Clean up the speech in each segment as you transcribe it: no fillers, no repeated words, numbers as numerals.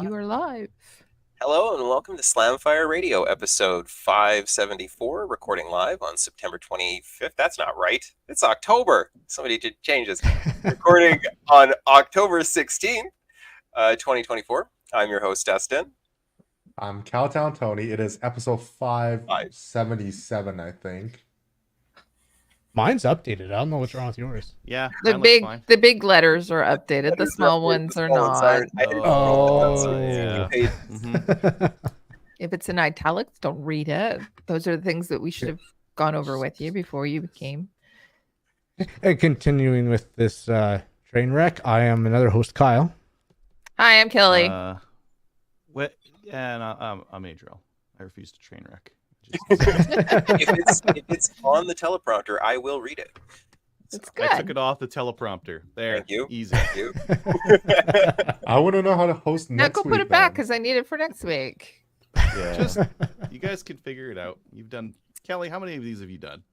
You are live. Hello and welcome to Slamfire Radio, episode 574, recording live on September 25th. That's not right. It's October. Somebody did change this. Recording on October 16th, 2024. I'm your host, Dustin. I'm Cowtown Tony. It is episode 577, I think. Mine's updated. I don't know what's wrong with yours. Yeah, The big letters are updated. The small ones are not. I didn't Oh, yeah. If it's in italics, don't read it. Those are the things that we should have gone over with you before you came. And continuing with this train wreck, I am another host, Kyle. Hi, I'm Kelly. I'm Adriel. I refuse to train wreck. If it's on the teleprompter, I will read it. It's good. I took it off the teleprompter. There. Thank you. Easy. Thank you. I want to know how to host Now next go week. put it back because I need it for next week. Yeah. Just, you guys can figure it out. You've done, Kelly, how many of these have you done?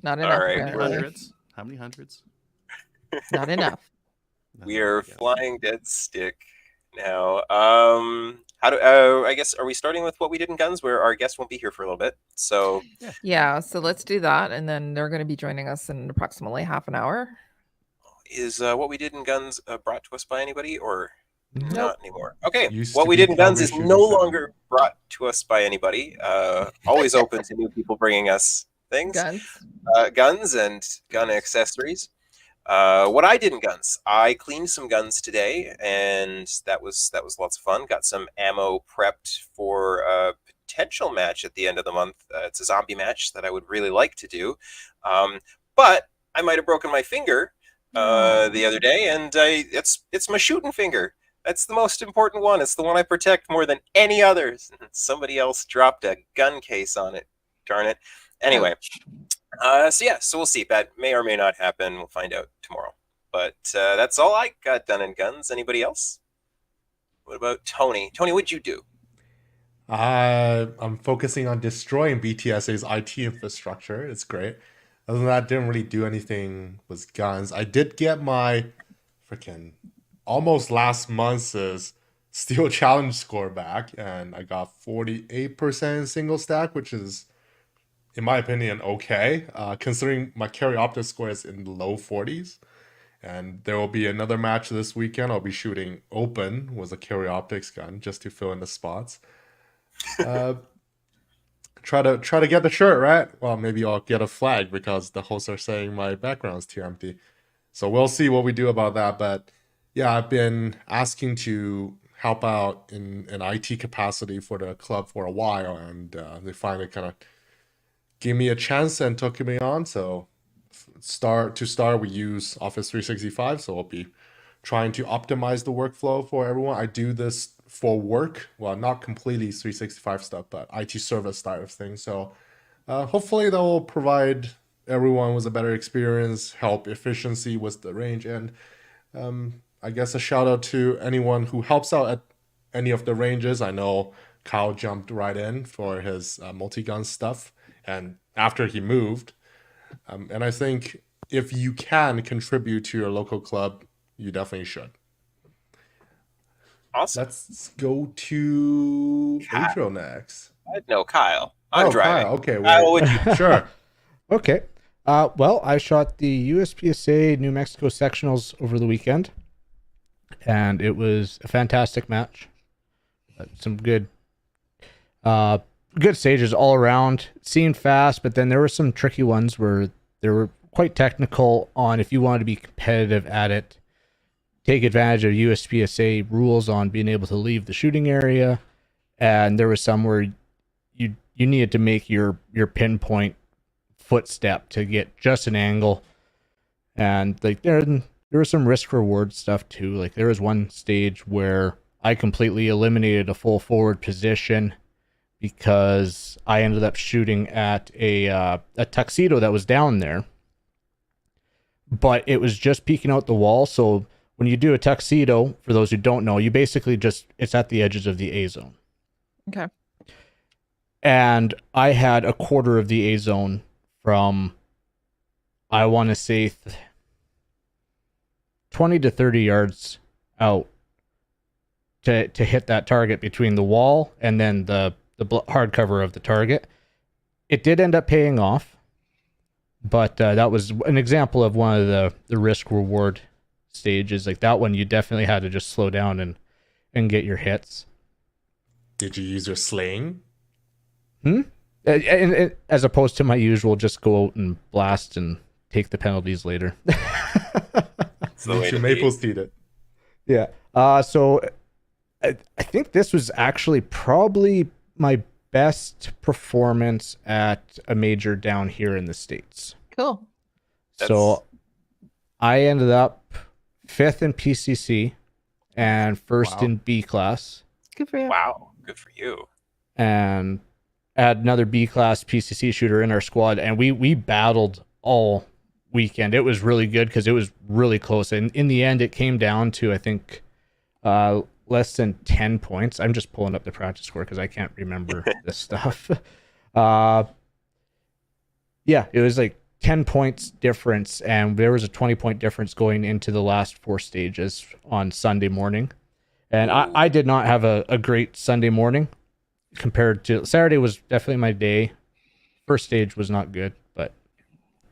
Not enough. right, apparently. Hundreds? How many hundreds? Not enough. We are Yeah. flying dead stick now. I guess, are we starting with what we did in guns, where our guest won't be here for a little bit? So Yeah, so let's do that. And then they're going to be joining us in approximately half an hour. is what we did in guns brought to us by anybody, or not anymore? Okay, Used what to we be did in guns is Calvary no Shooting Center. longer brought to us by anybody. Always open to new people bringing us things, Guns. guns and gun accessories. What I did in guns, I cleaned some guns today, and that was lots of fun. Got some ammo prepped for a potential match at the end of the month. It's a zombie match that I would really like to do, but I might have broken my finger the other day, and it's my shooting finger. That's the most important one. It's the one I protect more than any others. Somebody else dropped a gun case on it. Darn it. Anyway. So we'll see. That may or may not happen. We'll find out tomorrow. But that's all I got done in guns. Anybody else? What about Tony? Tony, what'd you do? I'm focusing on destroying BTSA's IT infrastructure. It's great. Other than that, didn't really do anything with guns. I did get my freaking almost last month's Steel Challenge score back, and I got 48% single stack, which is, in my opinion, okay, considering my carry optic score is in the low 40s. And there will be another match this weekend. I'll be shooting open with a carry optics gun just to fill in the spots. Try to get the shirt, right? Well, maybe I'll get a flag because the hosts are saying my background is too empty. So we'll see what we do about that. But yeah, I've been asking to help out in an IT capacity for the club for a while, and they finally kind of gave me a chance and took me on. So we use Office 365, so I'll be trying to optimize the workflow for everyone. I do this for work, well, not completely 365 stuff, but IT service side of things. So hopefully that will provide everyone with a better experience, help efficiency with the range, and I guess a shout out to anyone who helps out at any of the ranges. I know Kyle jumped right in for his multi-gun stuff, and after he moved, and I think if you can contribute to your local club, you definitely should. Awesome. Let's go to Pedro next. No, Kyle. I'm driving. Kyle. Okay, Kyle, what'd you sure. Okay. Well, I shot the USPSA New Mexico sectionals over the weekend, and it was a fantastic match. Some good stages all around. Seemed fast, but then there were some tricky ones where they were quite technical on if you wanted to be competitive at it. Take advantage of USPSA rules on being able to leave the shooting area, and there was some where you needed to make your pinpoint footstep to get just an angle, and like there was some risk reward stuff too. Like there was one stage where I completely eliminated a full forward position because I ended up shooting at a tuxedo that was down there, but it was just peeking out the wall. So when you do a tuxedo, for those who don't know, you basically it's at the edges of the A zone. Okay. And I had a quarter of the A zone from, I want to say, 20 to 30 yards out to hit that target between the wall and then the hard cover of the target. It did end up paying off, but that was an example of one of the risk reward stages. Like that one, you definitely had to just slow down and get your hits. Did you use your sling? And as opposed to my usual, just go out and blast and take the penalties later. It's the way You to maple be. steed it. Yeah. So I think this was actually probably my best performance at a major down here in the States. Cool. So I ended up 5th in PCC and 1st Wow. in B class. Good for you. Wow, good for you. And had another B class PCC shooter in our squad, and we battled all weekend. It was really good because it was really close, and in the end it came down to, I think, less than 10 points. I'm just pulling up the practice score because I can't remember this stuff. Yeah, it was like 10 points difference, and there was a 20-point difference going into the last 4 stages on Sunday morning. And I did not have a great Sunday morning compared to Saturday. Was definitely my day. First stage was not good, but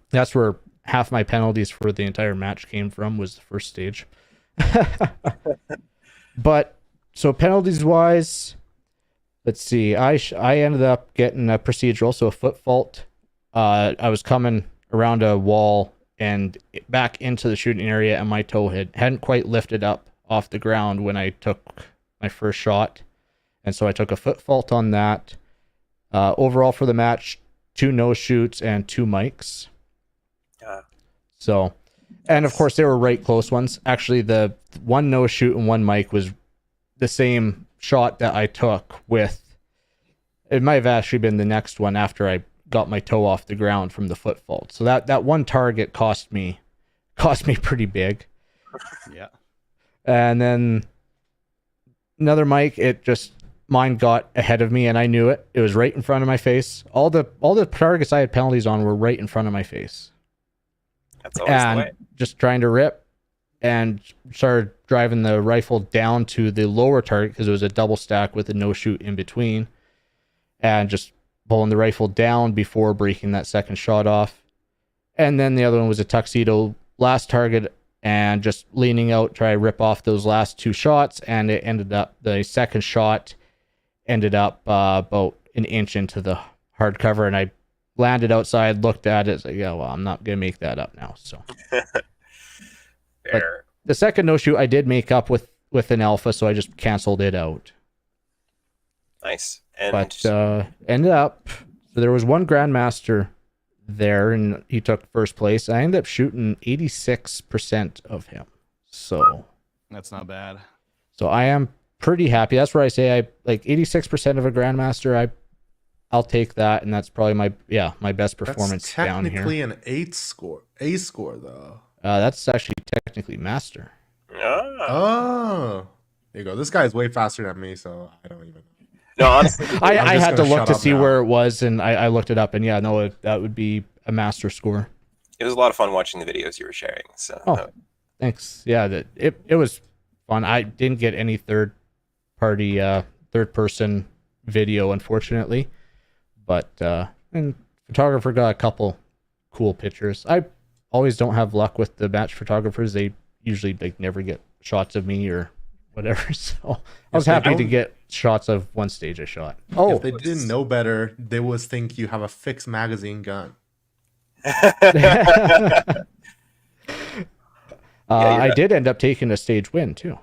that's where half my penalties for the entire match came from, was the first stage. But so penalties wise, let's see. I ended up getting a procedural, so a foot fault. I was coming around a wall and back into the shooting area, and my toe hadn't quite lifted up off the ground when I took my first shot. And so I took a foot fault on that. Overall for the match, 2 no shoots and 2 mics. So, and of course they were right close ones. Actually, the 1 no shoot and 1 mic was the same shot that I took with. It might have actually been the next one after I got my toe off the ground from the foot fault. So that one target cost me pretty big. Yeah. And then another mic, mine got ahead of me and I knew it. It was right in front of my face. All the targets I had penalties on were right in front of my face. That's always the And way. just trying to rip and started driving the rifle down to the lower target because it was a double stack with a no shoot in between, and just pulling the rifle down before breaking that second shot off. And then the other one was a tuxedo last target, and just leaning out, try to rip off those last 2 shots. And it ended up, the second shot ended up about an inch into the hard cover, and I landed outside, looked at it, like, yeah, well, I'm not gonna make that up now. So Fair. the second no shoot I did make up with an alpha, so I just canceled it out. Nice. And But ended up, so there was one grandmaster there, and he took first place. I ended up shooting 86% of him. So That's not bad. I am pretty happy. That's where I say I like 86% of a grandmaster. I'll take that, and that's probably my best performance That's down here. technically an A score though. That's actually technically master. Oh, there you go. This guy's way faster than me, so I don't even. no, honestly, I I'm just had to gonna look shut to up see now. where it was, and I looked it up, and yeah, no, that would be a master score. it was a lot of fun watching the videos you were sharing. So Oh. Thanks. Yeah, it was fun. I didn't get any third person video, unfortunately, but and photographer got a couple cool pictures. I always don't have luck with the match photographers. They usually never get shots of me or whatever. So I was they happy to don't- get shots of one stage I shot. Oh, If they didn't know better, they would think you have a fixed magazine gun. I did end up taking a stage win too.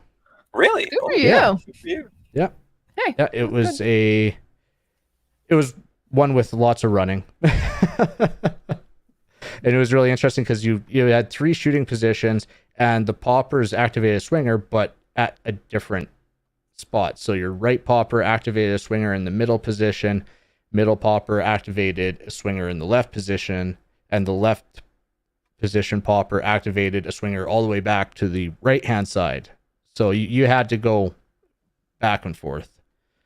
really? Good for Oh, you. yeah. good for you. Yeah. Hey. Yeah, it was one with lots of running. And it was really interesting because you had 3 shooting positions, and the poppers activated a swinger, but at a different spot. So your right popper activated a swinger in the middle position, middle popper activated a swinger in the left position, and the left position popper activated a swinger all the way back to the right hand side. So you had to go back and forth.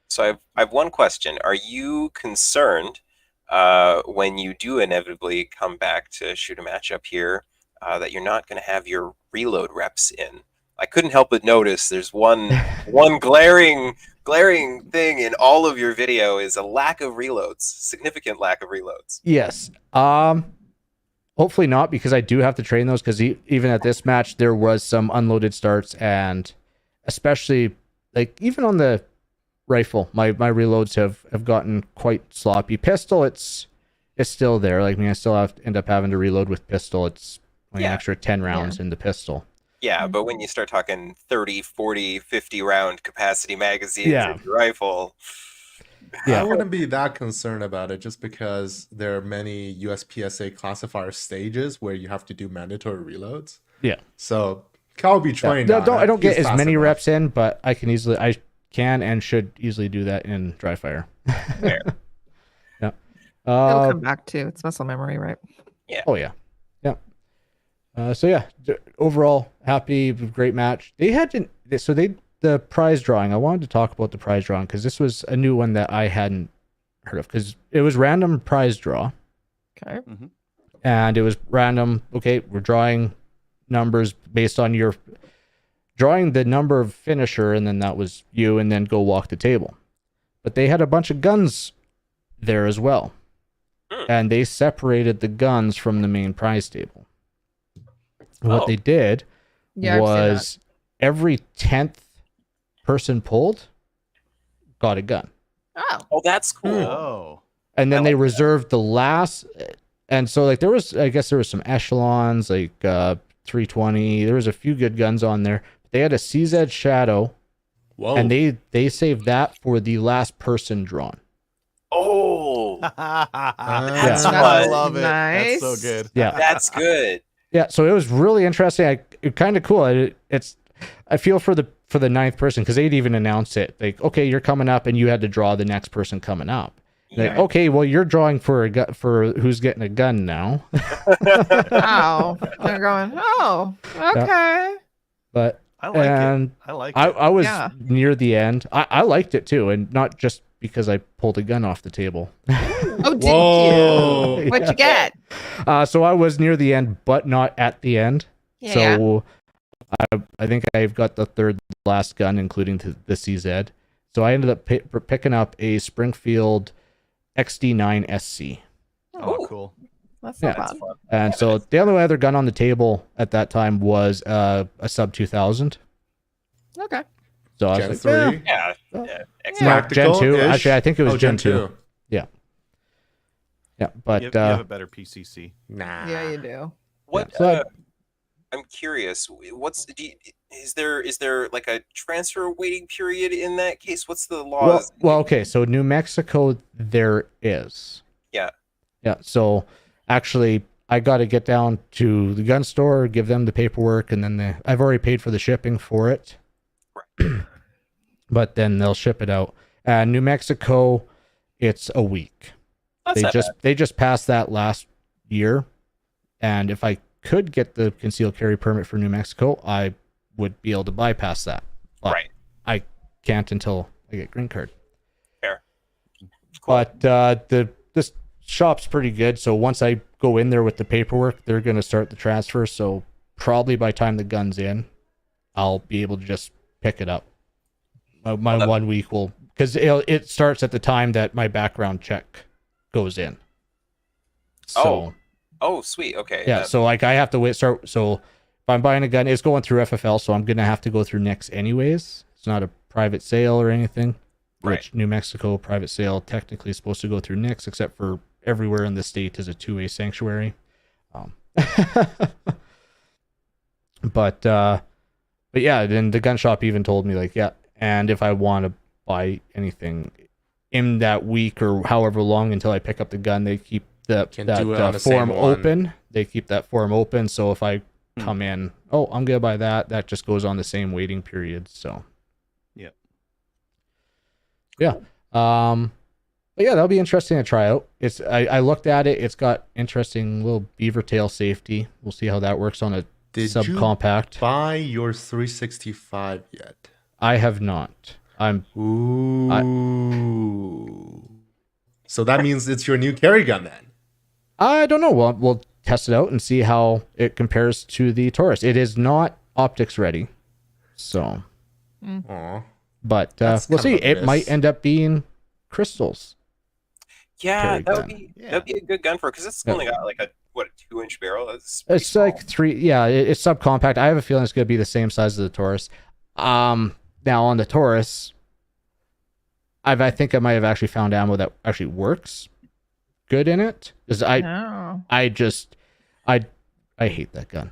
So I've one question. Are you concerned when you do inevitably come back to shoot a match up here that you're not going to have your reload reps in? I couldn't help but notice there's one glaring thing in all of your video is a lack of reloads, significant lack of reloads. Yes. Hopefully not, because I do have to train those, because even at this match there was some unloaded starts, and especially like even on the rifle, my reloads have gotten quite sloppy. Pistol, it's still there. Like, I mean, I still end up having to reload with pistol. It's like an extra 10 rounds in the pistol. Yeah, but when you start talking 30, 40, 50 round capacity magazines in your rifle. I wouldn't be that concerned about it, just because there are many USPSA classifier stages where you have to do mandatory reloads. Yeah. So Cal will be trained. I don't get as many reps in, but I can and should easily do that in dry fire. Fair. Yeah. It'll come back too. It's muscle memory, right? Yeah. Oh yeah. Yeah. So yeah, overall happy, great match. The prize drawing. I wanted to talk about the prize drawing because this was a new one that I hadn't heard of, because it was random prize draw. Okay. Mm-hmm. And it was random. Okay, we're drawing numbers based on your drawing the number of finisher, and then that was you, and then go walk the table. But they had a bunch of guns there as well. And they separated the guns from the main prize table. What they did was every 10th person pulled got a gun. Oh, that's cool. Oh. And then they reserved the last, and so like there was some echelons, like 320. There was a few good guns on there. They had a CZ Shadow. Whoa. And they saved that for the last person drawn. Oh, That's fun. I love it. Nice. That's so good. Yeah. That's good. Yeah, so it was really interesting. It kind of cool. I feel for the 9th person, because they'd even announced it. Like, okay, you're coming up, and you had to draw the next person coming up. Like, okay, well, you're drawing for who's getting a gun now. Oh, they're going. Oh, okay. Yeah. But I like it. I like it. I was near the end. I liked it too, and not just because I pulled a gun off the table. Oh, did Whoa. you? What'd you get? So I was near the end, but not at the end. Yeah. So I think I've got the third last gun, including the CZ. So I ended up picking up a Springfield XD9 SC. Oh, cool. That's not That's bad. fun. And so the only other gun on the table at that time was a sub 2000. Okay. So I Gen was like, 3. Yeah. Yeah. No, Gen 2. Practical-ish? Actually, I think it was Oh, Gen 2. Yeah, but You have a better PCC. Nah. Yeah, you do. What? So I'm curious. Is there like a transfer waiting period in that case? What's the law? well, okay. So New Mexico, there is. Yeah. Yeah. So actually, I got to get down to the gun store, give them the paperwork, and then I've already paid for the shipping for it. Right. But then they'll ship it out. New Mexico, it's a week. That's not bad. They just passed that last year, and if I could get the concealed carry permit for New Mexico, I would be able to bypass that. But Right. I can't until I get green card. Fair. Cool. But this shop's pretty good. So once I go in there with the paperwork, they're going to start the transfer. So probably by the time the gun's in, I'll be able to just pick it up. My 1 week will, because it starts at the time that my background check goes in. So Oh, sweet. Okay. yeah, so like I have to start. So if I'm buying a gun, it's going through FFL, so I'm gonna have to go through NICS anyways. It's not a private sale or anything. Right. Which New Mexico private sale technically is supposed to go through NICS, except for everywhere in the state is a two-way sanctuary. But yeah, then the gun shop even told me like, yeah, and if I want to buy anything in that week or however long until I pick up the gun, they keep that form open. They keep that form open. So if I come in, I'm gonna buy that just goes on the same waiting period. So Yep. Yeah. But yeah, that'll be interesting to try out. I looked at it. It's got interesting little beaver tail safety. We'll see how that works on a subcompact. Buy your 365 yet? I have not. So that means it's your new carry gun then. I don't know. We'll test it out and see how it compares to the Taurus. It is not optics ready. So, Aw. but That's we'll kind see. of a It might miss. end up being crystals. Yeah, Carry that would gun. be Yeah. that'd be a good gun for it because it's Yeah. only got like a 2-inch barrel. That's pretty It's like small. 3. Yeah, it's subcompact. I have a feeling it's going to be the same size as the Taurus. Now on the Taurus, I think I might have actually found ammo that actually works good in it. Because No. I hate that gun.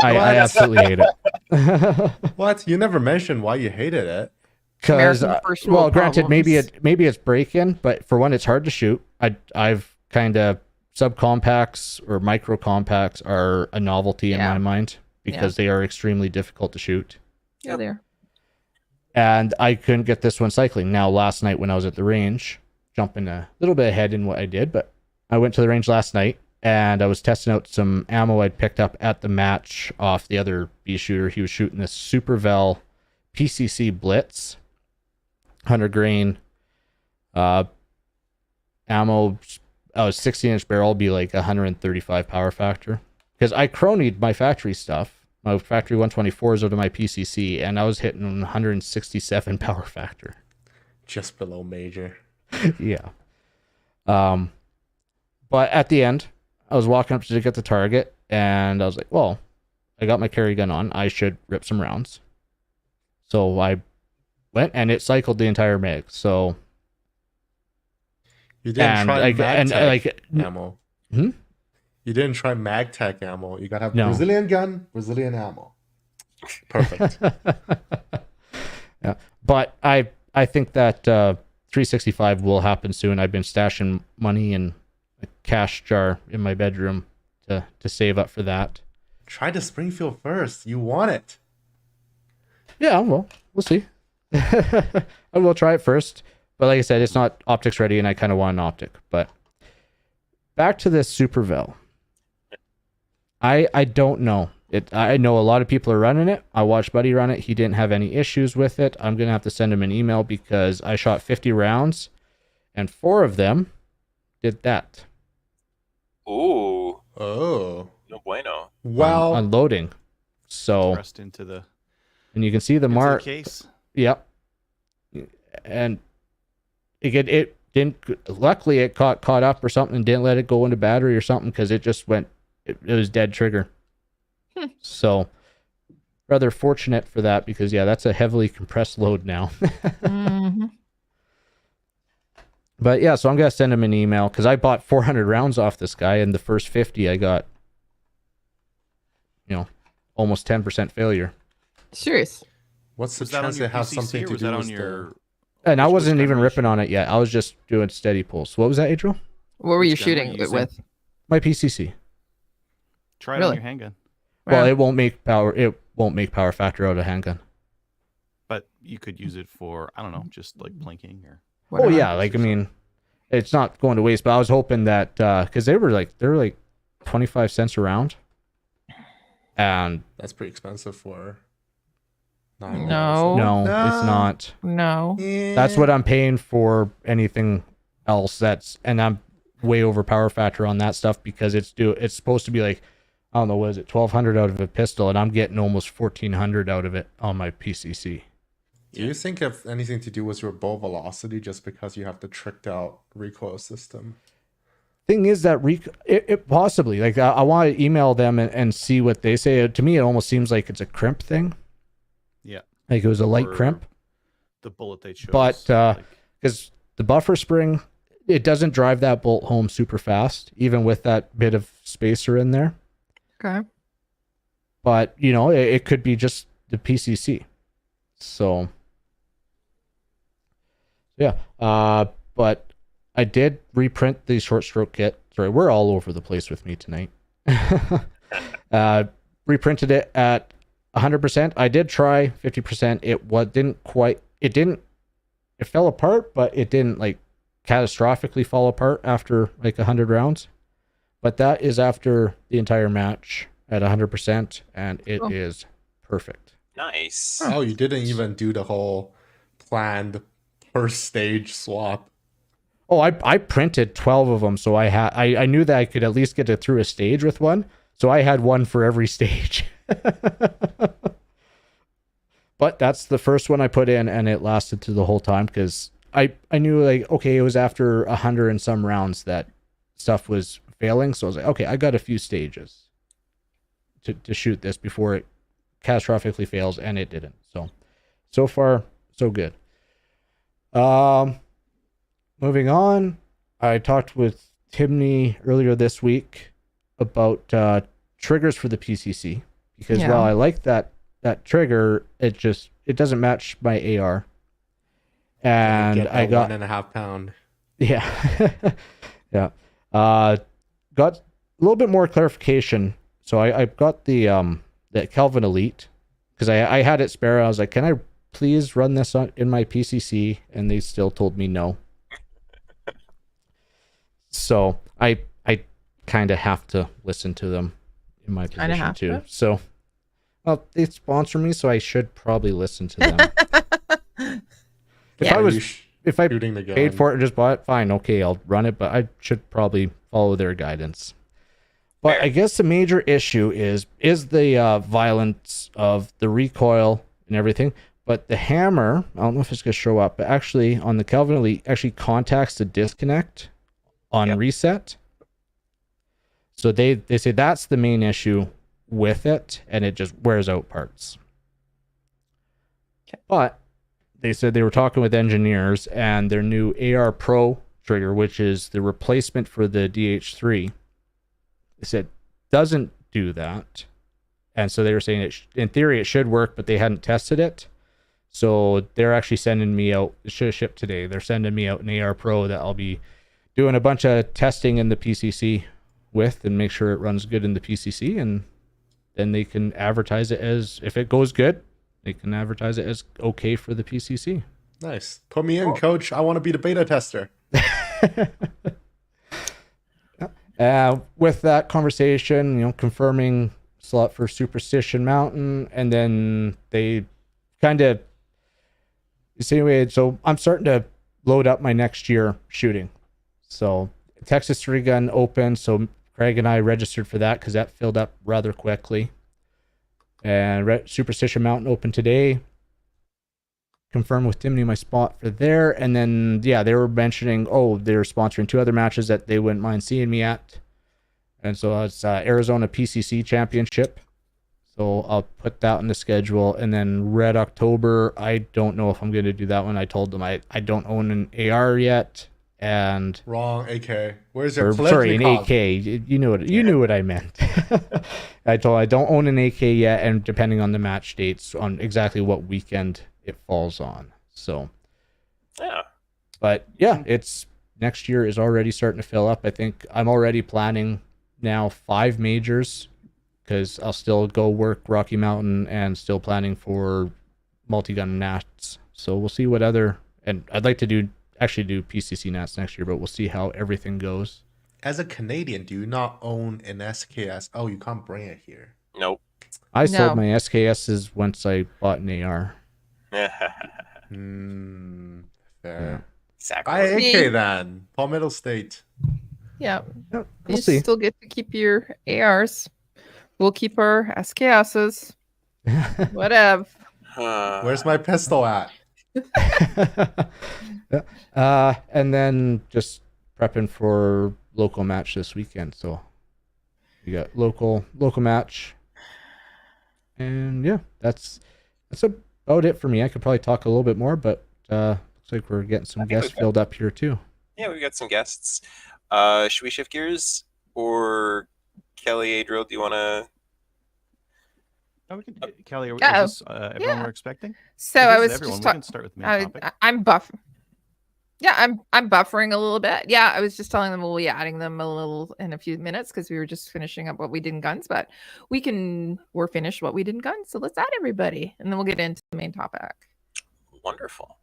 I absolutely hate it. What? You never mentioned why you hated it. Because American first well, world granted, maybe problems. it's break-in, but for one, it's hard to shoot. I've kind of subcompacts or micro compacts are a novelty in Yeah. my mind because they are extremely difficult to shoot. Yeah, there. And I couldn't get this one cycling. Now, last night when I was at the range, jumping a little bit ahead in what I did, but I went to the range last night and I was testing out some ammo I'd picked up at the match off the other bee shooter. He was shooting this Supervel PCC Blitz, 100 grain ammo. A 16-inch barrel be like 135 power factor. Because I cronied my factory stuff. My factory 124s out of my PCC, and I was hitting 167 power factor. Just below major. Yeah. But at the end, I was walking up to get the target, and I was like, well, I got my carry gun on. I should rip some rounds. So I went, and it cycled the entire mag. So You didn't and try like and MagTech like ammo. Hmm? You didn't try MagTech ammo. You gotta have No. Brazilian gun, Brazilian ammo. Perfect. Yeah, but I think that 365 will happen soon. I've been stashing money in a cash jar in my bedroom to save up for that. Try the Springfield first. You want it. Yeah, well, we'll see. I will try it first, but like I said, it's not optics ready, and I kind of want an optic. But back to this Supervel. I don't know. I know a lot of people are running it. I watched Buddy run it. He didn't have any issues with it. I'm going to have to send him an email because I shot 50 rounds and 4 of them did that. Ooh, Oh. no bueno. Well, Unloading. So, Pressed into the, and you can see the into mark. the case. Yep. And it didn't, luckily it caught up or something and didn't let it go into battery or something because it just went, it was dead trigger. So rather fortunate for that because yeah, that's a heavily compressed load now. Mhm. But yeah, so I'm going to send him an email because I bought 400 rounds off this guy and the first 50 I got, almost 10% failure. Serious. what's the Was that on chance your they have PCC something or to was do that with on your? And I Which wasn't gun even were you ripping on it yet. I was just doing steady pulls. What was that, Adriel? What were you Which gun were shooting you it using? with? My PCC. Try it on Really? your handgun, Well, Wow. it won't make power factor out of handgun. but you could use it for I don't know, just like blinking or. Oh Whatever. yeah, like I mean, it's not going to waste. But I was hoping that because they were like 25 cents a round, and That's pretty expensive for. No. no, No. it's not. No. That's what I'm paying for anything else. And I'm way over power factor on that stuff because it's supposed to be like I don't know what is it 1,200 out of a pistol, and I'm getting almost 1,400 out of it on my PCC. Do you think if anything to do with your bow velocity just because you have the tricked out recoil system? Thing is that it possibly like I want to email them and see what they say. To me, it almost seems like it's a crimp thing. Yeah. Like it was a light Or crimp, The bullet they chose. But, like, because the buffer spring, it doesn't drive that bolt home super fast, even with that bit of spacer in there. Okay. But it could be just the PCC. So yeah, but I did reprint the short stroke kit. Sorry, we're all over the place with me tonight. Reprinted it at 100%. I did try 50%. It fell apart, but it didn't like catastrophically fall apart after like 100 rounds. But that is after the entire match at 100%, and it is perfect. Nice. Oh, you didn't even do the whole planned per stage swap. Oh, I printed 12 of them, so I knew that I could at least get it through a stage with one. So I had one for every stage. But that's the first one I put in, and it lasted through the whole time because I knew like, okay, it was after 100 and some rounds that stuff was failing. So I was like, okay, I got a few stages to shoot this before it catastrophically fails, and it didn't. So far, so good. Moving on, I talked with Timney earlier this week about triggers for the PCC because while I like that trigger, it doesn't match my AR. And I got 1.5 pound. Yeah. Yeah. Got a little bit more clarification. So I got the Kelvin Elite because I had it spare. I was like, can I please run this in my PCC? And they still told me no. So I kind of have to listen to them in my position too. So, well, they sponsor me, so I should probably listen to them. If I paid for it and just bought it, fine, okay, I'll run it, but I should probably follow their guidance. But I guess the major issue is the violence of the recoil and everything. But the hammer, I don't know if it's going to show up, but actually on the Kelvin Elite, actually contacts the disconnect on reset. So they say that's the main issue with it, and it just wears out parts. Okay. But they said they were talking with engineers, and their new AR Pro trigger, which is the replacement for the DH3, they said doesn't do that. And so they were saying in theory it should work, but they hadn't tested it. So they're actually sending me out, it should have shipped today. They're sending me out an AR Pro that I'll be doing a bunch of testing in the PCC with and make sure it runs good in the PCC. And then they can advertise it as, if it goes good, they can advertise it as okay for the PCC. Nice. Put me in, coach. I want to be the beta tester. With that conversation, confirming slot for Superstition Mountain, and then they kind of anyway. So I'm starting to load up my next year shooting. So Texas 3-gun open. So Craig and I registered for that because that filled up rather quickly. And Superstition Mountain open today. Confirmed with Timney my spot for there. And then, they were mentioning, they're sponsoring 2 other matches that they wouldn't mind seeing me at. And so it's Arizona PCC Championship. So I'll put that in the schedule. And then Red October, I don't know if I'm going to do that one. I told them I don't own an AR yet. And wrong AK. Where's your sorry, an AK. You knew what I meant. I don't own an AK yet, and depending on the match dates, on exactly what weekend it falls on. So but it's next year is already starting to fill up. I think I'm already planning now 5 majors because I'll still go work Rocky Mountain and still planning for multi-gun nats. So we'll see what other, and I'd like to do PCC nats next year, but we'll see how everything goes. As a Canadian, do you not own an SKS? Oh, you can't bring it here. Nope. I sold my SKSs once I bought an AR. Fair. Exactly. Buy AK then. Palmetto State. Yeah. We'll You see. still get to keep your ARs. We'll keep our SKSs. Whatever. Where's my pistol at? And then just prepping for local match this weekend. So we got local match, and that's about it for me. I could probably talk a little bit more, but looks like we're getting some guests filled up here too. Yeah, we've got some guests. Should we shift gears, or Kelly, Adriel, do you want to? Kelly, is this everyone we're expecting? So I was everyone. just We can start with main topic. I'm buffering. Yeah, I'm buffering a little bit. Yeah, I was just telling them we'll be adding them a little in a few minutes because we were just finishing up what we did in guns, but we're finished what we did in guns. So let's add everybody, and then we'll get into the main topic. Wonderful.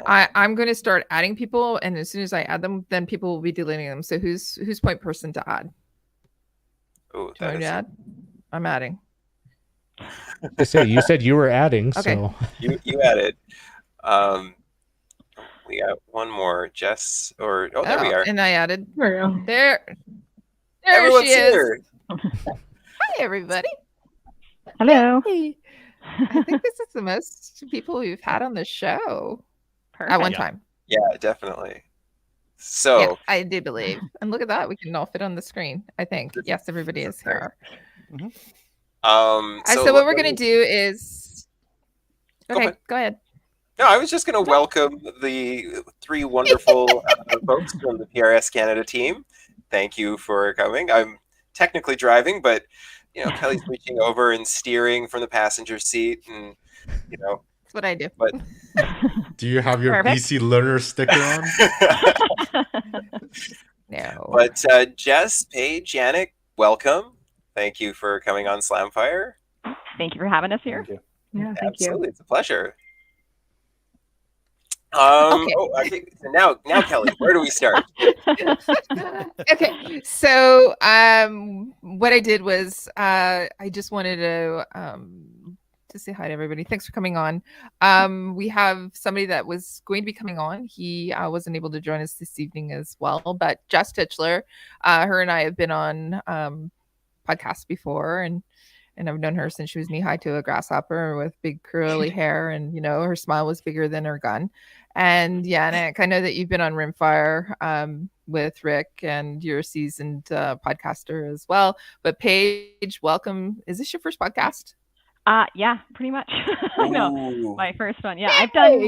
I'm going to start adding people, and as soon as I add them, then people will be deleting them. So who's point person to add? Oh, Do you add? I'm adding. I say you said you were adding, okay. So you added. We got one more, Jess. There we are. And I added. There. There Everyone's she is. here. Hi, everybody. Hello. Hey. I think this is the most people we've had on the show at one Yeah. time. Yeah, definitely. Yeah, So, I do believe. And look at that. We can all fit on the screen, I think. Yes, everybody is here. So what we're going to do is... Okay, go ahead. No, I was just going to welcome the three wonderful folks from the PRS Canada team. Thank you for coming. I'm technically driving, but Kelly's reaching over and steering from the passenger seat, and that's what I do. But do you have your Perfect. BC learner sticker on? No. But Jess, Paige, Yannick, welcome. Thank you for coming on Slamfire. Thank you for having us here. Thank you. Yeah, Absolutely, it's a pleasure. Okay. So now, Kelly, where do we start? Okay, so what I did was I just wanted to say hi to everybody. Thanks for coming on. We have somebody that was going to be coming on. He wasn't able to join us this evening as well, but Jess Titchler, her and I have been on podcasts before, and I've known her since she was knee high to a grasshopper with big curly hair, and her smile was bigger than her gun. And Yannick, I know that you've been on Rimfire with Rick, and you're a seasoned podcaster as well. But Paige, welcome. Is this your first podcast? Yeah, pretty much. No, Ooh. my first one. Yeah, I've done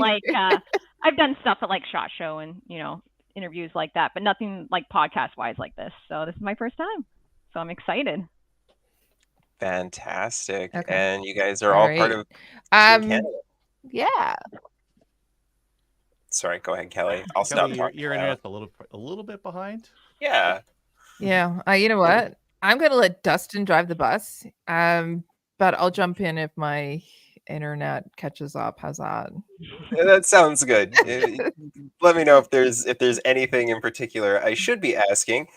I've done stuff at like SHOT Show and interviews like that, but nothing like podcast wise like this. So this is my first time, so I'm excited. Fantastic. Okay. And you guys are all part of Team Canada. Yeah. Sorry, go ahead, Kelly. I'll stop Kelly, talking. your internet's a little bit behind. Yeah. Yeah. You know what? I'm going to let Dustin drive the bus. But I'll jump in if my internet catches up. How's that? That sounds good. Let me know if there's anything in particular I should be asking.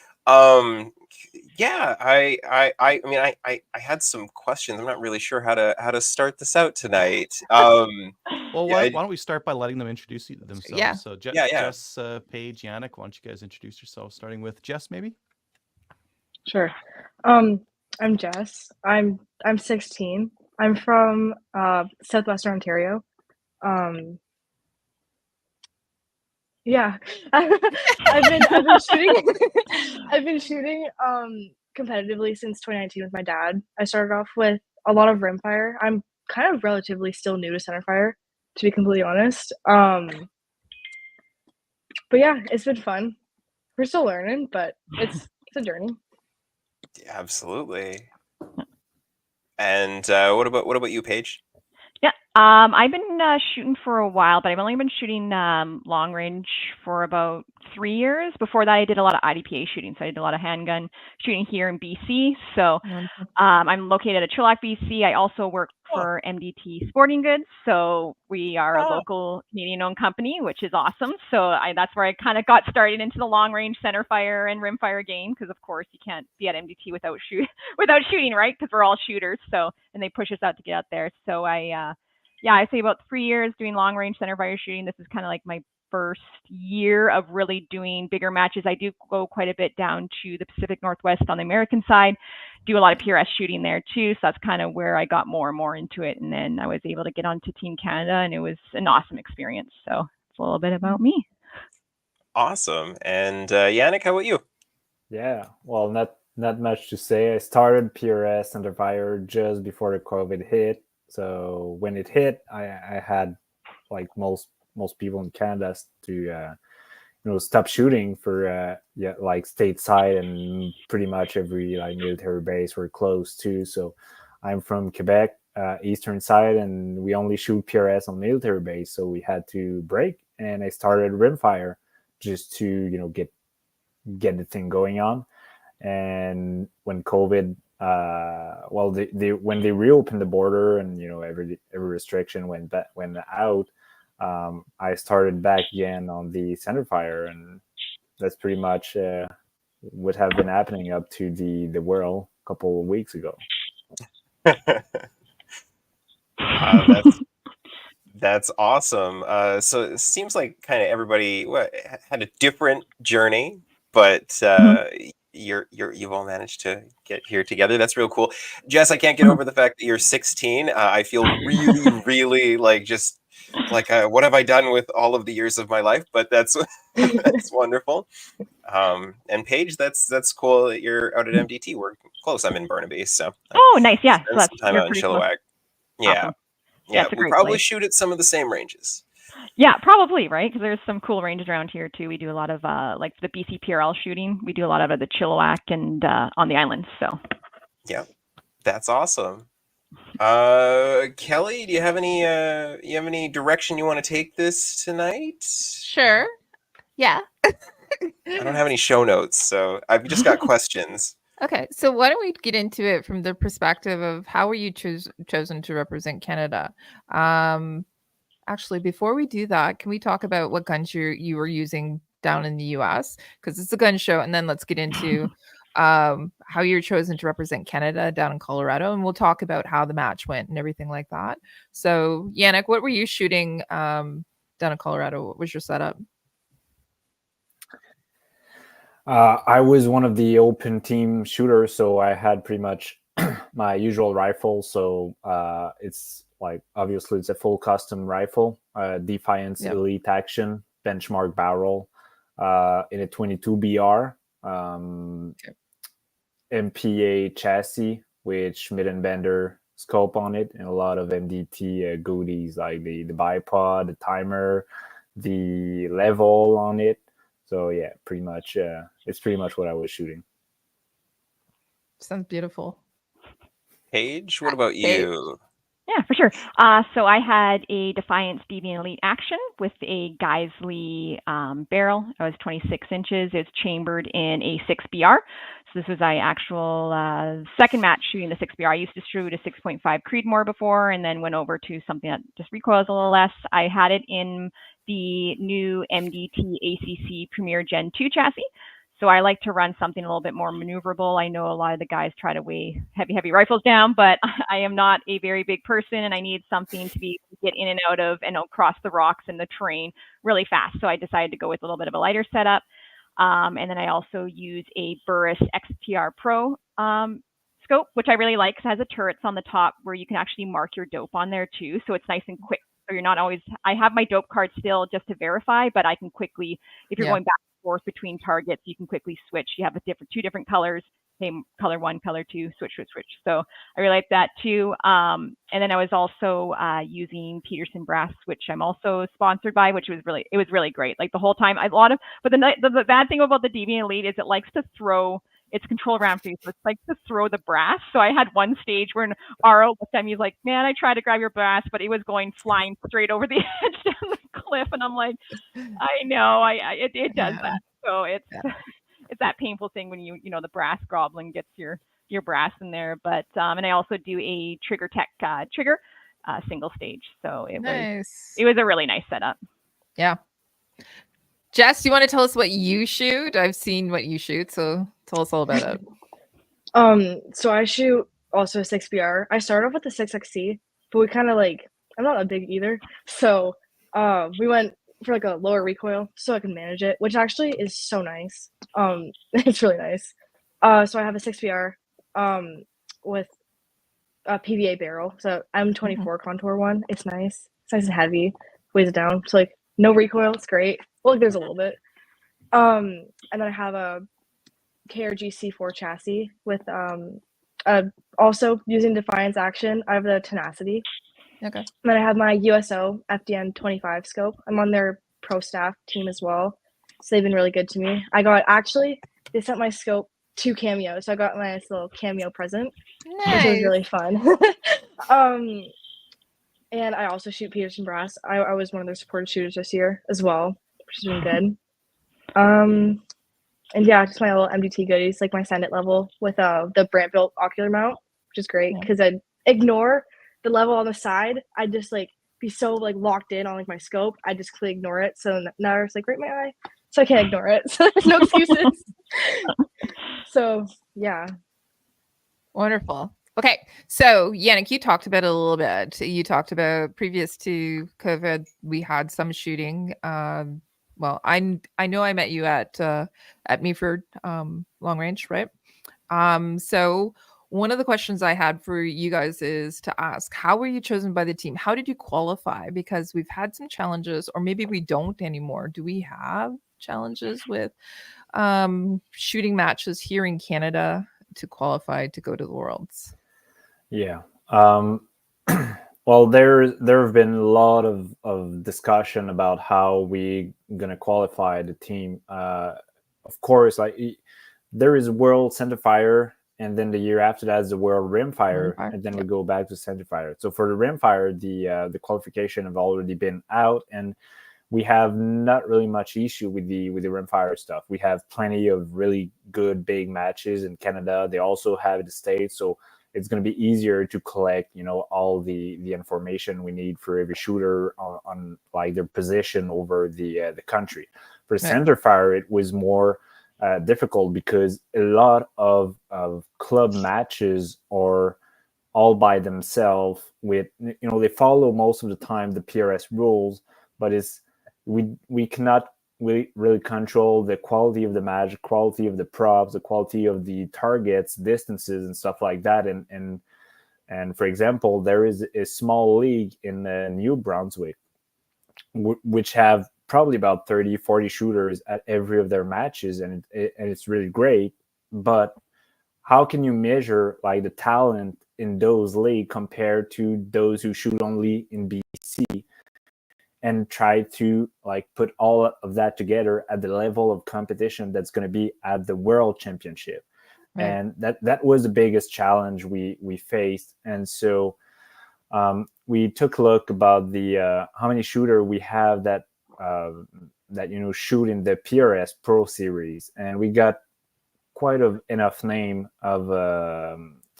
Yeah, I mean, I had some questions. I'm not really sure how to start this out tonight. Well, why don't we start by letting them introduce themselves? Yeah. So Jess, Paige, Yannick, why don't you guys introduce yourselves, starting with Jess, maybe? Sure. I'm Jess. I'm 16. I'm from Southwestern Ontario. Yeah. I've been shooting I've been shooting competitively since 2019 with my dad. I started off with a lot of rimfire. I'm kind of relatively still new to centerfire, to be completely honest. But yeah, it's been fun. We're still learning, but it's a journey. Absolutely. And what about you, Paige? Yeah, I've been shooting for a while, but I've only been shooting long range for about 3 years. Before that, I did a lot of IDPA shooting, so I did a lot of handgun shooting here in BC. So I'm located at Chilliwack, BC. I also work for MDT Sporting Goods, so we are a local Canadian-owned company, which is awesome. So that's where I kind of got started into the long-range centerfire and rimfire game, because of course you can't be at MDT without shooting, right? Because we're all shooters. So, and they push us out to get out there. So I say about 3 years doing long-range centerfire shooting. This is kind of like my first year of really doing bigger matches. I do go quite a bit down to the Pacific Northwest on the American side, do a lot of PRS shooting there too. So that's kind of where I got more and more into it. And then I was able to get onto Team Canada, and it was an awesome experience. So it's a little bit about me. Awesome. And Yannick, how about you? Yeah, well, not much to say. I started PRS under fire just before the COVID hit. So when it hit, I had, like most people in Canada, to stop shooting for like stateside, and pretty much every like military base were closed too. So I'm from Quebec, eastern side, and we only shoot PRS on military base. So we had to break, and I started rimfire just to get the thing going on. And when COVID, when they reopened the border, and every restriction went out, I started back again on the centerfire, and that's pretty much what have been happening up to the World a couple of weeks ago. That's awesome. So it seems like kind of everybody had a different journey, but you've all managed to get here together. That's real cool. Jess, I can't get over the fact that you're 16. I feel really, really like just like what have I done with all of the years of my life? But that's that's wonderful. And Paige, that's cool that you're out at MDT. We're close. I'm in Burnaby, so Oh, nice. Yeah. So spend that's some time you're out in pretty close. Chilliwack. Yeah, Awesome. Yeah, yeah. it's a We great probably place. shoot at some of the same ranges. Yeah, probably, right? Because there's some cool ranges around here too. We do a lot of like the BC PRL shooting. We do a lot of the Chilliwack and on the islands. So Yeah, that's awesome. Kelly, do you have any direction you want to take this tonight? Sure. Yeah. I don't have any show notes, so I've just got questions. Okay, so why don't we get into it from the perspective of how were you chosen to represent Canada? Actually, before we do that, can we talk about what guns you were using down in the U.S. because it's a gun show, and then let's get into how you're chosen to represent Canada down in Colorado, and we'll talk about how the match went and everything like that. So, Yannick, what were you shooting down in Colorado? What was your setup? I was one of the open team shooters, so I had pretty much my usual rifle. So it's like obviously it's a full custom rifle, Defiance Elite Action benchmark barrel in a 22 BR, MPA chassis with Schmidt and Bender scope on it, and a lot of MDT goodies like the bipod, the timer, the level on it. So yeah, pretty much it's pretty much what I was shooting. Sounds beautiful. Paige, what about you? Yeah, for sure. So I had a Defiance Deviant Elite Action with a Geisley barrel. It was 26 inches. It's chambered in a 6BR. So this was my actual second match shooting the 6BR. I used to shoot a 6.5 Creedmoor before and then went over to something that just recoils a little less. I had it in the new MDT ACC Premier Gen 2 chassis. So I like to run something a little bit more maneuverable. I know a lot of the guys try to weigh heavy rifles down, but I am not a very big person and I need something to be get in and out of and across the rocks and the terrain really fast. So I decided to go with a little bit of a lighter setup. And then I also use a Burris XPR Pro scope, which I really like because it has a turrets on the top where you can actually mark your dope on there too. So it's nice and quick. So you're not always, I have my dope card still just to verify, but I can quickly, if you're going back and forth between targets, you can quickly switch. You have two different colors, same color 1, color 2, switch. So I really like that too. And then I was also using Peterson Brass, which I'm also sponsored by, which was really great. Like the whole time, but the bad thing about the Deviant Elite is it likes to throw its control around for you. So it's like to throw the brass. So I had one stage where an RO looked at me, he's like, man, I tried to grab your brass, but it was going flying straight over the edge down the cliff. And I'm like, I know, it does that. So it's that painful thing when you know, the brass goblin gets your brass in there. But, and I also do a Trigger Tech trigger single stage. So it was a really nice setup. Yeah. Jess, you want to tell us what you shoot? I've seen what you shoot, so tell us all about it. So I shoot also a 6BR. I started off with the 6XC, but we kind of like, I'm not that big either. So we went for like a lower recoil so I can manage it, which actually is so nice. It's really nice. So I have a 6BR with a PVA barrel. So M24 contour one. It's nice. It's nice and heavy. Weighs it down. So like no recoil. It's great. Well, there's a little bit. And then I have a KRG C4 chassis with also using Defiance Action. I have the Tenacity. Okay. And then I have my USO FDN 25 scope. I'm on their pro staff team as well. So they've been really good to me. They sent my scope to Cameo. So I got my nice little Cameo present, which was really fun. And I also shoot Peterson Brass. I was one of their supported shooters this year as well, which has been good. And yeah, just my little MDT goodies, like my Send It level with the Brantbilt ocular mount, which is great because I'd ignore the level on the side. I'd just like be so like locked in on like my scope. I just completely ignore it. So now it's like right in my eye, so I can't ignore it. So there's no excuses. So yeah. Wonderful. Okay, so Yannick, you talked about it a little bit. You talked about previous to COVID, we had some shooting well, I know I met you at Meaford long range, right? So one of the questions I had for you guys is to ask, how were you chosen by the team? How did you qualify? Because we've had some challenges, or maybe we don't anymore. Do we have challenges with shooting matches here in Canada to qualify to go to the Worlds? Yeah. Well, there have been a lot of discussion about how we gonna qualify the team. Of course, there is World Centerfire, and then the year after that is the World Rimfire, Rimfire, and then we yep. go back to Centerfire. So for the Rimfire, the qualification have already been out, and we have not really much issue with the Rimfire stuff. We have plenty of really good big matches in Canada. They also have it the States, so it's going to be easier to collect, all the information we need for every shooter on like their position over the country. For Right. Centerfire, it was more difficult because a lot of club matches are all by themselves. With they follow most of the time the PRS rules, but we cannot really control the quality of the match, quality of the props, the quality of the targets, distances, and stuff like that. And for example, there is a small league in New Brunswick, which have probably about 30-40 shooters at every of their matches, and it's really great. But how can you measure like the talent in those leagues compared to those who shoot only in BC, and try to like put all of that together at the level of competition that's going to be at the World Championship? Right. And that was the biggest challenge we faced. And so we took a look about the how many shooter we have that shoot in the PRS Pro Series, and we got quite enough name of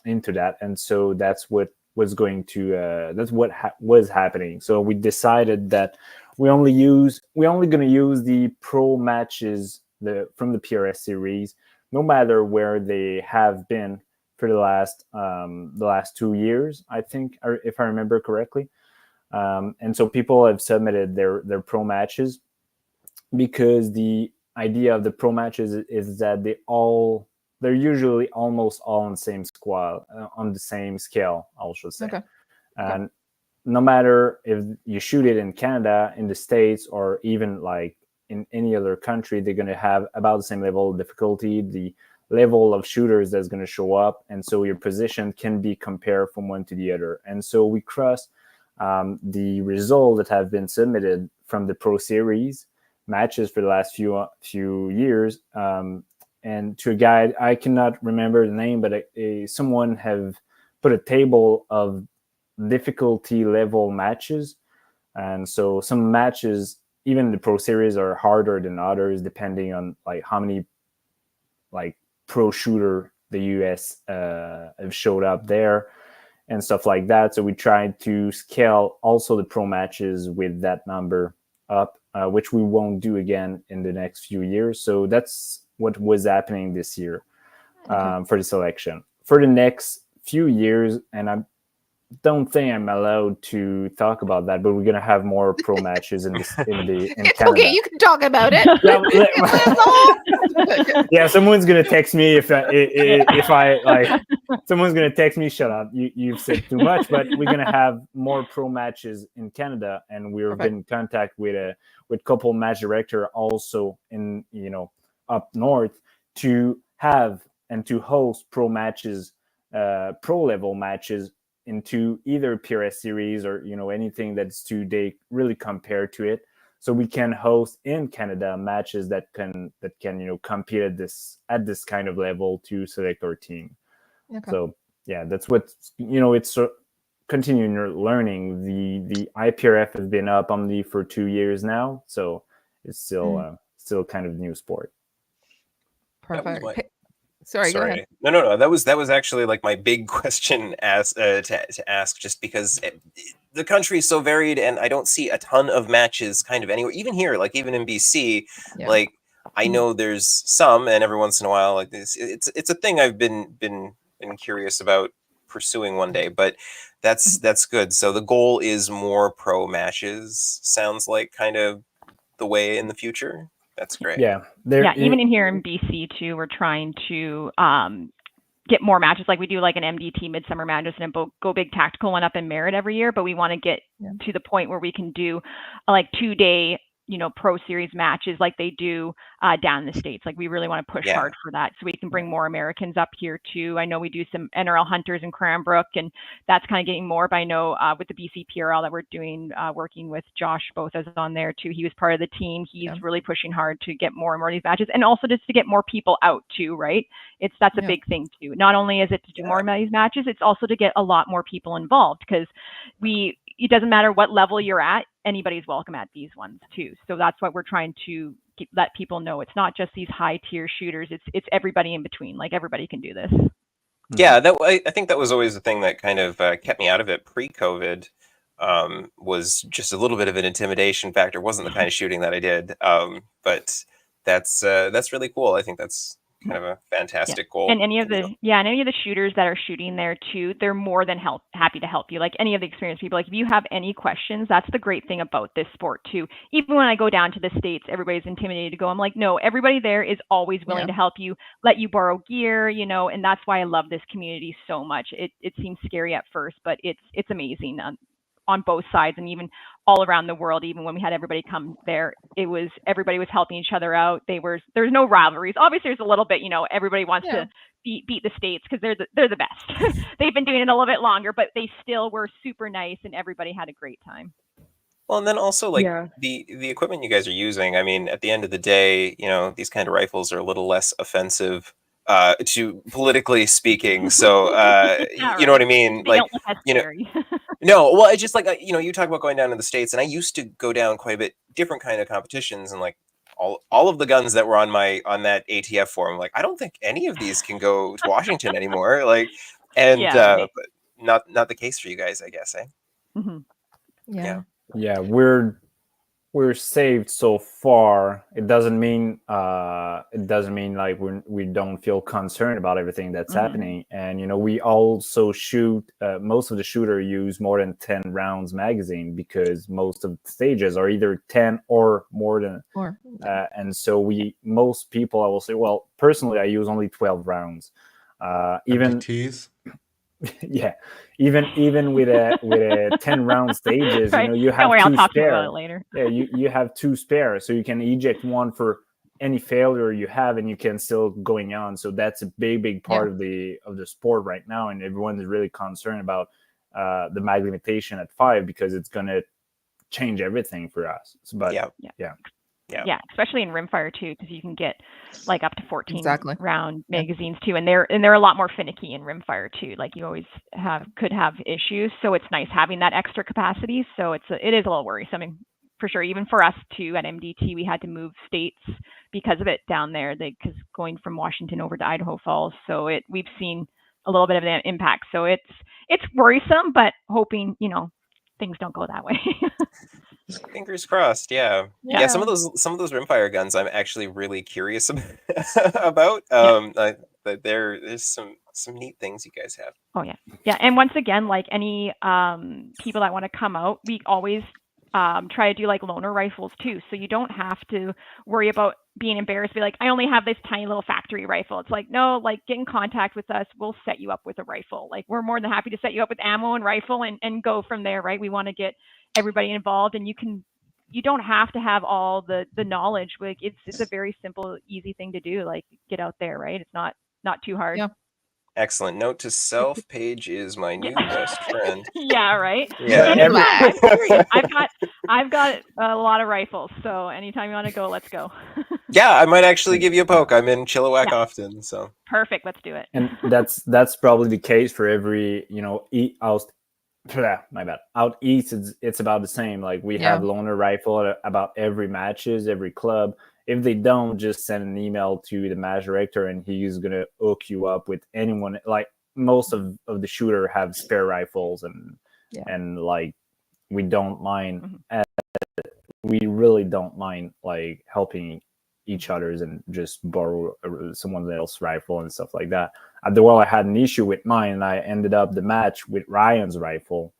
into that. And so that's what was going to was happening. So we decided that we're only going to use the pro matches from the PRS series, no matter where they have been for the last 2 years, I think, or if I remember correctly. And so people have submitted their pro matches, because the idea of the pro matches is that they're usually almost all on the same squad, on the same scale, I should say. Okay. And no matter if you shoot it in Canada, in the States, or even like in any other country, they're going to have about the same level of difficulty, the level of shooters that's going to show up. And so your position can be compared from one to the other. And so we cross the results that have been submitted from the Pro Series matches for the last few years. And to a guide, I cannot remember the name, but someone have put a table of difficulty level matches. And so some matches, even the Pro Series, are harder than others, depending on like how many like pro shooter the US have showed up there and stuff like that. So we tried to scale also the pro matches with that number up, which we won't do again in the next few years. So that's what was happening this year for the selection. For the next few years, and I don't think I'm allowed to talk about that, but we're gonna have more pro matches in It's Canada. okay, you can talk about it. Yeah, someone's gonna text me if I like. Someone's gonna text me, "Shut up, you've said too much." But we're gonna have more pro matches in Canada, and we've been in contact with a couple match director also in up north to have and to host pro matches, pro level matches into either PRS series or anything that's they really compare to it. So we can host in Canada matches that can compete at this kind of level to select our team. Okay. So yeah, that's what it's continuing learning. The IPRF has been up only for 2 years now, so it's still kind of new sport. Perfect. Sorry, go ahead. No. That was actually like my big question to ask, just because the country is so varied, and I don't see a ton of matches kind of anywhere. Even here, like even in BC, like I know there's some, and every once in a while, like this, it's a thing I've been curious about pursuing one day. But that's good. So the goal is more pro matches. Sounds like kind of the way in the future. That's great. Yeah, even in here in BC too, we're trying to get more matches. Like we do like an MDT Midsummer Madness and a Go Big Tactical one up in Merritt every year, but we want to get to the point where we can do like 2-day, pro series matches like they do down in the States. Like we really want to push hard for that so we can bring more Americans up here too. I know we do some NRL Hunters in Cranbrook, and that's kind of getting more, but I know with the BC PRL that we're doing, working with Josh both as on there too. He was part of the team. He's really pushing hard to get more and more of these matches, and also just to get more people out too, right? That's a big thing too. Not only is it to do more of these matches, it's also to get a lot more people involved, because it doesn't matter what level you're at, anybody's welcome at these ones too. So that's what we're trying to let people know. It's not just these high tier shooters. It's everybody in between. Like everybody can do this. Yeah, I think that was always the thing that kind of kept me out of it pre-COVID. Was just a little bit of an intimidation factor. It wasn't the kind of shooting that I did, but that's really cool. I think that's kind of a fantastic goal. And any of the shooters that are shooting there too, they're more than happy to help you. Like any of the experienced people, like if you have any questions, that's the great thing about this sport too. Even when I go down to the States, everybody's intimidated to go. I'm like, no, everybody there is always willing to help you, let you borrow gear, and that's why I love this community so much. It seems scary at first, but it's amazing on both sides, and even all around the world. Even when we had everybody come there, everybody was helping each other out. There's no rivalries. Obviously there's a little bit, everybody wants to beat the States because they're the best. They've been doing it a little bit longer, but they still were super nice, and everybody had a great time. Well, and then also the equipment you guys are using, I mean, at the end of the day, these kind of rifles are a little less offensive to politically speaking. So you know what I mean? They don't look as scary. No, well, it's just like, you talk about going down to the States, and I used to go down quite a bit, different kind of competitions, and like all of the guns that were on that ATF forum, like, I don't think any of these can go to Washington anymore. Like, and but not the case for you guys, I guess, eh? Mm-hmm. Yeah, we're saved so far. It doesn't mean like we don't feel concerned about everything that's happening. And we also shoot. Most of the shooters use more than 10 rounds magazine, because most of the stages are either 10 or more than. And so most people, I will say, well, personally, I use only 12 rounds. Even MPTs? Yeah, even with a 10 round stages, right. you have Don't worry, I'll two talk to you spare. about it later. Yeah, you have two spare, so you can eject one for any failure you have, and you can still going on. So that's a big part of the sport right now, and everyone is really concerned about the mag limitation at 5, because it's gonna change everything for us. So, but yeah, especially in rimfire too, because you can get like up to 14 round magazines too, and they're a lot more finicky in rimfire too. Like you always could have issues, so it's nice having that extra capacity. So it is a little worrisome for sure. Even for us too at MDT, we had to move states because of it down there. Because going from Washington over to Idaho Falls, so we've seen a little bit of an impact. So it's worrisome, but hoping things don't go that way. Fingers crossed. Yeah. Some of those rimfire guns I'm actually really curious about. There's some neat things you guys have. Oh yeah. And once again, like any people that want to come out, we always try to do like loaner rifles too, so you don't have to worry about being embarrassed. Be like, I only have this tiny little factory rifle. It's like, no, like get in contact with us. We'll set you up with a rifle. Like we're more than happy to set you up with ammo and rifle and go from there, right? We want to get everybody involved, and you don't have to have all the knowledge. Like it's a very simple, easy thing to do. Like get out there, right? It's not too hard. Yeah. Excellent. Note to self: Paige is my new best friend. Yeah, right. Yeah. I'm serious. I've got a lot of rifles, so anytime you want to go, let's go. Yeah, I might actually give you a poke. I'm in Chilliwack often, so perfect. Let's do it. And that's probably the case for every out east. It's about the same. Like we have loaner rifle at about every matches, every club. If they don't, just send an email to the match director, and he's gonna hook you up with anyone. Like most of the shooter have spare rifles, and like we don't mind. We really don't mind like helping each other's and just borrow someone else's rifle and stuff like that. At the I had an issue with mine, and I ended up the match with Ryan's rifle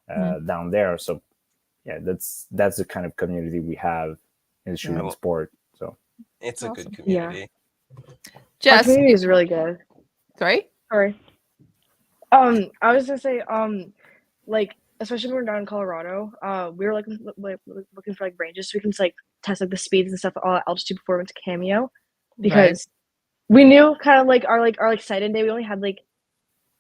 down there. So yeah, that's the kind of community we have in the shooting Yeah. sport. So It's a Awesome. good community. Our Jess, community is really good. sorry. Sorry. I was gonna say, like, especially when we're down in Colorado, we were like looking for like ranges so we can just like test like the speeds and stuff all at altitude before we went to Cameo, because we knew kind of like our sighted day. We only had like,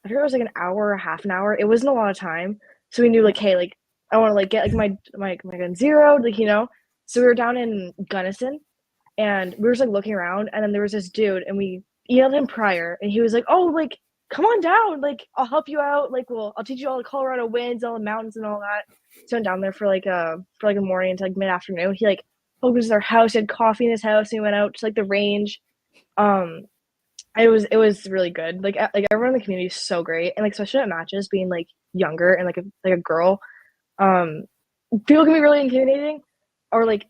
I think it was like an hour or half an hour. It wasn't a lot of time, so we knew like, hey, like I want to like get like my gun zeroed, like, you know. So we were down in Gunnison, and we were just like looking around, and then there was this dude, and we emailed him prior, and he was like, oh, like, come on down, like I'll help you out, like, well, I'll teach you all the Colorado winds, all the mountains and all that. So I went down there for like a morning to like mid-afternoon. He like opened our house, he had coffee in his house, and we went out to like the range. It was really good. Like everyone in the community is so great, and like especially at matches, being like younger and like a girl, people can be really intimidating, or like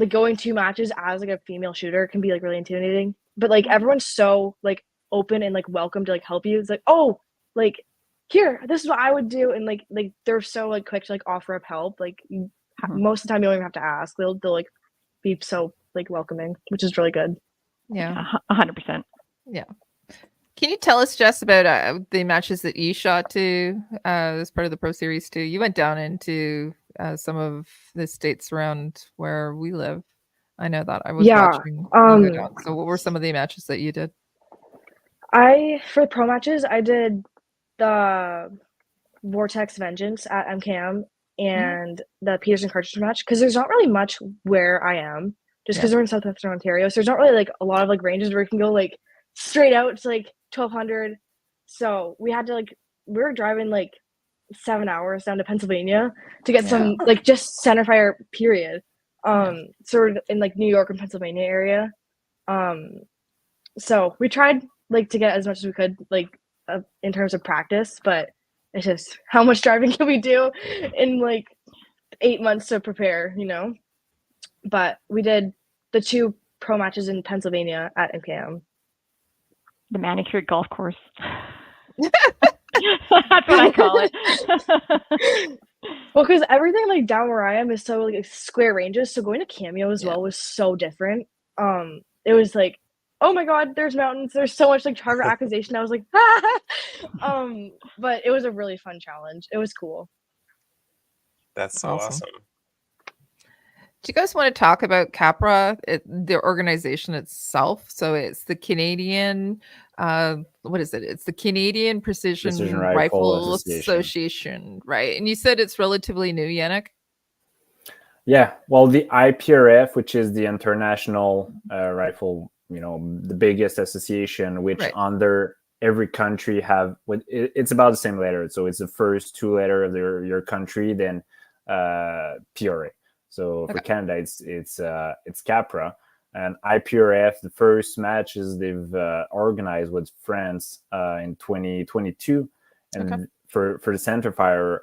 going to matches as like a female shooter can be like really intimidating. But like everyone's so like open and like welcome to like help you. It's like, oh, like here, this is what I would do, and like they're so like quick to like offer up help. Like most of the time you don't even have to ask. They'll like be so like welcoming, which is really good. Yeah. 100%. Yeah. Can you tell us, Jess, about the matches that you shot to as part of the Pro Series too? You went down into some of the states around where we live. I know that. I was watching you go down. So what were some of the matches that you did? For pro matches, I did the Vortex Vengeance at MKM and the Peterson Cartridge match, because there's not really much where I am, just because we're in southwestern Ontario, so there's not really like a lot of like ranges where we can go like straight out to like 1200. So we had to like, we were driving like 7 hours down to Pennsylvania to get some like just centerfire period. Sort of in like New York and Pennsylvania area. So we tried like to get as much as we could like in terms of practice, but it's just how much driving can we do in like 8 months to prepare, you know? But we did the 2 pro matches in Pennsylvania at MKM. The manicured golf course. That's what I call it. Well, because everything like down where I am is so like square ranges, so going to Cameo as well was so different. It was like, oh my god, there's mountains, there's so much like target acquisition. I was like, ah! But it was a really fun challenge. It was cool. That's so awesome. Do you guys want to talk about CAPRA, the organization itself? So it's the Canadian, what is it? It's the Canadian Precision Rifle Association, right? And you said it's relatively new, Yannick? Yeah, well, the IPRF, which is the International Rifle, you know, the biggest association, which under every country have, it's about the same letter. So it's the first 2 letter of your country, then PRA. So for Canada, it's CAPRA, and IPRF. The first matches they've organized with France in 2022, and for the centerfire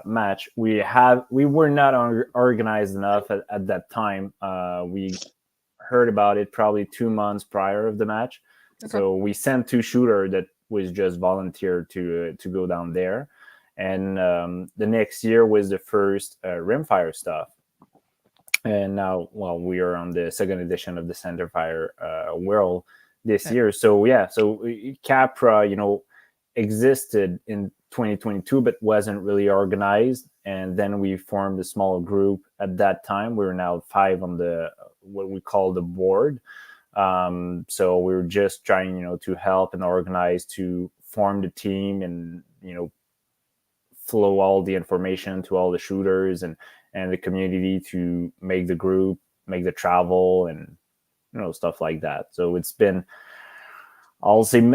match, we were not organized enough at that time. We heard about it probably 2 months prior of the match, so we sent 2 shooters that was just volunteered to go down there, and the next year was the first rimfire stuff. And now, well, we are on the second edition of the centerfire world this year. So yeah, so CAPRA, you know, existed in 2022, but wasn't really organized. And then we formed a small group at that time. We're now 5 on the what we call the board. So we were just trying, you know, to help and organize, to form the team, and you know, flow all the information to all the shooters and the community to make the group, make the travel, and you know, stuff like that. So it's been, I'll say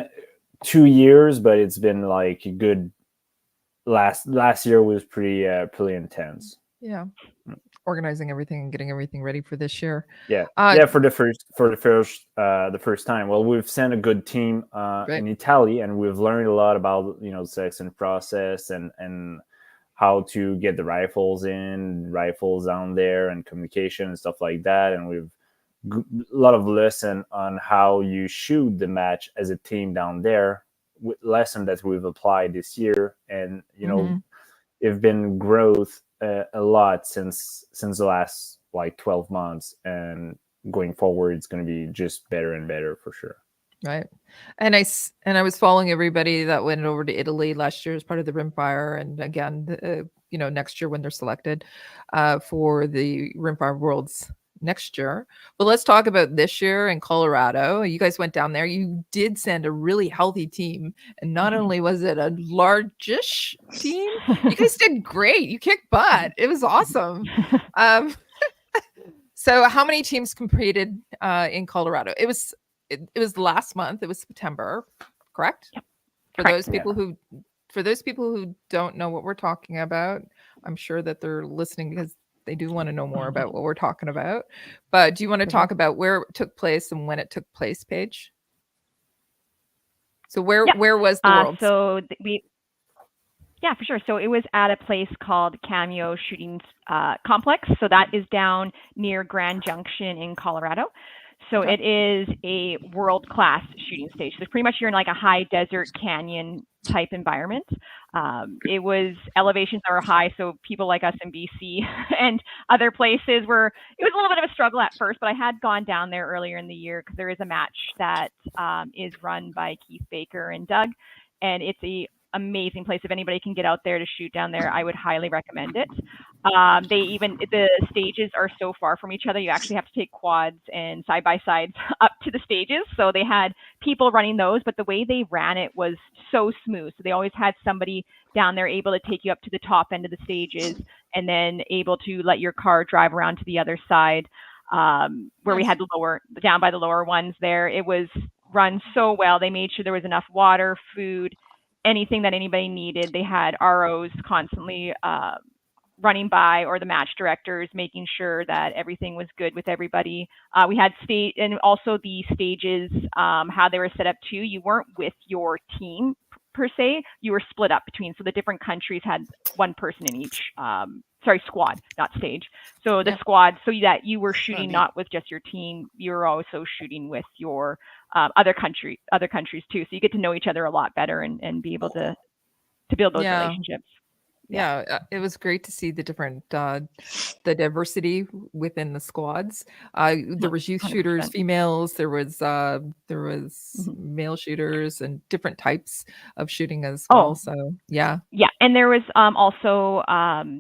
2 years, but it's been like a good last year was pretty intense. Yeah. Organizing everything and getting everything ready for this year. Yeah. For the first time. Well, we've sent a good team in Italy, and we've learned a lot about, you know, selection process and how to get the rifles down there, and communication and stuff like that. And we've a lot of lesson on how you shoot the match as a team down there, with lesson that we've applied this year. And you know, it's been growth a lot since the last like 12 months, and going forward, it's going to be just better and better for sure. Right. And I was following everybody that went over to Italy last year as part of the Rimfire, and again, next year when they're selected for the Rimfire Worlds next year. But let's talk about this year in Colorado. You guys went down there. You did send a really healthy team, and not only was it a largish team, you guys did great. You kicked butt. It was awesome. So how many teams competed in Colorado? It was last month. It was September, correct? Yep. For Correct. those people who don't know what we're talking about, I'm sure that they're listening because they do want to know more about what we're talking about. But do you want to talk about where it took place and when it took place, Paige? So where was the Worlds? Yeah, for sure. So it was at a place called Cameo Shooting Complex. So that is down near Grand Junction in Colorado. So it is a world-class shooting stage. So pretty much you're in like a high desert canyon type environment. It was elevations that were high, so people like us in BC and other places it was a little bit of a struggle at first, but I had gone down there earlier in the year because there is a match that is run by Keith Baker and Doug, and it's a amazing place. If anybody can get out there to shoot down there, I would highly recommend it. The stages are so far from each other, you actually have to take quads and side by sides up to the stages. So they had people running those, but the way they ran it was so smooth. So they always had somebody down there able to take you up to the top end of the stages, and then able to let your car drive around to the other side, where we had down by the lower ones there. It was run so well. They made sure there was enough water, food, anything that anybody needed. They had ROs constantly running by, or the match directors making sure that everything was good with everybody. We had and also the stages, how they were set up too. You weren't with your team per se. You were split up between. So the different countries had one person in each. Squad, not stage. So the squad, so that you were shooting not with just your team, you were also shooting with your other countries too. So you get to know each other a lot better and be able to build those relationships. Yeah, it was great to see the different the diversity within the squads. There was youth 100%. Shooters, females. There was male shooters and different types of shooting as well. So yeah, and there was also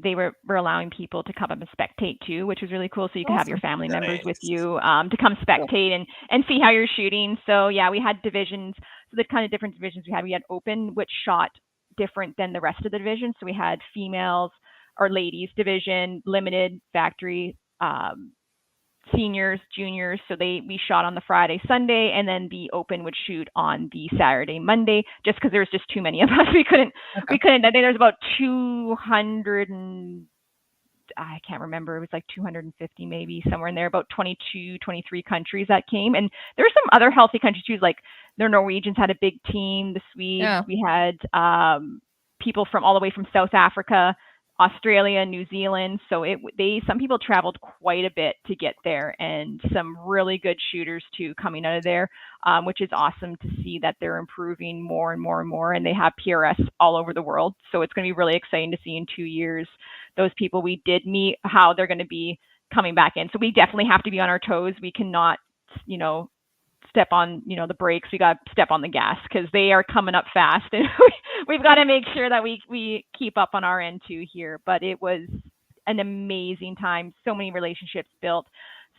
they were allowing people to come up and spectate too, which was really cool. So you could have your family members with you to come spectate and see how you're shooting. So yeah, we had divisions. So the kind of different divisions we had open, which shot different than the rest of the division. So we had females or ladies division, limited, factory, seniors, juniors. So we shot on the Friday, Sunday, and then the open would shoot on the Saturday, Monday, just because there was just too many of us. We couldn't, I think there's about 200 and I can't remember. It was like 250, maybe somewhere in there, about 22, 23 countries that came. And there were some other healthy countries too, like the Norwegians had a big team, the Swedes, we had people from all the way from South Africa, Australia, New Zealand. So some people traveled quite a bit to get there, and some really good shooters too coming out of there, which is awesome to see that they're improving more and more and more. And they have PRS all over the world. So it's going to be really exciting to see in 2 years, those people we did meet, how they're going to be coming back in. So we definitely have to be on our toes. We cannot, step on, the brakes. We got to step on the gas because they are coming up fast, and we've got to make sure that we keep up on our end too here. But it was an amazing time. So many relationships built,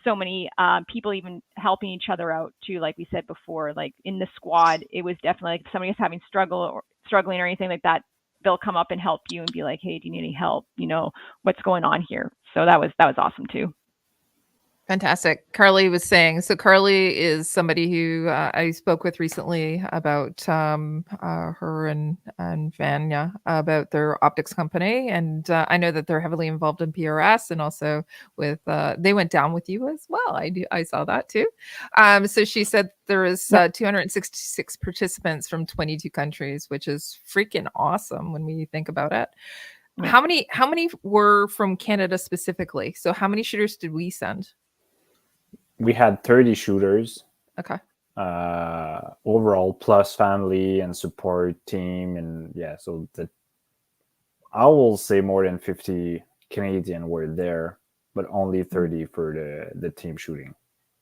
so many people even helping each other out too. Like we said before, like in the squad, it was definitely like if somebody's having struggling or anything like that, they'll come up and help you and be like, hey, do you need any help? What's going on here? So that was awesome too. Fantastic. Carly was saying, so Carly is somebody who I spoke with recently about her and Vanya about their optics company. And I know that they're heavily involved in PRS, and also with, they went down with you as well. I saw that too. So she said there is 266 participants from 22 countries, which is freaking awesome when we think about it. How many were from Canada specifically? So how many shooters did we send? We had 30 shooters. Okay. Overall, plus family and support team, and so I will say more than 50 Canadian were there. but only 30 for the team shooting.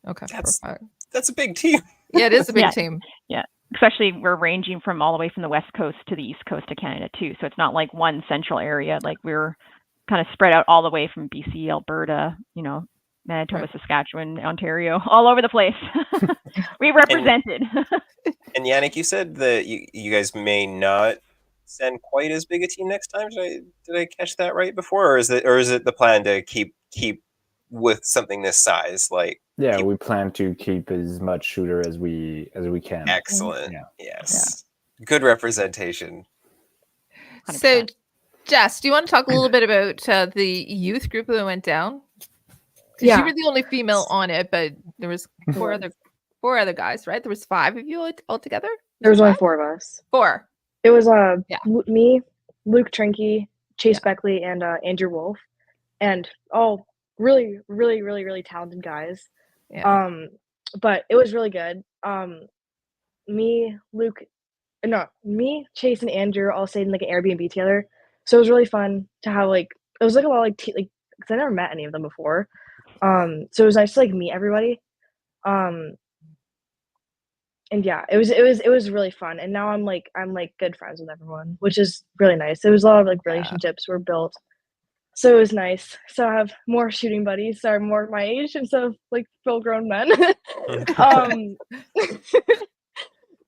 Okay, That's- perfect. That's a big team. Yeah, it is a big Yeah. team. Especially we're ranging from all the way from the west coast to the east coast of Canada too. So it's not like one central area. Like we're kind of spread out all the way from BC, Alberta, Manitoba, Right. Saskatchewan, Ontario, all over the place. We represented. And Yannick, you said that you guys may not send quite as big a team next time. Did I catch that right before, or is it the plan to keep with something this size? Like, Yeah, we plan to keep as much shooter as we can. excellent. Yeah. Yes. Good representation. 100%. So, Jess, do you want to talk a little bit about the youth group that went down? 'Cause you Yeah. were the only female on it, but there was four other guys, right? There was 5 of you altogether. There was only five? 4 of us. 4. It was Yeah. me, Luke Trinke, Chase Yeah. Beckley, and Andrew Wolf, and all really, really, really, really talented guys. Yeah. But it was really good. Me, Chase, and Andrew all stayed in like an Airbnb together, so it was really fun to have like it was like a lot of because I never met any of them before. So it was nice to like meet everybody. And yeah, it was really fun. And now I'm good friends with everyone, which is really nice. It was a lot of like relationships were built. So it was nice. So I have more shooting buddies that are more my age instead of like full grown men.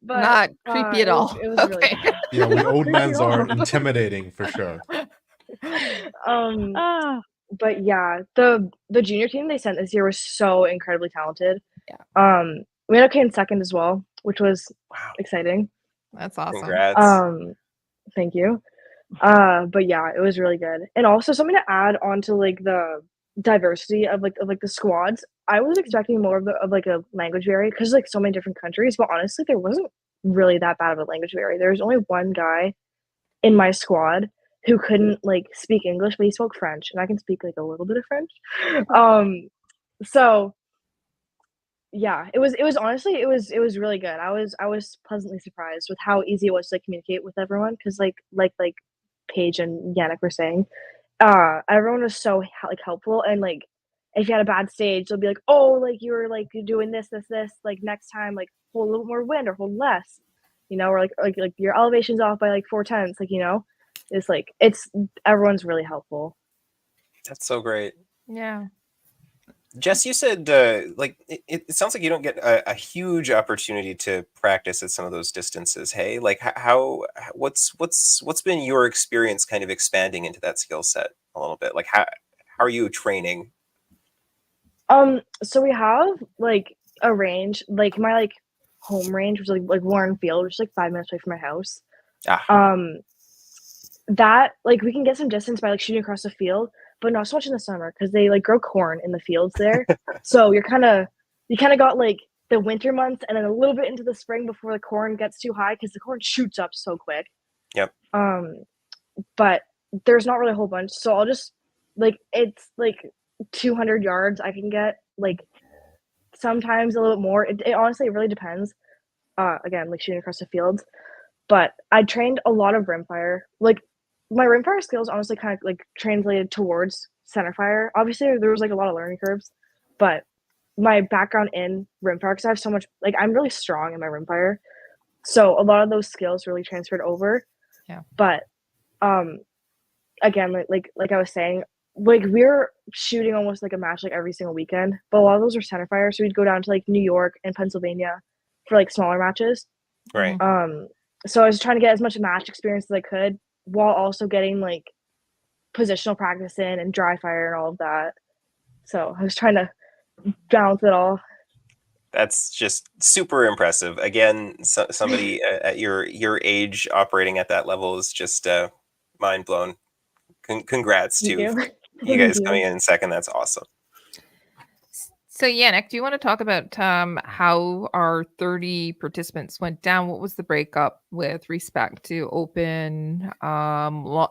But Not creepy at all. It was really Okay. Yeah, we old Creepy men's at all. are intimidating for sure. Ah, But yeah, the junior team they sent this year was so incredibly talented. Yeah. We ended up came second as well, which was Wow. exciting. That's awesome. Congrats. Thank you. But yeah, it was really good. And also something to add on to like the diversity of the squads. I was expecting more of like a language barrier because like so many different countries, but honestly there wasn't really that bad of a language barrier. There was only one guy in my squad who couldn't like speak English, but he spoke French, and I can speak like a little bit of French. So yeah, it was honestly it was really good. I was pleasantly surprised with how easy it was to like, communicate with everyone because like Paige and Yannick were saying, everyone was so like helpful, and like if you had a bad stage, they'll be like, oh, like you were like doing this, like next time like hold a little more wind or hold less, or like your elevation's off by like 4/10, like it's everyone's really helpful. That's so great. Yeah. Jess, you said it sounds like you don't get a huge opportunity to practice at some of those distances. Hey, like what's been your experience kind of expanding into that skill set a little bit? Like how are you training? So we have like a range, like my like home range, which is like Warren Field, which is like 5 minutes away from my house. That like we can get some distance by like shooting across the field, but not so much in the summer because they like grow corn in the fields there. So you kind of got like the winter months and then a little bit into the spring before the corn gets too high because the corn shoots up so quick. Yep. But there's not really a whole bunch, so I'll just like it's like 200 yards I can get, like sometimes a little bit more. It honestly it really depends. Again, like shooting across the fields. But I trained a lot of rimfire. Like my rimfire skills honestly kind of like translated towards centerfire. Obviously there was like a lot of learning curves, but my background in rimfire, because I have so much, like I'm really strong in my rimfire, so a lot of those skills really transferred over. Yeah. But again, like I was saying, like we're shooting almost like a match like every single weekend, but a lot of those are centerfire, so we'd go down to like New York and Pennsylvania for like smaller matches. Right. So I was trying to get as much match experience as I could while also getting like positional practice in and dry fire and all of that. So I was trying to balance it all. That's just super impressive. Again, somebody at your age operating at that level is just mind blown. Congrats to you guys coming in second. That's awesome. So Yannick, do you want to talk about how our 30 participants went down? What was the breakup with respect to open, our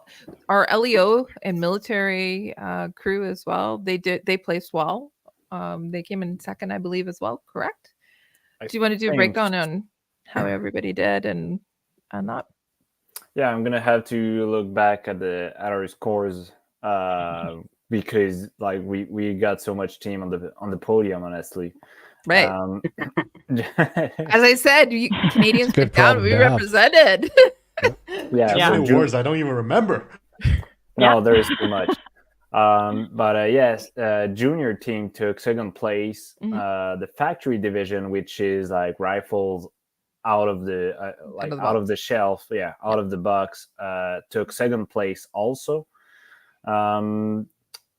LEO and military crew as well? They placed well. They came in second, I believe, as well. Correct? Do you want to do a breakdown on how everybody did and that? Yeah, I'm gonna have to look back at our scores. because like we got so much team on the podium, honestly. Right. As I said, Canadians Good get down, problem we to have. represented. Yeah, So Yeah. many awards I don't even remember. No, Yeah. there's too much. But yes, junior team took second place. Mhm. The factory division, which is like rifles out of the out of the shelf, out of the box, took second place also.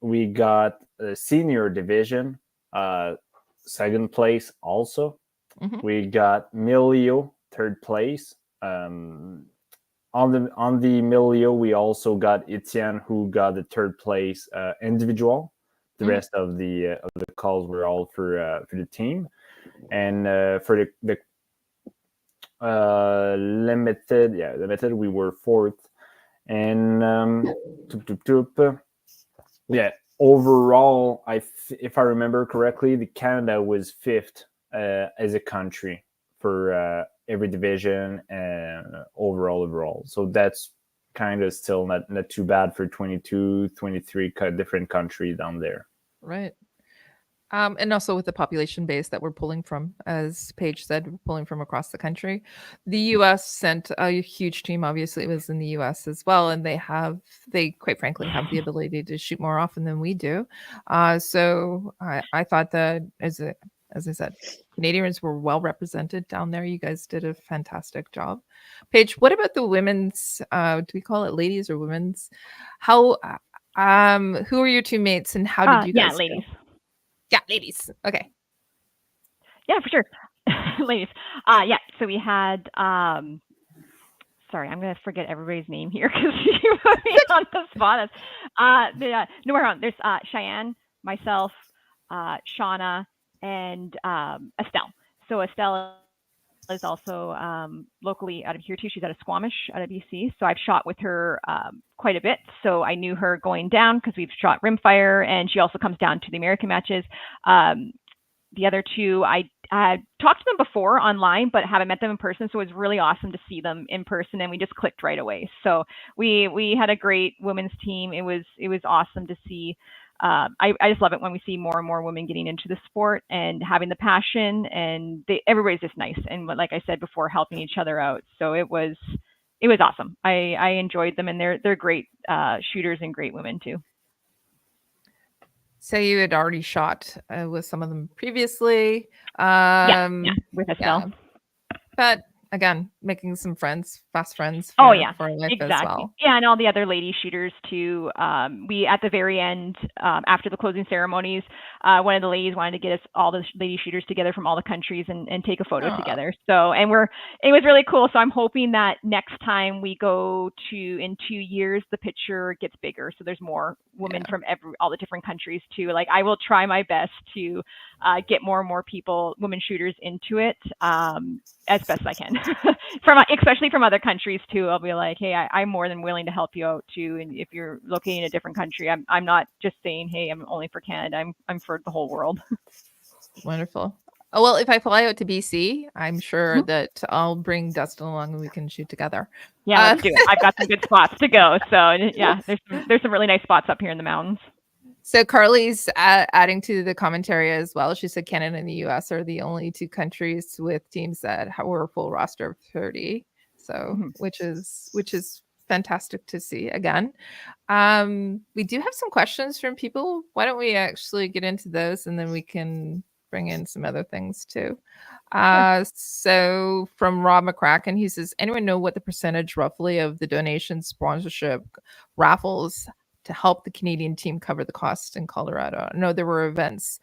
We got a senior division, second place also. Mhm. We got Milio, third place. On the Milio, we also got Etienne, who got the third place individual. The Mhm. rest of the calls were all for the team, and for the limited, we were fourth, and overall, if I remember correctly, the Canada was fifth as a country for every division and overall. So that's kind of still not too bad for 22, 23 different countries down there. Right. And also with the population base that we're pulling from, as Paige said, we're pulling from across the country. The US sent a huge team, obviously it was in the US as well, and they quite frankly have the ability to shoot more often than we do. So I thought that as I said, Canadians were well represented down there. You guys did a fantastic job. Paige, what about the women's, do we call it ladies or women's? How who are your two mates and how did you guys do? ladies. Yeah, ladies. Okay. Yeah, for sure. Ladies. So we had sorry, I'm gonna forget everybody's name here because you put me on the spot. No, we're on. There's Cheyenne, myself, Shauna, and Estelle. So Estelle is also locally out of here too. She's out of Squamish, out of BC. So I've shot with her quite a bit. So I knew her going down because we've shot rimfire, and she also comes down to the American matches. The other two, I talked to them before online, but haven't met them in person. So it was really awesome to see them in person, and we just clicked right away. So we had a great women's team. It was awesome to see. I just love it when we see more and more women getting into the sport and having the passion, and everybody's just nice. And like I said before, helping each other out. So it was awesome. I enjoyed them, and they're great shooters and great women too. So you had already shot with some of them previously. With Estelle. But again, making some friends, fast friends for life exactly. as well. Yeah, and all the other lady shooters too. We at the very end, after the closing ceremonies, one of the ladies wanted to get us all the lady shooters together from all the countries and take a photo together. So, and it was really cool. So I'm hoping that next time we go in 2 years, the picture gets bigger. So there's more women from all the different countries too. Like I will try my best to get more and more women shooters into it as best I can, especially from other countries too. I'll be like, hey, I'm more than willing to help you out too. And if you're located in a different country, I'm not just saying, hey, I'm only for Canada. I'm for the whole world. Wonderful. Oh, well, if I fly out to BC, I'm sure that I'll bring Dustin along and we can shoot together. Yeah, let's do it. I've got some good spots to go. So yeah, there's some really nice spots up here in the mountains. So Carly's adding to the commentary as well. She said Canada and the US are the only two countries with teams that were a full roster of 30. So which is fantastic to see again. We do have some questions from people. Why don't we actually get into those and then we can bring in some other things too. So from Rob McCracken, he says, anyone know what the percentage roughly of the donation sponsorship raffles to help the Canadian team cover the cost in Colorado? I know there were events.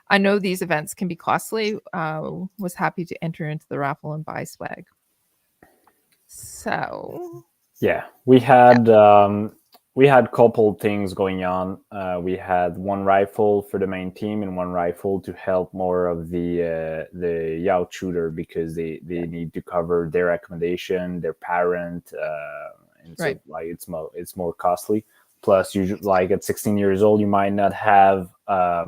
I know these events can be costly. Was happy to enter into the raffle and buy swag. So yeah, we had a couple things going on. We had one rifle for the main team and one rifle to help more of the youth shooter because they need to cover their accommodation, their parent, and so like it's more costly. Plus, you like at 16 years old, you might not have a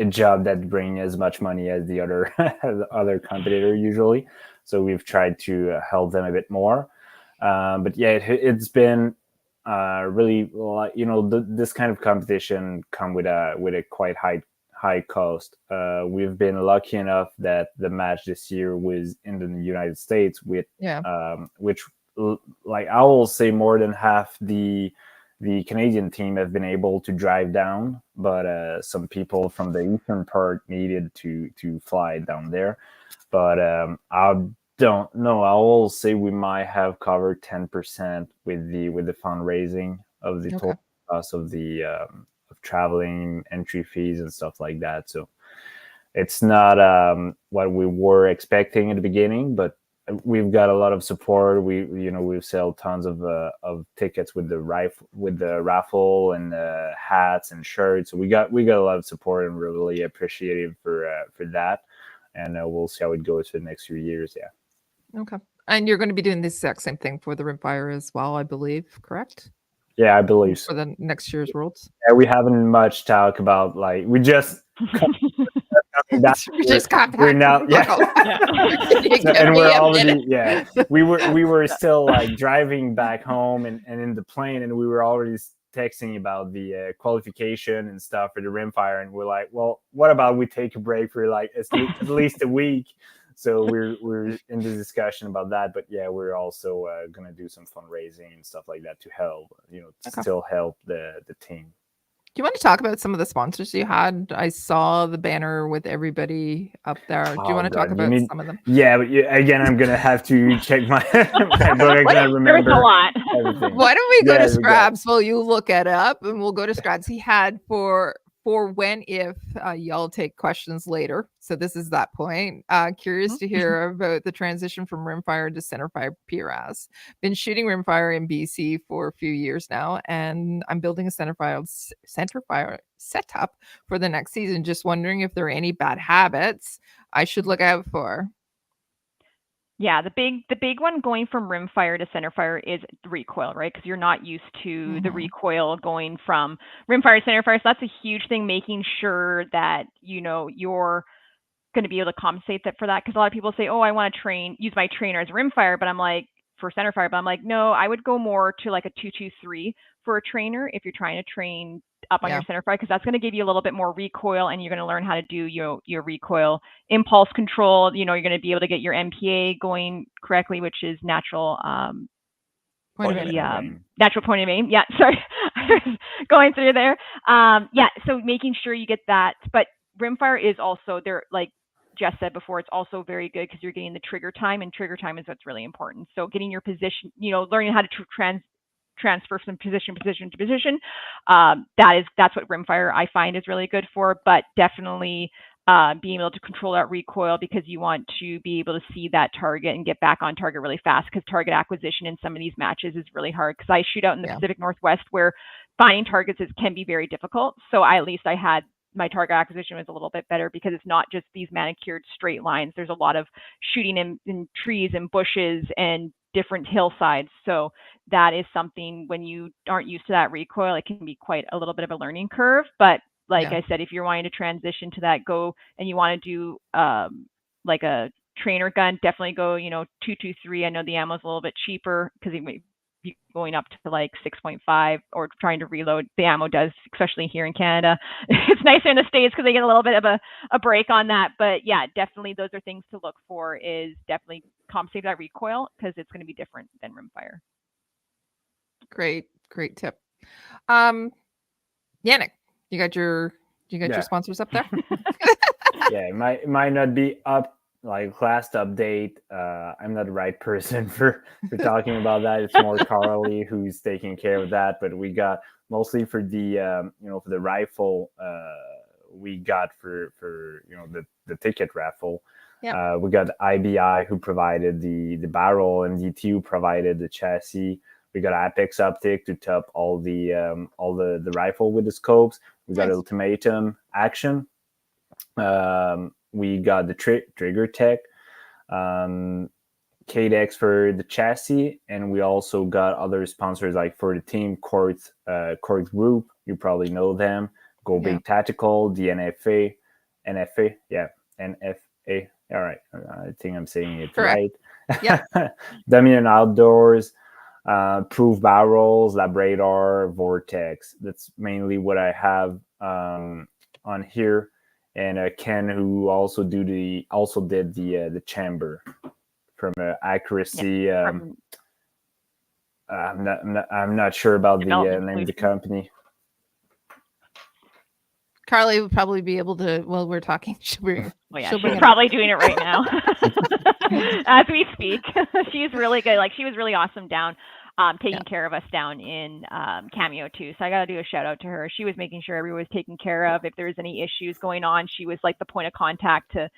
job that brings as much money as the other competitor usually. So we've tried to help them a bit more. But yeah, it's been really, like, this kind of competition come with a quite high cost. We've been lucky enough that the match this year was in the United States, with which, like, I will say more than half the Canadian team have been able to drive down, but some people from the eastern part needed to fly down there. But I don't know. I will say we might have covered 10% with the fundraising of the total cost of the of traveling, entry fees, and stuff like that. So it's not what we were expecting at the beginning, but we've got a lot of support. We've sold tons of tickets with the raffle and hats and shirts. So we got a lot of support, and we're really appreciative for that. And we'll see how it goes for the next few years. Yeah. Okay. And you're going to be doing the exact same thing for the Rimfire as well, I believe, correct? Yeah, I believe so. For the next year's Worlds. Yeah, we haven't much talk about, like, we just we just got back. We're now, and we're already, we were still like driving back home and in the plane, and we were already texting about the qualification and stuff for the Rimfire, and we're like, well, what about we take a break for like at least a week? So we're in the discussion about that. But yeah, we're also gonna do some fundraising and stuff like that to help, still help the team. Do you want to talk about some of the sponsors you had? I saw the banner with everybody up there. Do you want to talk about some of them? Yeah, but again, I'm gonna have to check my book. I'm gonna remember a lot. everything. Why don't we go to Scrabs? Well, you look it up, and we'll go to Scrabs. He had for if y'all take questions later. So this is that point. Curious to hear about the transition from Rimfire to Centerfire PRS. Been shooting Rimfire in BC for a few years now, and I'm building a Centerfire setup for the next season. Just wondering if there are any bad habits I should look out for. Yeah, the big one going from Rimfire to Centerfire is recoil, right? Because you're not used to the recoil going from Rimfire to Centerfire. So that's a huge thing, making sure that you're going to be able to compensate for that. Because a lot of people say, oh, I want to use my trainer as Rimfire, but I'm like, for Centerfire, but I'm like, no, I would go more to like a 223 for a trainer if you're trying to train up on your Centerfire, because that's going to give you a little bit more recoil, and you're going to learn how to do your recoil impulse control. You're going to be able to get your MPA going correctly, which is natural natural point of aim. Yeah, sorry, going through there. So making sure you get that. But Rimfire is also there, like Jess said before, it's also very good because you're getting the trigger time, and trigger time is what's really important. So getting your position, learning how to transfer from position to position. That's what Rimfire I find is really good for, but definitely being able to control that recoil, because you want to be able to see that target and get back on target really fast, because target acquisition in some of these matches is really hard, because I shoot out in the Pacific Northwest where finding targets can be very difficult. So at least I had my target acquisition was a little bit better, because it's not just these manicured straight lines. There's a lot of shooting in trees and bushes and different hillsides. So that is something, when you aren't used to that recoil, it can be quite a little bit of a learning curve. But like I said, if you're wanting to transition to that, go and you want to do like a trainer gun, definitely go 223. I know the ammo's a little bit cheaper, because it may be going up to like 6.5, or trying to reload. The ammo does, especially here in Canada. It's nicer in the States because they get a little bit of a break on that. But yeah, definitely those are things to look for, is definitely compensate that recoil, because it's going to be different than Rimfire. Great tip. Yannick, you got your sponsors up there? Yeah, it might not be up like last update. I'm not the right person for talking about that. It's more Carly who's taking care of that. But we got mostly for the for the rifle, we got for the ticket raffle. We got IBI who provided the barrel, and DTU provided the chassis. We got Apex Optic to top all the rifle with the scopes. We got Ultimatum Action. We got the trigger tech, KDEX for the chassis, and we also got other sponsors like for the team, Court Group. You probably know them. Go Big Tactical, the NFA. All right, I think I'm saying it right. Yeah. Dominion Outdoors. proof barrels, Labrador, Vortex. That's mainly what I have on here. And Ken, who also did the chamber from accuracy. I'm not sure about the name of the company. Carly would probably be able to, while we're talking, she's probably doing it right now as we speak. She's really good. Like, she was really awesome down, taking care of us down in Cameo too. So I got to do a shout out to her. She was making sure everyone was taken care of. If there was any issues going on, she was like the point of contact to,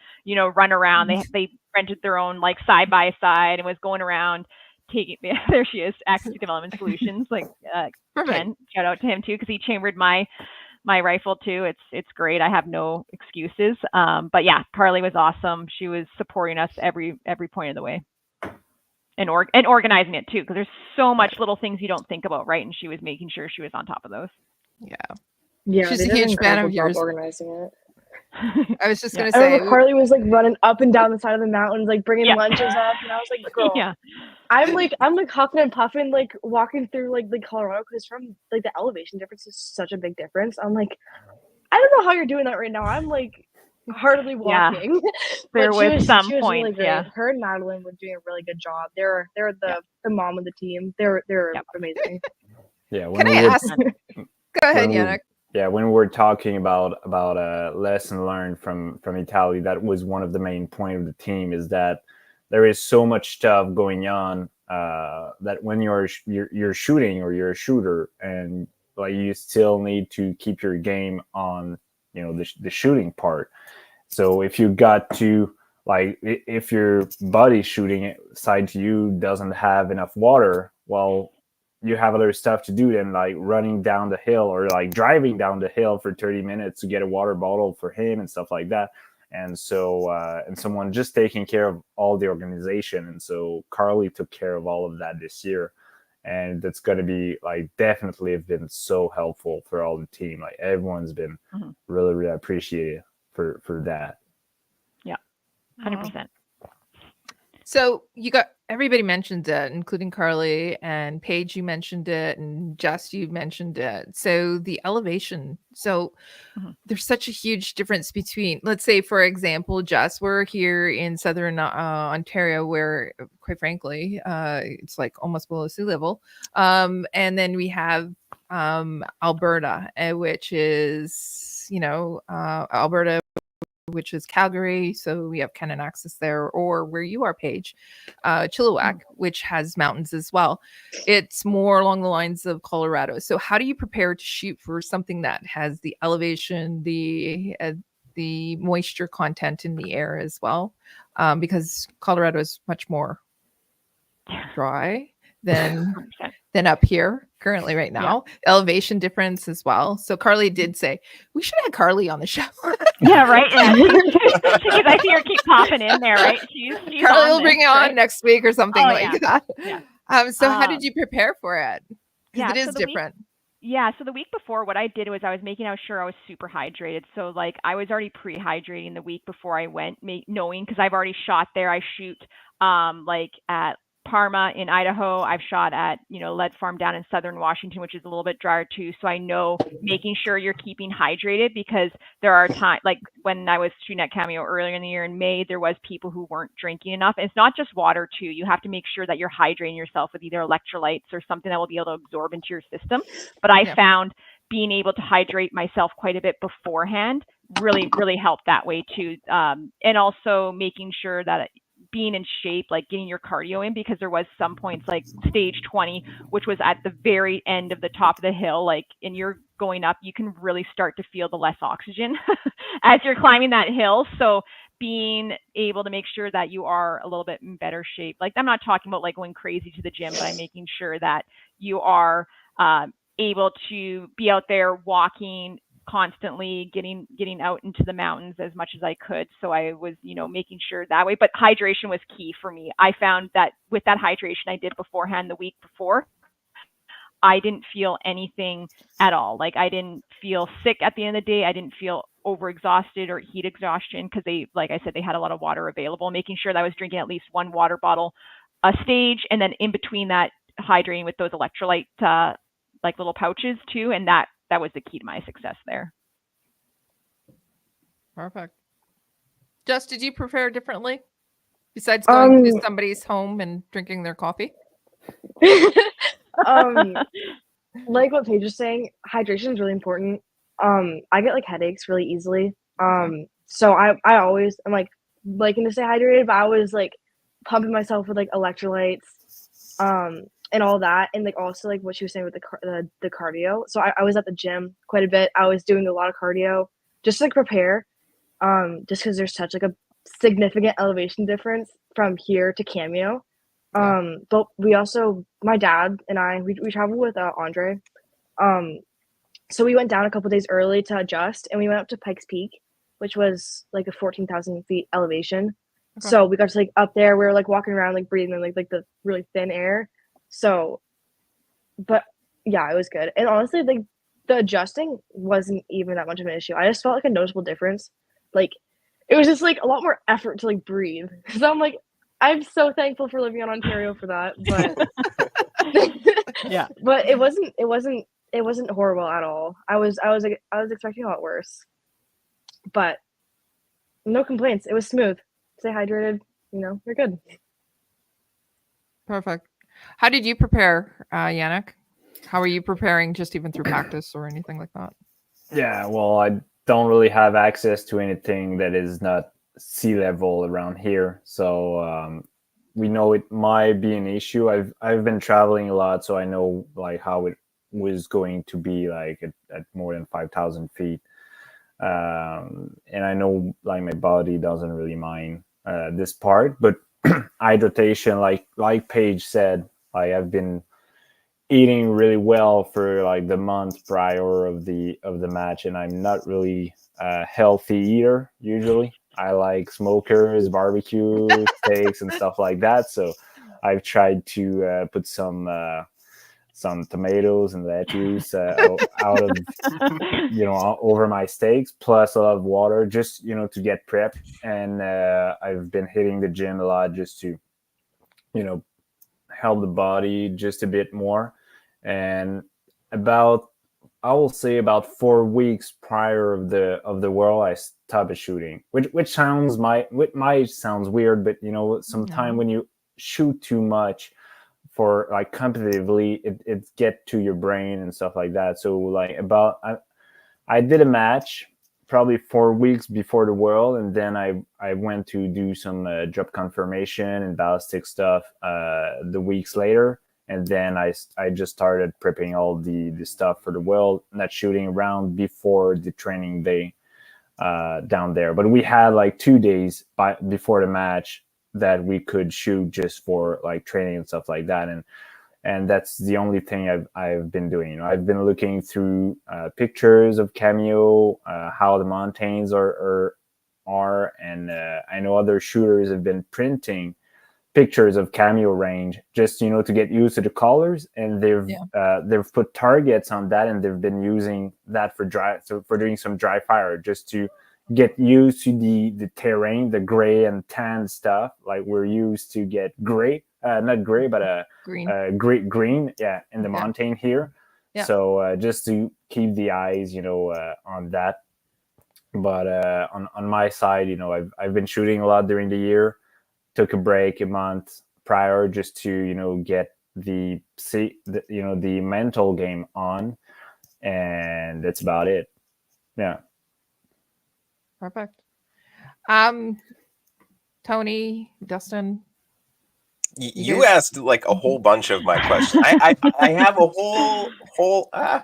run around. They rented their own like side by side and was going around taking. There she is, Accuracy Development Solutions. Like, Ken, shout out to him too, because he chambered my rifle too. It's great. I have no excuses. But yeah, Carly was awesome. She was supporting us every point of the way, and organizing it too, because there's so much little things you don't think about, right? And she was making sure she was on top of those. Yeah, she's a huge fan of yours. Organizing it. I was just gonna I say, remember Carly was like running up and down the side of the mountains, like bringing lunches up, and I was like, girl. Yeah. I'm like huffing and puffing, like walking through like Colorado, because from like the elevation difference is such a big difference. I'm like, I don't know how you're doing that right now. I'm like hardly walking. There was some points. Really great. Her and Madeline were doing a really good job. They're the mom of the team. They're amazing. Yeah. Can I ask? Go ahead, Yannick. Yeah, when we were talking about lesson learned from Italy, that was one of the main point of the team, is that there is so much stuff going on that when you're shooting, or you're a shooter, and like you still need to keep your game on, the shooting part. So if you got to, like, if your buddy shooting side to you doesn't have enough water, well, you have other stuff to do than like running down the hill, or like driving down the hill for 30 minutes to get a water bottle for him and stuff like that. And so, and someone just taking care of all the organization. And so Carly took care of all of that this year. And that's going to be like, definitely have been so helpful for all the team. Like, everyone's been really, really appreciative for that. Yeah, 100%. So everybody mentioned it, including Carly and Paige. You mentioned it, and Jess, you mentioned it. So the elevation. So there's such a huge difference between, let's say, for example, Jess, we're here in southern Ontario, where, quite frankly, it's like almost below sea level. And then we have Alberta, which is, Alberta, which is Calgary. So we have Canon access there, or where you are, Paige, Chilliwack, which has mountains as well. It's more along the lines of Colorado. So how do you prepare to shoot for something that has the elevation, the moisture content in the air as well? Because Colorado is much more dry than up here currently right now. Elevation difference as well. So Carly did say we should have Carly on the show. Yeah, right. Because I see her keep popping in there, right? She's Carly will bring it on next week or something that. Yeah. So how did you prepare for it? Because it is different. So the week before, what I did was I was making sure I was super hydrated. So like I was already pre-hydrating the week before I went, knowing, because I've already shot there. I shoot like at Parma in Idaho. I've shot at, Lead Farm down in southern Washington, which is a little bit drier too. So I know making sure you're keeping hydrated, because there are times, like when I was shooting at Cameo earlier in the year in May, there was people who weren't drinking enough. And it's not just water too. You have to make sure that you're hydrating yourself with either electrolytes or something that will be able to absorb into your system. But I found being able to hydrate myself quite a bit beforehand really, really helped that way too. And also making sure that being in shape, like getting your cardio in, because there was some points like stage 20, which was at the very end of the top of the hill, like, and you're going up, you can really start to feel the less oxygen as you're climbing that hill. So being able to make sure that you are a little bit in better shape. Like, I'm not talking about like going crazy to the gym, but I'm making sure that you are able to be out there walking constantly, getting out into the mountains as much as I could. So I was, making sure that way, but hydration was key for me. I found that with that hydration I did beforehand, the week before, I didn't feel anything at all. Like, I didn't feel sick at the end of the day. I didn't feel overexhausted or heat exhaustion, because they, like I said, they had a lot of water available, making sure that I was drinking at least one water bottle a stage. And then in between that, hydrating with those electrolyte like little pouches too, and that was the key to my success there. Perfect. Jess, did you prepare differently besides going to Um, somebody's home and drinking their coffee? Like what Paige was saying, hydration is really important. I get like headaches really easily. So I always am like liking to stay hydrated, but I was like pumping myself with like electrolytes, and all that, and like also like what she was saying with the cardio. So I was at the gym quite a bit. I was doing a lot of cardio just to like prepare, just because there's such like a significant elevation difference from here to Cameo. But we also, my dad and I, we traveled with Andre. So we went down a couple days early to adjust, and we went up to Pikes Peak, which was like a 14,000 feet elevation. Okay. So we got to like up there. We were like walking around, like breathing in like the really thin air. So, but yeah, it was good. And honestly, like the adjusting wasn't even that much of an issue. I just felt like a noticeable difference. Like it was just like a lot more effort to like breathe. So I'm like, I'm so thankful for living in Ontario for that. But Yeah. but it wasn't horrible at all. I was expecting a lot worse. But no complaints. It was smooth. Stay hydrated, you're good. Perfect. How did you prepare, Yannick? How are you preparing just even through practice or anything like that? Yeah, well, I don't really have access to anything that is not sea level around here, so we know it might be an issue. I've been traveling a lot, so I know like how it was going to be like at more than 5,000 feet, and I know like my body doesn't really mind this part, but hydration, like Paige said, like I've been eating really well for like the month prior of the match, and I'm not really a healthy eater usually. I like smokers, barbecue, steaks, and stuff like that. So I've tried to put some tomatoes and lettuce out of over my steaks, plus a lot of water, just to get prepped. And I've been hitting the gym a lot just to help the body just a bit more. And I will say about 4 weeks prior of the world, I stopped shooting, which might sounds weird, but sometimes when you shoot too much for like competitively, it get to your brain and stuff like that. So like I did a match probably 4 weeks before the world, and then I went to do some drop confirmation and ballistic stuff the weeks later, and then I just started prepping all the stuff for the world, not shooting around before the training day down there. But we had like 2 days before the match that we could shoot just for like training and stuff like that, and that's the only thing I've been doing. I've been looking through pictures of Cameo, how the mountains are, and I know other shooters have been printing pictures of Cameo range just to get used to the colors, and they've put targets on that, and they've been using that for doing some dry fire just to get used to the terrain, the gray and tan stuff. Like we're used to get gray. Not gray, but green, in the mountain here. Yeah. So just to keep the eyes, on that. But on my side, I've been shooting a lot during the year. Took a break a month prior just to get the mental game on, and that's about it. Yeah. Perfect. Tony, Dustin. You asked like a whole bunch of my questions. I have a whole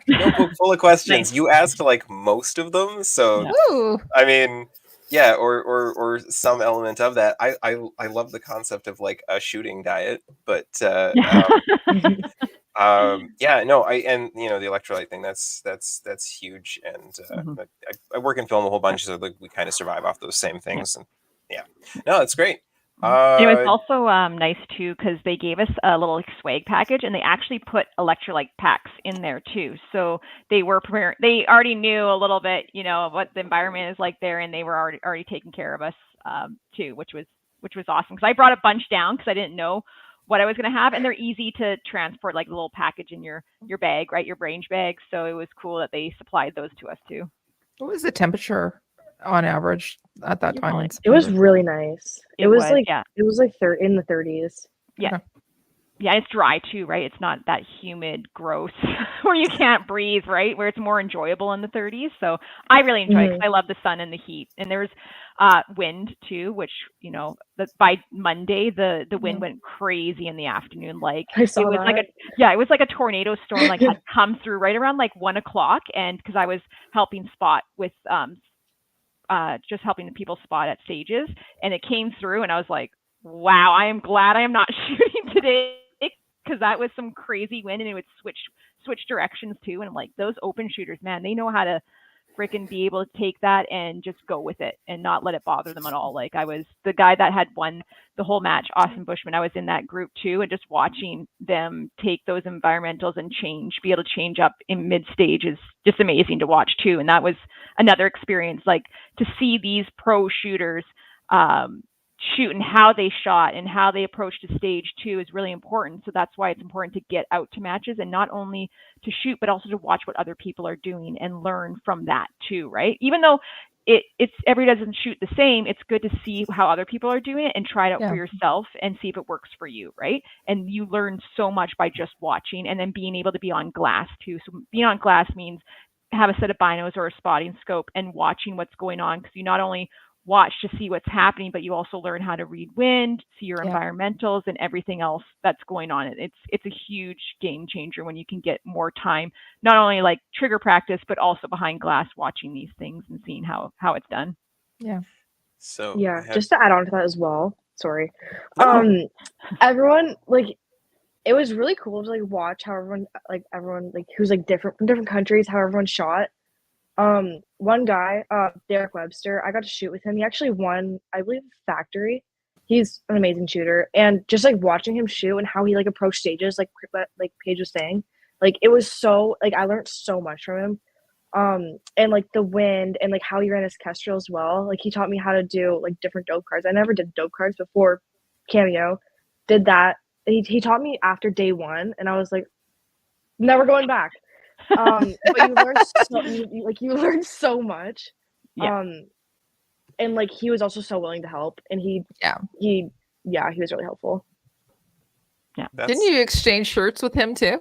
notebook full of questions. Nice. You asked like most of them, so Ooh. I mean, yeah, or some element of that. I love the concept of like a shooting diet, but yeah, no, and the electrolyte thing that's huge, and I work in film a whole bunch, so we kind of survive off those same things, and yeah, no, it's great. It was also nice too because they gave us a little swag package, and they actually put electrolyte packs in there too. So they were prepared. They already knew a little bit, what the environment is like there, and they were already taking care of us too, which was awesome. Because I brought a bunch down because I didn't know what I was going to have, and they're easy to transport, like a little package in your bag, right? Your range bag. So it was cool that they supplied those to us too. What was the temperature on average at that time? In It was September? really nice. It was, like yeah. it was like in the 30s. Yeah. Okay. Yeah, it's dry too, right? It's not that humid, gross, where you can't breathe, right? Where it's more enjoyable in the 30s. So I really enjoy it because I love the sun and the heat. And there's wind too, which, you know, by Monday the wind went crazy in the afternoon. Like I saw it was that. it was like a tornado storm, like had come through right around like 1 o'clock. And because I was helping spot with just helping the people spot at stages, and it came through, and I was like, wow, I am glad I am not shooting today, because that was some crazy wind, and it would switch directions too. And I'm like, those open shooters, man, they know how to freaking be able to take that and just go with it and not let it bother them at all. Like I was the guy that had won the whole match, Austin Bushman. I was in that group too, and just watching them take those environmentals and be able to change up in mid stage is just amazing to watch too. And that was another experience, like to see these pro shooters shoot and how they shot and how they approached the stage too is really important. So that's why it's important to get out to matches and not only to shoot, but also to watch what other people are doing and learn from that too, right? Even though everybody doesn't shoot the same, it's good to see how other people are doing it and try it out for yourself and see if it works for you, right? And you learn so much by just watching, and then being able to be on glass too. So being on glass means have a set of binos or a spotting scope and watching what's going on, because you not only watch to see what's happening, but you also learn how to read wind, see your environmentals and everything else that's going on. It's a huge game changer when you can get more time, not only like trigger practice, but also behind glass watching these things and seeing how it's done. Yeah. So Just to add on to that as well. Sorry. No. Everyone, like, it was really cool to like watch how everyone who's like different from different countries, how everyone shot. One guy, Derek Webster, I got to shoot with him. He actually won, I believe, Factory. He's an amazing shooter, and just like watching him shoot and how he like approached stages, like Paige was saying, like it was so like I learned so much from him. And like the wind and like how he ran his kestrel as well. Like he taught me how to do like different dope cards. I never did dope cards before Cameo. Did that. He taught me after day one, and I was like, never going back. But you learn you learn so much. And like he was also so willing to help, and he was really helpful. Yeah. Didn't you exchange shirts with him too?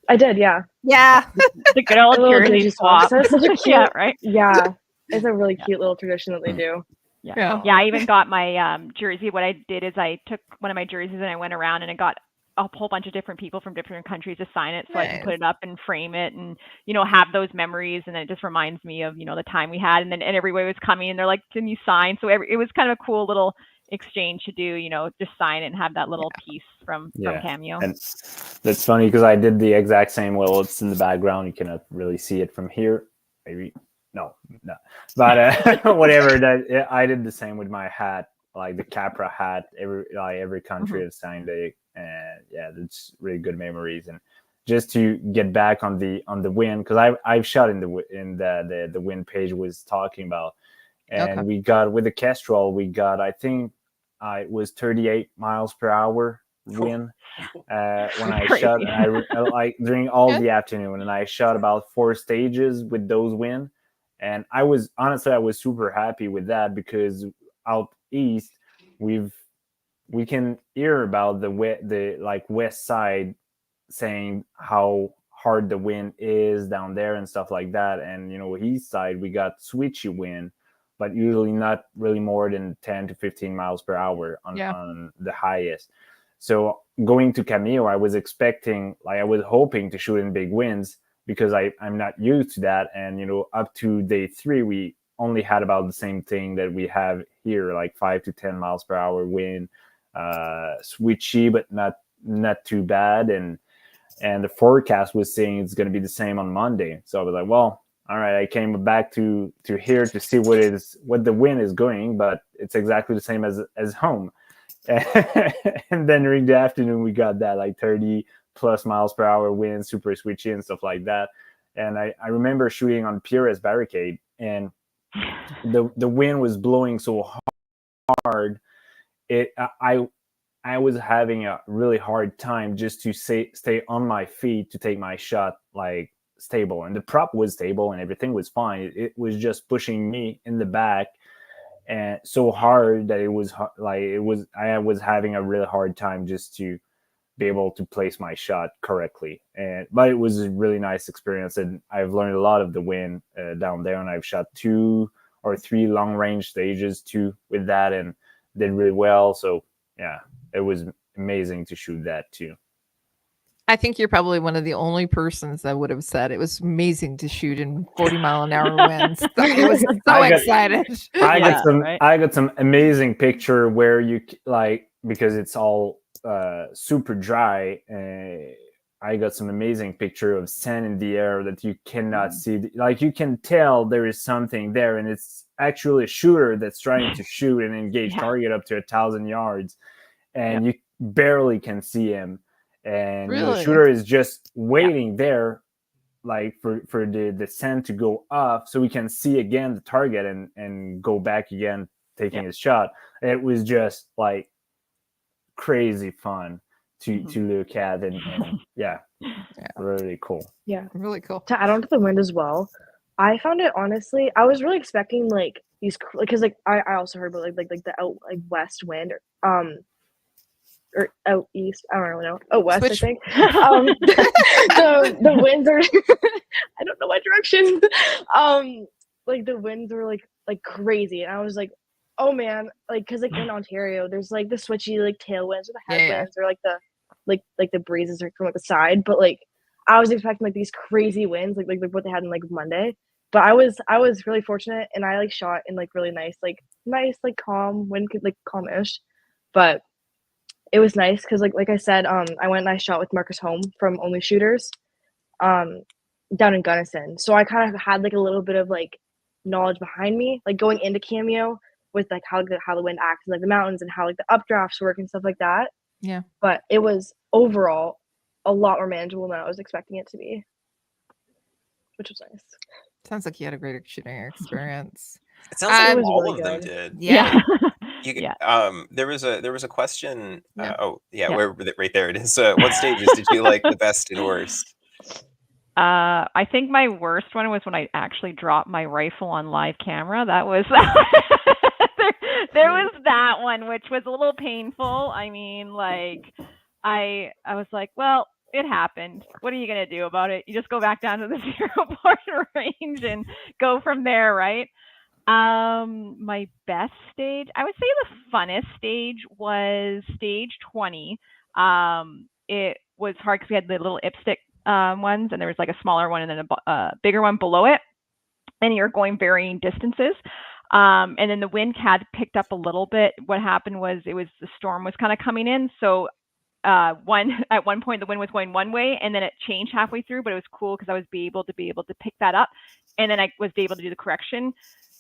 I did, yeah. The good old jersey swap. So such a cute, yeah, right. Yeah, it's a really cute little tradition that they do. Yeah. I even got my jersey. What I did is I took one of my jerseys and I went around and I got a whole bunch of different people from different countries to sign it, so I can put it up and frame it and, you know, have those memories. And it just reminds me of, you know, the time we had, and everybody was coming and they're like, can you sign? So it was kind of a cool little exchange to do, you know, just sign it and have that little piece from Cameo. And that's funny because I did the exact same. Well, it's in the background. You cannot really see it from here. Maybe no, but whatever. That I did the same with my hat, like the Capra hat. Every country has signed it, and that's really good memories. And just to get back on the wind, because I've shot in the wind Paige was talking about, and we got with the Kestrel, we got, I think it was 38 miles per hour wind when I shot. I like during all the afternoon, and I shot about 4 stages with those wind. And I was super happy with that, because out east we can hear about the like west side saying how hard the wind is down there and stuff like that. And you know, east side we got switchy wind, but usually not really more than 10 to 15 miles per hour on the highest. So going to Cameo, I was hoping to shoot in big winds, because I'm not used to that. And, you know, up to day 3, we only had about the same thing that we have here, like 5 to 10 miles per hour wind, switchy, but not too bad. And the forecast was saying it's going to be the same on Monday. So I was like, well, all right, I came back to here to see what the wind is going, but it's exactly the same as home. And then during the afternoon, we got that like 30 plus miles per hour wind, super switchy and stuff like that. And I remember shooting on PRS barricade, and the wind was blowing so hard. I I was having a really hard time just to stay on my feet to take my shot like stable, and the prop was stable and everything was fine. It was just pushing me in the back and so hard that I was having a really hard time just to be able to place my shot correctly. But it was a really nice experience, and I've learned a lot of the wind down there, and I've shot 2 or 3 long range stages too with that and did really well. So yeah, it was amazing to shoot that too. I think you're probably one of the only persons that would have said it was amazing to shoot in 40-mile-an-hour winds. It was so excited. I got some amazing picture where you like, because it's all super dry. I got some amazing picture of sand in the air that you cannot see. Like you can tell there is something there, and it's actually a shooter that's trying to shoot and engage target up to 1,000 yards, and you barely can see him. And the shooter is just waiting there, like for the sand to go off, so we can see again the target and go back again, taking his shot. It was just like crazy fun to look at, and really cool. Yeah, really cool. To add on to the wind as well, I found it, honestly, I was really expecting like these, because like I also heard about like the out like west wind, or out east, I don't really know. Oh, west, I think. The winds are I don't know what direction. Like the winds were like crazy, and I was like, oh man, like because like in Ontario, there's like the switchy like tailwinds or the headwinds, or like the breezes are from like the side, but like I was expecting like these crazy winds, like what they had in like Monday. But I was really fortunate, and I like shot in like really nice calm wind, like calmish, but it was nice because like I said, I went and I shot with Marcus Holm from Only Shooters down in Gunnison. So I kind of had like a little bit of like knowledge behind me, like going into Cameo with like how the wind acts in like the mountains and how like the updrafts work and stuff like that. Yeah. But it was overall a lot more manageable than I was expecting it to be, which was nice. Sounds like you had a great shooting experience. It sounds like all really of them good. did. Yeah. There was a question. Where right there it is. What stages did you like the best and worst? I think my worst one was when I actually dropped my rifle on live camera. That was there was that one, which was a little painful. I mean, like I was like, well, it happened. What are you gonna do about it? You just go back down to the 0-point range and go from there, right? My best stage, I would say the funnest stage was stage 20. It was hard because we had the little IPstick ones, and there was like a smaller one and then a bigger one below it, and you're going varying distances. And then the wind had picked up a little bit. What happened was the storm was kind of coming in, so at one point the wind was going one way, and then it changed halfway through, but it was cool because I was able to pick that up, and then I was able to do the correction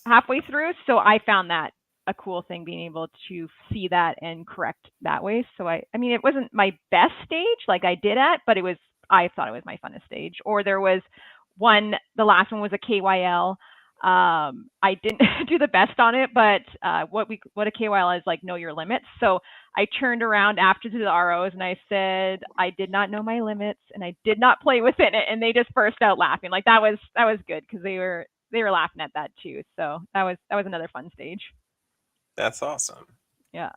halfway through. So I found that a cool thing, being able to see that and correct that way. So I mean, it wasn't my best stage like I did at, but I thought it was my funnest stage. Or there was one, the last one was a KYL. I didn't do the best on it, but what a KYL is, like, know your limits. So I turned around after to the ROs and I said I did not know my limits and I did not play within it, and they just burst out laughing. Like that was good because they were laughing at that too. So that was another fun stage. That's awesome. Yeah.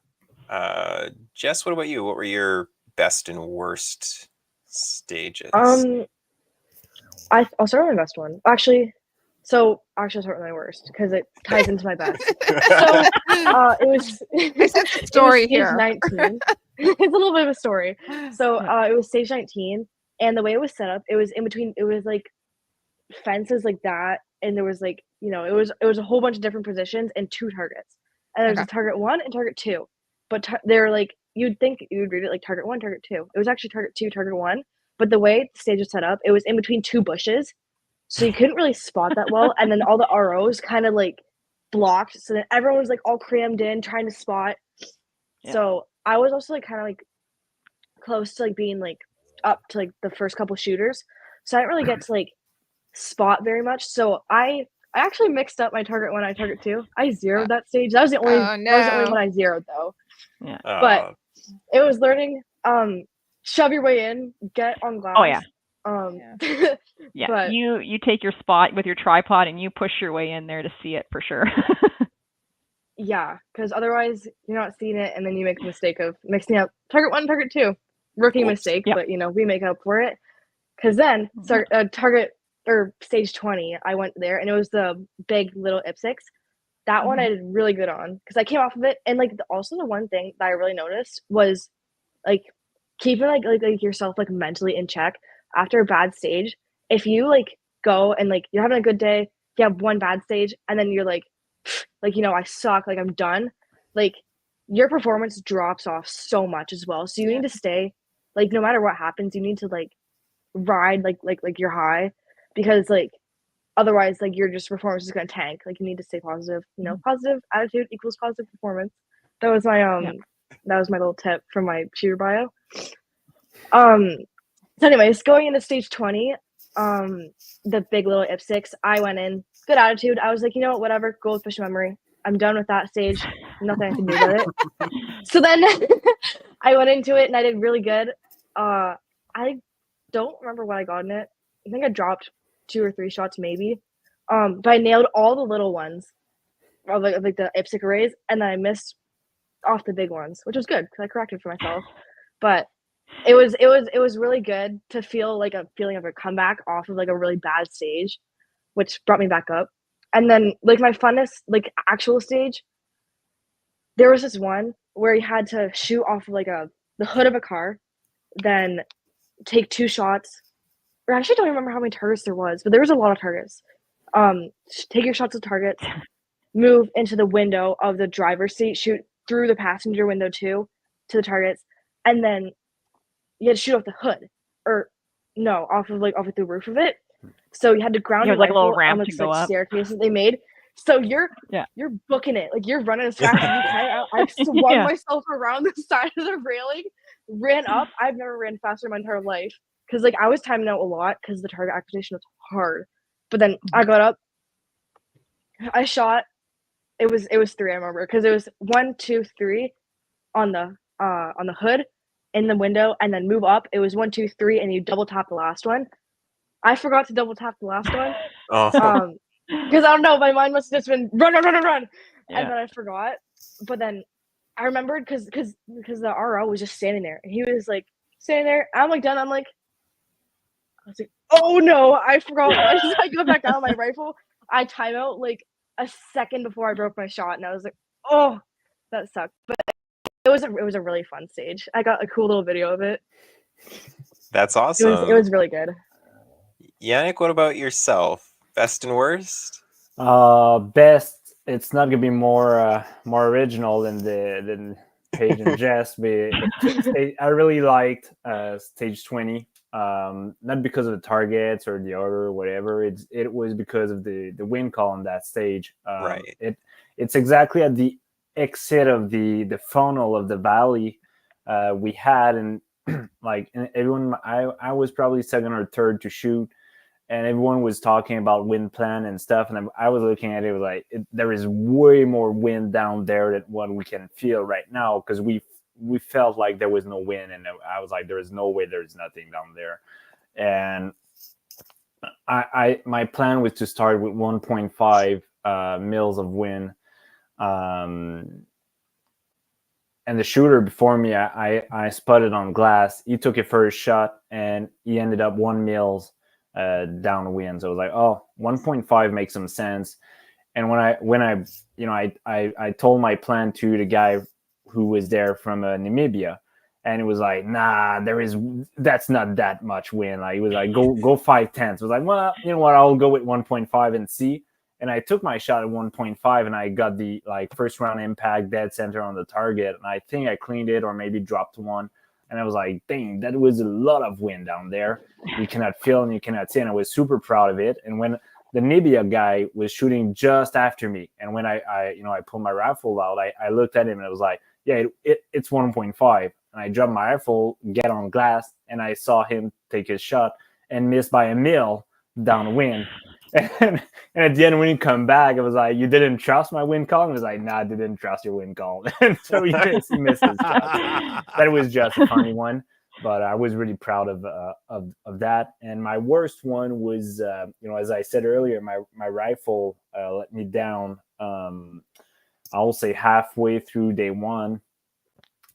Jess, what about you? What were your best and worst stages? I'll start with my best one. Actually, I'll start with my worst because it ties into my best. So it was story it was here. Stage 19. It's a little bit of a story. So it was stage 19, and the way it was set up, it was in between. It was like fences like that, and there was like, you know, it was a whole bunch of different positions and 2 targets, and there's a target 1 and target 2, but they're like, you'd think you would read it like target 1, target 2. It was actually target 2, target 1, but the way the stage was set up, it was in between 2 bushes, so you couldn't really spot that well, and then all the ROs kind of like blocked, so then everyone was like all crammed in trying to spot. So I was also like kind of like close to like being like up to like the first couple shooters, so I didn't really get to like spot very much. So I actually mixed up my target 1 and target 2. I zeroed that stage. That was the only that was the only one I zeroed though. Yeah. But it was learning. Shove your way in, get on glass. Oh yeah. Yeah, But you take your spot with your tripod and you push your way in there to see it for sure. yeah, because otherwise you're not seeing it, and then you make the mistake of mixing up target 1, target 2. Rookie Oops. mistake, Yep. but we make up for it. Because then target or stage 20, I went there, and it was the big little IPSC. That one I did really good on because I came off of it, and like also the one thing that I really noticed was like keeping like yourself like mentally in check after a bad stage. If you like go and like you're having a good day, you have one bad stage, and then you're like I suck, like I'm done, like your performance drops off so much as well. So you need to stay like no matter what happens, you need to like ride like your high, because like otherwise like your just performance is going to tank. Like you need to stay positive. Positive attitude equals positive performance. That was my that was my little tip from my shooter bio. So anyways, going into stage 20, the big little IPSC, I went in good attitude. I was like, whatever, goldfish memory, I'm done with that stage, nothing I can do about it. So then I went into it and I did really good. I don't remember what I got in it. I think I dropped 2 or 3 shots maybe, but I nailed all the little ones of like the IPSC arrays, and then I missed off the big ones, which was good because I corrected for myself. But it was really good to feel like a feeling of a comeback off of like a really bad stage, which brought me back up. And then like my funnest like actual stage, there was this one where you had to shoot off of like the hood of a car, then take 2 shots. Or actually, I don't remember how many targets there was, but there was a lot of targets. Take your shots at targets, move into the window of the driver's seat, shoot through the passenger window too to the targets, and then you had to shoot off the hood, or no, off of the roof of it. So you had to ground Yeah, your like a little rifle ramp on to this go like up. staircase that they made. So you're booking it, like you're running as fast as you can. I swung myself around the side of the railing, ran up. I've never ran faster in my entire life because like I was timing out a lot because the target acquisition was hard. But then I got up, I shot. It was 3, I remember, because it was 1, 2, 3 on the hood in the window, and then move up. It was 1, 2, 3, and you double tap the last one. I forgot to double tap the last one. Oh. Because I don't know, my mind must have just been run, Yeah. and then I forgot. But then I remembered because the RO was just standing there, and he was like standing there. I'm like done. I was like, oh no, I forgot. I go back down on my rifle. I time out like a second before I broke my shot, and I was like, oh, that sucked. But it was a really fun stage. I got a cool little video of it. That's awesome. It was really good. Yannick, what about yourself? Best and worst? Best. It's not gonna be more original than Paige and Jess, but I really liked stage 20. Not because of the targets or the order or whatever. It was because of the wind call on that stage. Right. It's exactly at the exit of the funnel of the valley we had, and like everyone, I was probably second or third to shoot, and everyone was talking about wind plan and stuff, and I was looking at it like there is way more wind down there than what we can feel right now, because we felt like there was no wind, and I was like, there is no way there's nothing down there. And my plan was to start with 1.5 mils of wind, and the shooter before me, I spotted on glass. He took a first shot and he ended up 1 mils downwind. So I was like, oh, 1.5 makes some sense. And when I told my plan to the guy who was there from Namibia, and it was like, nah, that's not that much wind. Like, he was like, go 5/10. I was like, well, you know what, I'll go with 1.5 and see. And I took my shot at 1.5, and I got the first round impact dead center on the target. And I think I cleaned it or maybe dropped one. And I was like, dang, that was a lot of wind down there. You cannot feel and you cannot see. And I was super proud of it. And when the Namibia guy was shooting just after me, and when I pulled my rifle out, I looked at him and I was like, yeah, it's 1.5. And I dropped my rifle, get on glass, and I saw him take his shot and miss by a mil downwind. And at the end, when you come back, it was like, you didn't trust my wind calling? It was like, nah, I didn't trust your wind call. And so he missed his shot. That was just a funny one. But I was really proud of that. And my worst one was, as I said earlier, my rifle let me down. I will say halfway through day one,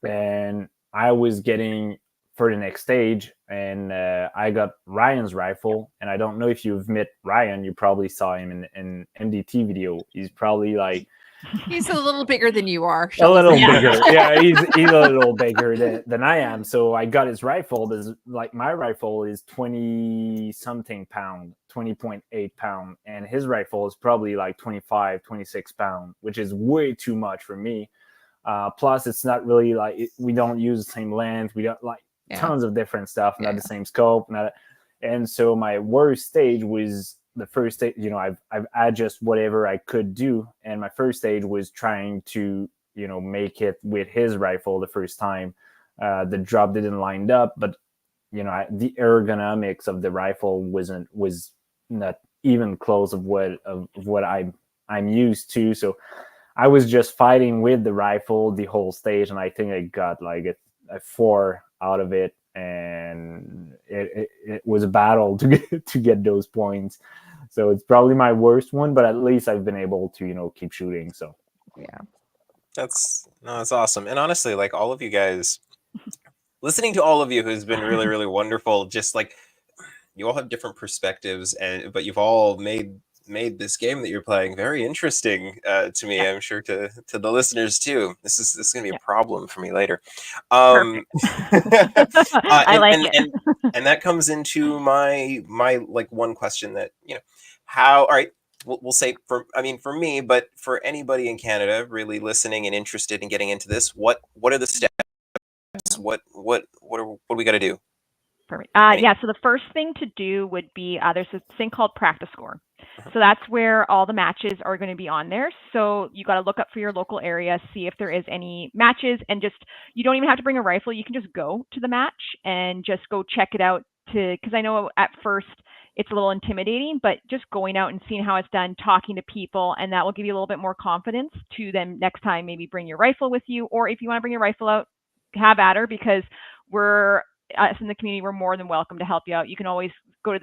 and I was getting for the next stage, and I got Ryan's rifle. And I don't know if you've met Ryan. You probably saw him in MDT video. He's probably like, he's a little bigger than you are. a little bigger. Yeah, he's a little bigger than I am. So I got his rifle. My rifle is 20 something pound, 20.8 pound, and his rifle is probably like 25, 26 pound, which is way too much for me. Plus, it's not really like we don't use the same length. We don't like tons of different stuff, not the same scope. And so my worst stage was the first stage. I've adjusted whatever I could do, and my first stage was trying to make it with his rifle the first time. The drop didn't line up, but the ergonomics of the rifle was not even close of what I'm used to. So I was just fighting with the rifle the whole stage, and I think I got like a 4 out of it, and it was a battle to get those points. So it's probably my worst one, but at least I've been able to keep shooting. So yeah, That's awesome. And honestly, like all of you guys, listening to all of you has been really, really wonderful. Just like you all have different perspectives, but you've all made this game that you're playing very interesting to me. I'm sure to the listeners too. This is going to be a problem for me later. I like it. And that comes into my like one question that how. All right, we'll say for me, but for anybody in Canada really listening and interested in getting into this, what are the steps? What do we got to do? Perfect. So the first thing to do would be there's this thing called Practice Score. So that's where all the matches are going to be on there. So you got to look up for your local area, see if there is any matches, and you don't even have to bring a rifle. You can just go to the match and just go check it out. Because I know at first it's a little intimidating, but just going out and seeing how it's done, talking to people, and that will give you a little bit more confidence to then next time maybe bring your rifle with you, or if you want to bring your rifle out, have at her, because us in the community, we're more than welcome to help you out. You can always go to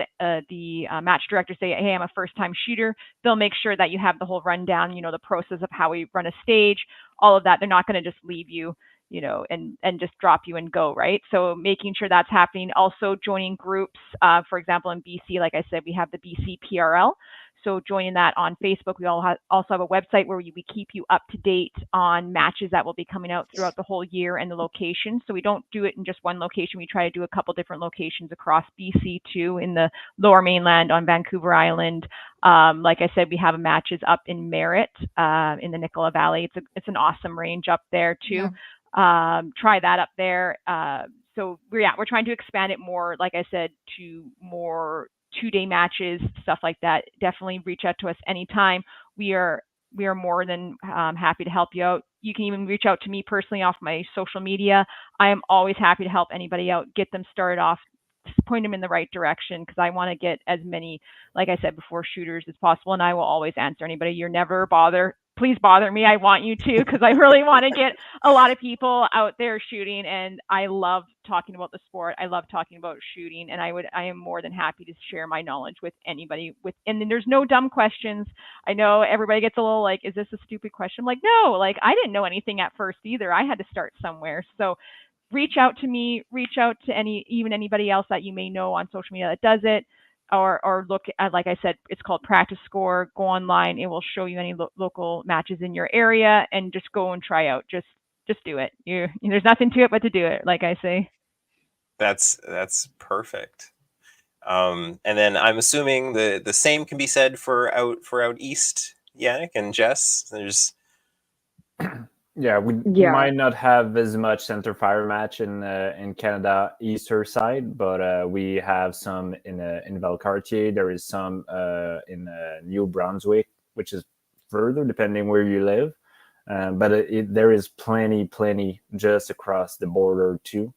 the match director, say, hey, I'm a first-time shooter. They'll make sure that you have the whole rundown, the process of how we run a stage, all of that. They're not going to just leave you, and just drop you and go, right? So making sure that's happening. Also joining groups. For example, in BC, like I said, we have the BC PRL. So joining that on Facebook. We also have a website where we keep you up to date on matches that will be coming out throughout the whole year and the locations. So we don't do it in just one location. We try to do a couple different locations across BC too, in the Lower Mainland, on Vancouver Island. Like I said, we have matches up in Merritt, in the Nicola Valley. It's an awesome range up there too. Yeah. Try that up there. So we're trying to expand it more, like I said, to more 2-day matches, stuff like that. Definitely reach out to us anytime. We are more than happy to help you out. You can even reach out to me personally off my social media. I am always happy to help anybody out, get them started off, point them in the right direction, because I want to get as many, like I said before, shooters as possible. And I will always answer anybody. You're never please bother me. I want you to, because I really want to get a lot of people out there shooting, and I love talking about the sport. I love talking about shooting, and I am more than happy to share my knowledge with anybody. And then there's no dumb questions. I know everybody gets a little like, is this a stupid question? I'm like, no, like I didn't know anything at first either. I had to start somewhere. So reach out to me, reach out to anybody else that you may know on social media that does it. Or look at, like I said, it's called Practice Score. Go online. It will show you any local matches in your area, and just go and try out. Just do it. There's nothing to it but to do it, like I say. That's perfect. And then I'm assuming the same can be said for out east, Yannick and Jess. There's we might not have as much center fire match in Canada eastern side, but we have some in Valcartier. There is some in New Brunswick, which is further depending where you live, but there is plenty just across the border too.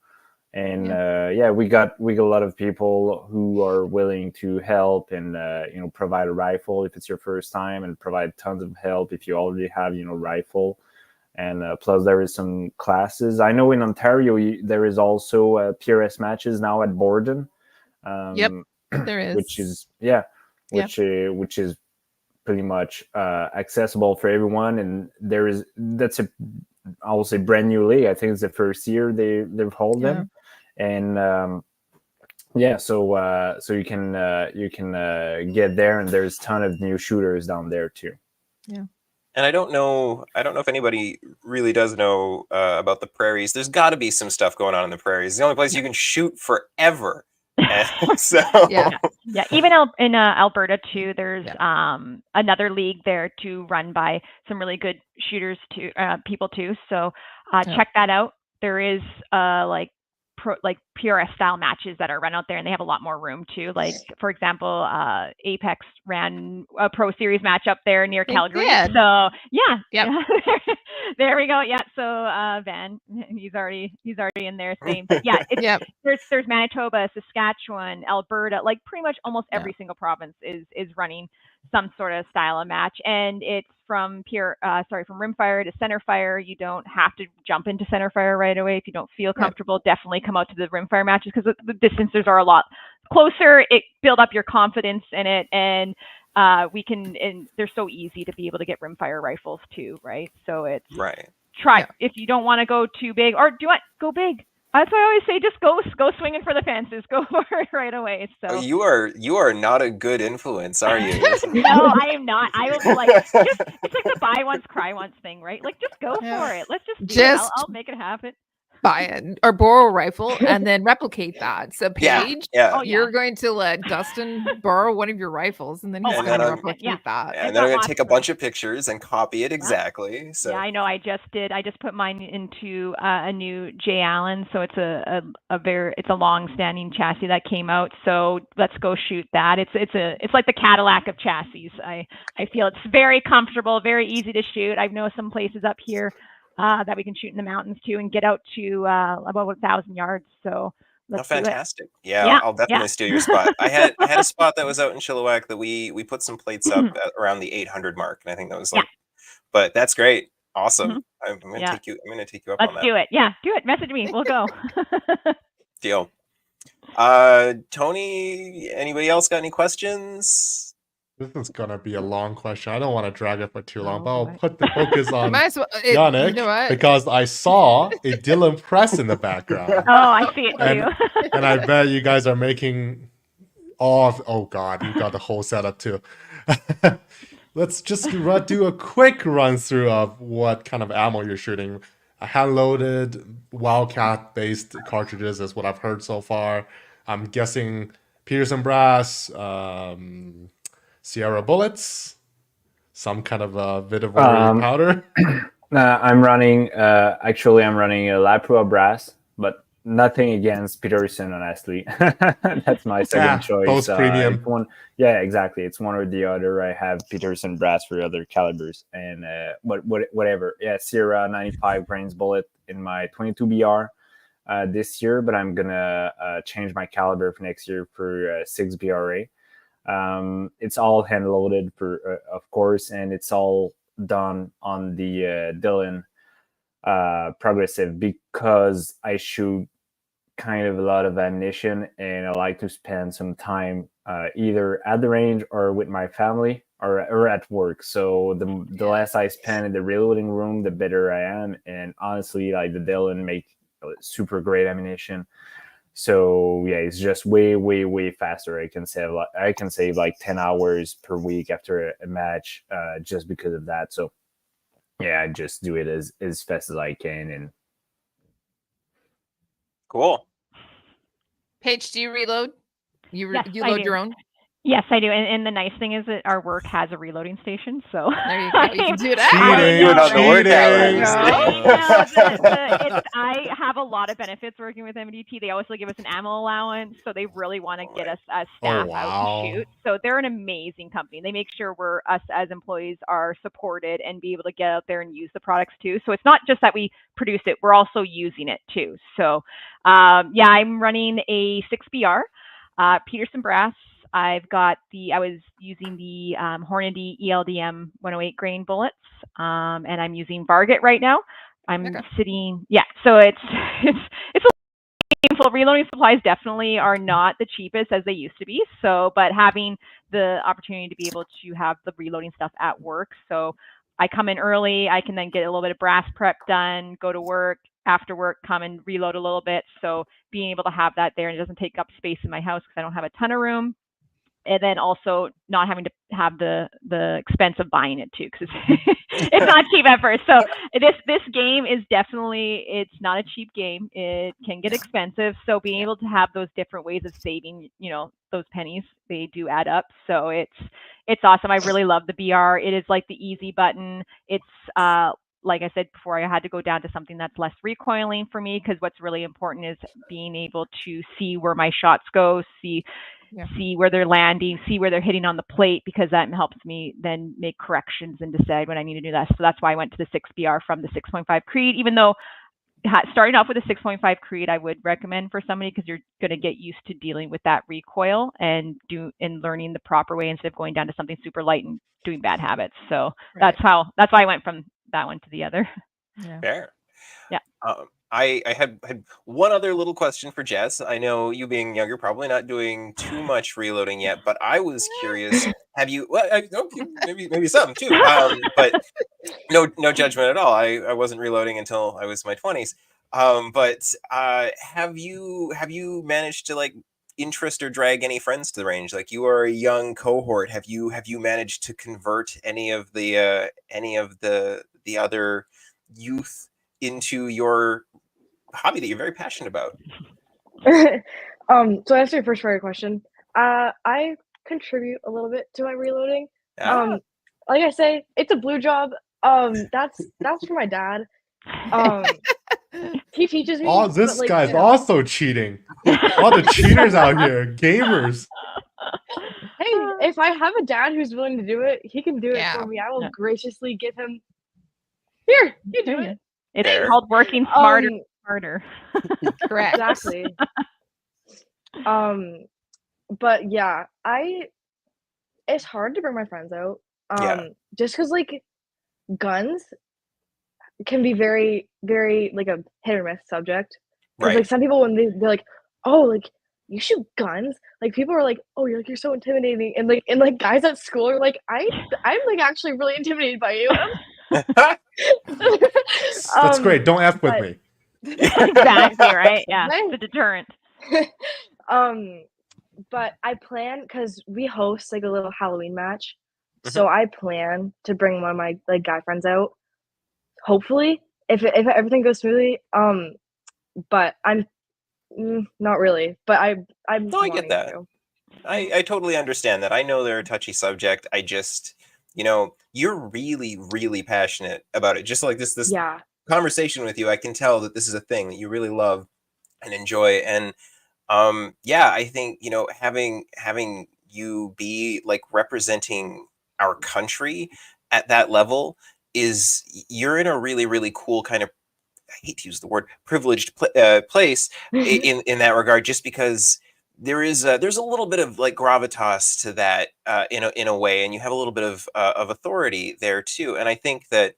And yeah, we got a lot of people who are willing to help and provide a rifle if it's your first time, and provide tons of help if you already have rifle. And plus there is some classes. I know in Ontario there is also PRS matches now at Borden. Yep, there is. Which is which is pretty much accessible for everyone. And that's I will say brand new league. I think it's the first year they've held them. And so you can get there, and there's a ton of new shooters down there too. Yeah. And I don't know if anybody really does know about the prairies. There's got to be some stuff going on in the prairies. It's the only place you can shoot forever. And so yeah. Even in Alberta too, there's another league there to run by some really good shooters too, people too. So check that out. There is like PRS style matches that are run out there, and they have a lot more room too. Like for example, Apex ran a Pro Series match up there near Calgary. So there we go. Yeah, so Van, he's already in there saying, but yeah, there's Manitoba, Saskatchewan, Alberta, like pretty much almost every single province is running some sort of style of match, and it's from from rimfire to centerfire. You don't have to jump into centerfire right away if you don't feel comfortable. Definitely come out to the rimfire matches because the distances are a lot closer. It build up your confidence in it, and they're so easy to be able to get rimfire rifles too, right? So it's try if you don't want to go too big, or do you want go big. That's why I always say, just go swinging for the fences, go for it right away. So you are not a good influence, are you? No, I am not. I will it's like the buy once, cry once thing, right? Like just go for it. Let's just do it. I'll make it happen. Buy it or borrow a rifle and then replicate that. So Paige, you're going to let Dustin borrow one of your rifles, and then he's going to replicate that. And then I'm going to take a bunch of pictures and copy it exactly. So I know. I just put mine into a new J. Allen, so it's it's a long-standing chassis that came out. So let's go shoot that. It's like the Cadillac of chassis. I feel it's very comfortable, very easy to shoot. I know some places up here that we can shoot in the mountains too, and get out to about 1,000 yards. So let's fantastic. Yeah, I'll definitely steal your spot. I had a spot that was out in Chilliwack that we put some plates up at around the 800 mark, and I think that was but that's great. Awesome. I'm gonna take you up on that. Let's do it. Yeah, do it. Message me. We'll go. Deal. Tony, anybody else got any questions? This is gonna be a long question. I don't want to drag it for too long, but I'll put the focus on Yannick because I saw a Dylan press in the background. Oh, I see it too. And I bet you guys are making oh god, you got the whole setup too. Let's just do a quick run through of what kind of ammo you're shooting. Hand-loaded Wildcat-based cartridges is what I've heard so far. I'm guessing Peterson brass, Sierra bullets, some kind of Vitivory powder. I'm running a Lapua brass, but nothing against Peterson, honestly. That's my second choice. Post premium. Exactly. It's one or the other. I have Peterson brass for other calibers, and whatever. Yeah, Sierra 95 grains bullet in my 22 BR this year, but I'm gonna change my caliber for next year for 6 BRA. It's all hand loaded of course, and it's all done on the Dillon progressive because I shoot kind of a lot of ammunition, and I like to spend some time either at the range or with my family or at work. So the less I spend in the reloading room, the better I am. And honestly, like the Dillon make super great ammunition. So yeah, it's just way faster. I can save like 10 hours per week after a match just because of that. So yeah, I just do it as fast as I can. And cool. Paige, do you reload? You load your own? Yes, I do. And the nice thing is that our work has a reloading station, so There you go. You can do it Cheating, out. Do it on the work cheating. hours. I have a lot of benefits working with MDT. They also give us an ammo allowance, so they really want to get us as staff out wow. to shoot. So they're an amazing company. They make sure us as employees are supported and be able to get out there and use the products too. So it's not just that we produce it, we're also using it too. So yeah, I'm running a 6BR, Peterson brass. I was using the Hornady ELDM 108 grain bullets, and I'm using Varget right now. I'm sitting, yeah. So it's a painful. Reloading supplies definitely are not the cheapest as they used to be. So, but having the opportunity to be able to have the reloading stuff at work, so I come in early, I can then get a little bit of brass prep done, go to work, after work, come and reload a little bit. So being able to have that there, and it doesn't take up space in my house because I don't have a ton of room. And then also not having to have the expense of buying it too, because it's not cheap at first. So this game is definitely, it's not a cheap game. It can get expensive. So being able to have those different ways of saving, those pennies, they do add up. So it's awesome. I really love the BR. It is like the easy button. It's like I said before, I had to go down to something that's less recoiling for me, because what's really important is being able to see where my shots go, see where they're landing, see where they're hitting on the plate, because that helps me then make corrections and decide when I need to do that. So that's why I went to the 6BR from the 6.5 Creed, even though starting off with a 6.5 Creed, I would recommend for somebody, because you're going to get used to dealing with that recoil and learning the proper way instead of going down to something super light and doing bad habits. So that's why I went from that one to the other. Yeah. Fair. Yeah. I had one other little question for Jess. I know you being younger, probably not doing too much reloading yet, but I was curious. Have you? Well, maybe some too. But no judgment at all. I wasn't reloading until I was in my 20s. But have you managed to like interest or drag any friends to the range? Like, you are a young cohort. Have you managed to convert any of the other youth into your hobby that you're very passionate about? So to answer your first part of your question, I contribute a little bit to my reloading. Like I say, it's a blue job. That's for my dad. He teaches me. Oh, this but, like, guy's also cheating. All the cheaters out here, gamers. Hey, if I have a dad who's willing to do it, he can do it for me. I will graciously give him. Here, you do it. It's called working smarter, harder. Correct. Exactly. But yeah, it's hard to bring my friends out. Just because like guns can be very, very like a hit or miss subject. Because like some people, when they're like, oh, like you shoot guns, like people are like, oh, you're so intimidating, and like guys at school are like, I'm like actually really intimidated by you. That's great. Don't F with me. Exactly, right? Yeah, the deterrent. But I plan, because we host like a little Halloween match, so I plan to bring one of my like guy friends out. Hopefully, if everything goes smoothly. But I'm not really. But I'm. No, I get that. I totally understand that. I know they're a touchy subject. I just, you're really, really passionate about it. Just like this conversation with you, I can tell that this is a thing that you really love and enjoy. And I think, having you be like representing our country at that level you're in a really, really cool kind of, I hate to use the word privileged place in that regard, just because there's a little bit of like gravitas to that in a way, and you have a little bit of authority there too. And I think that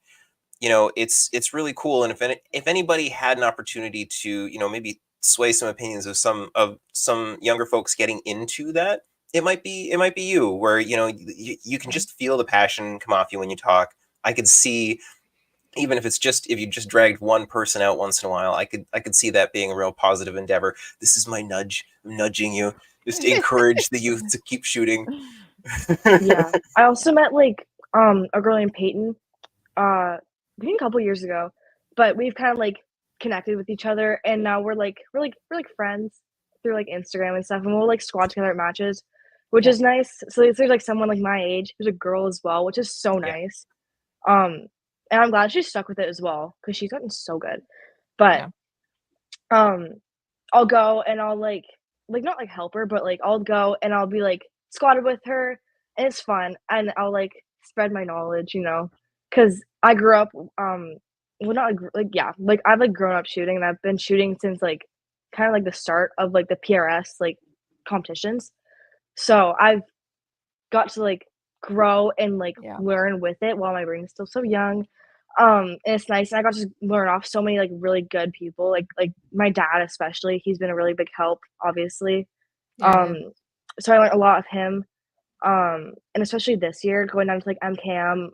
it's really cool. And if anybody had an opportunity to maybe sway some opinions of some younger folks getting into that, it might be you, where you can just feel the passion come off you when you talk. I could see, even if you just dragged one person out once in a while, I could see that being a real positive endeavor. This is my nudge. I'm nudging you just to encourage the youth to keep shooting. Yeah, I also met like a girl named Peyton, I think a couple years ago, but we've kind of like connected with each other, and now we're like friends through like Instagram and stuff, and we'll like squad together at matches, which Yeah. is nice. So there's like someone like my age who's a girl as well, which is so Yeah. nice. And I'm glad she's stuck with it as well because she's gotten so good. But I'll go and I'll like not like help her, but like I'll go and I'll be like squatted with her, and it's fun, and I'll like spread my knowledge, you know, because I grew up well not like yeah like I've like grown up shooting, and I've been shooting since like kind of like the start of like the PRS like competitions, so I've got to like grow and like Yeah. learn with it while my brain's still so young. And it's nice. And I got to learn off so many like really good people, like my dad especially. He's been a really big help, obviously. Yeah. So I learned a lot of him. And especially this year, going down to like MKM,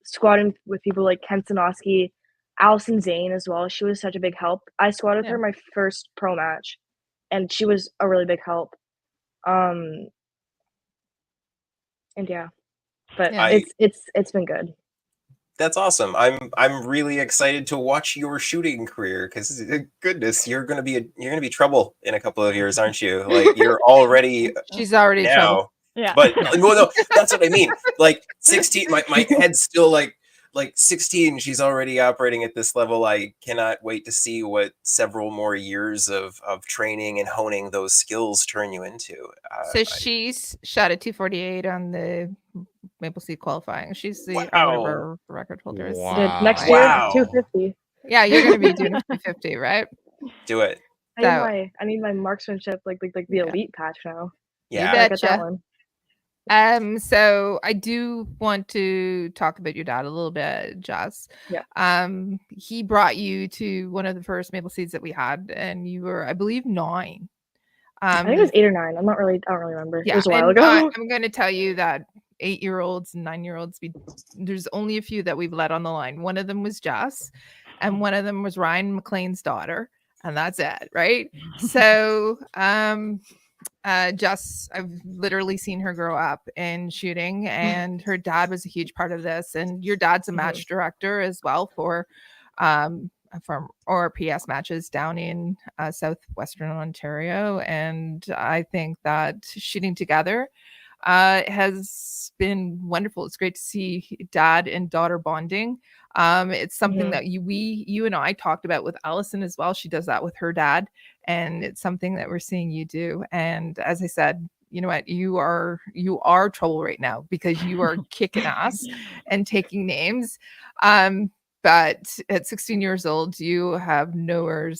squatting with people like Ken Sanoski, Allison Zane as well. She was such a big help. I squatted with her my first pro match, and she was a really big help. And yeah, but Yeah. it's been good. That's awesome. I'm really excited to watch your shooting career because goodness, you're gonna be trouble in a couple of years, aren't you? Like you're already She's already now. trouble. Yeah. But no, that's what I mean. Like 16, my head's still like 16. She's already operating at this level. I cannot wait to see what several more years of training and honing those skills turn you into. So she's shot at 248 on the Maple Seed qualifying. She's the one of Wow. our record holders. Wow. Next year, Wow. 250. Yeah, you're gonna be doing a 250, right? Do it. I need my marksmanship like the Yeah. elite patch now. Yeah. Gotta get that Betcha. one. So I do want to talk about your dad a little bit, Jess. Yeah. He brought you to one of the first Maple Seeds that we had, and you were, I believe, 9. I think it was 8 or 9. I don't really remember. Yeah, It was a while and ago. I'm going to tell you that 8-year-olds and 9-year-olds, there's only a few that we've let on the line. One of them was Jess, and one of them was Ryan McLean's daughter, and that's it, right? So, Jess, I've literally seen her grow up in shooting, and her dad was a huge part of this. And your dad's a match director as well for PS matches down in southwestern Ontario. And I think that shooting together has been wonderful. It's great to see dad and daughter bonding. It's something that you and I talked about with Allison as well. She does that with her dad, and it's something that we're seeing you do. And as I said, you know what, you are trouble right now because you are kicking ass and taking names. But at 16 years old, you have nowhere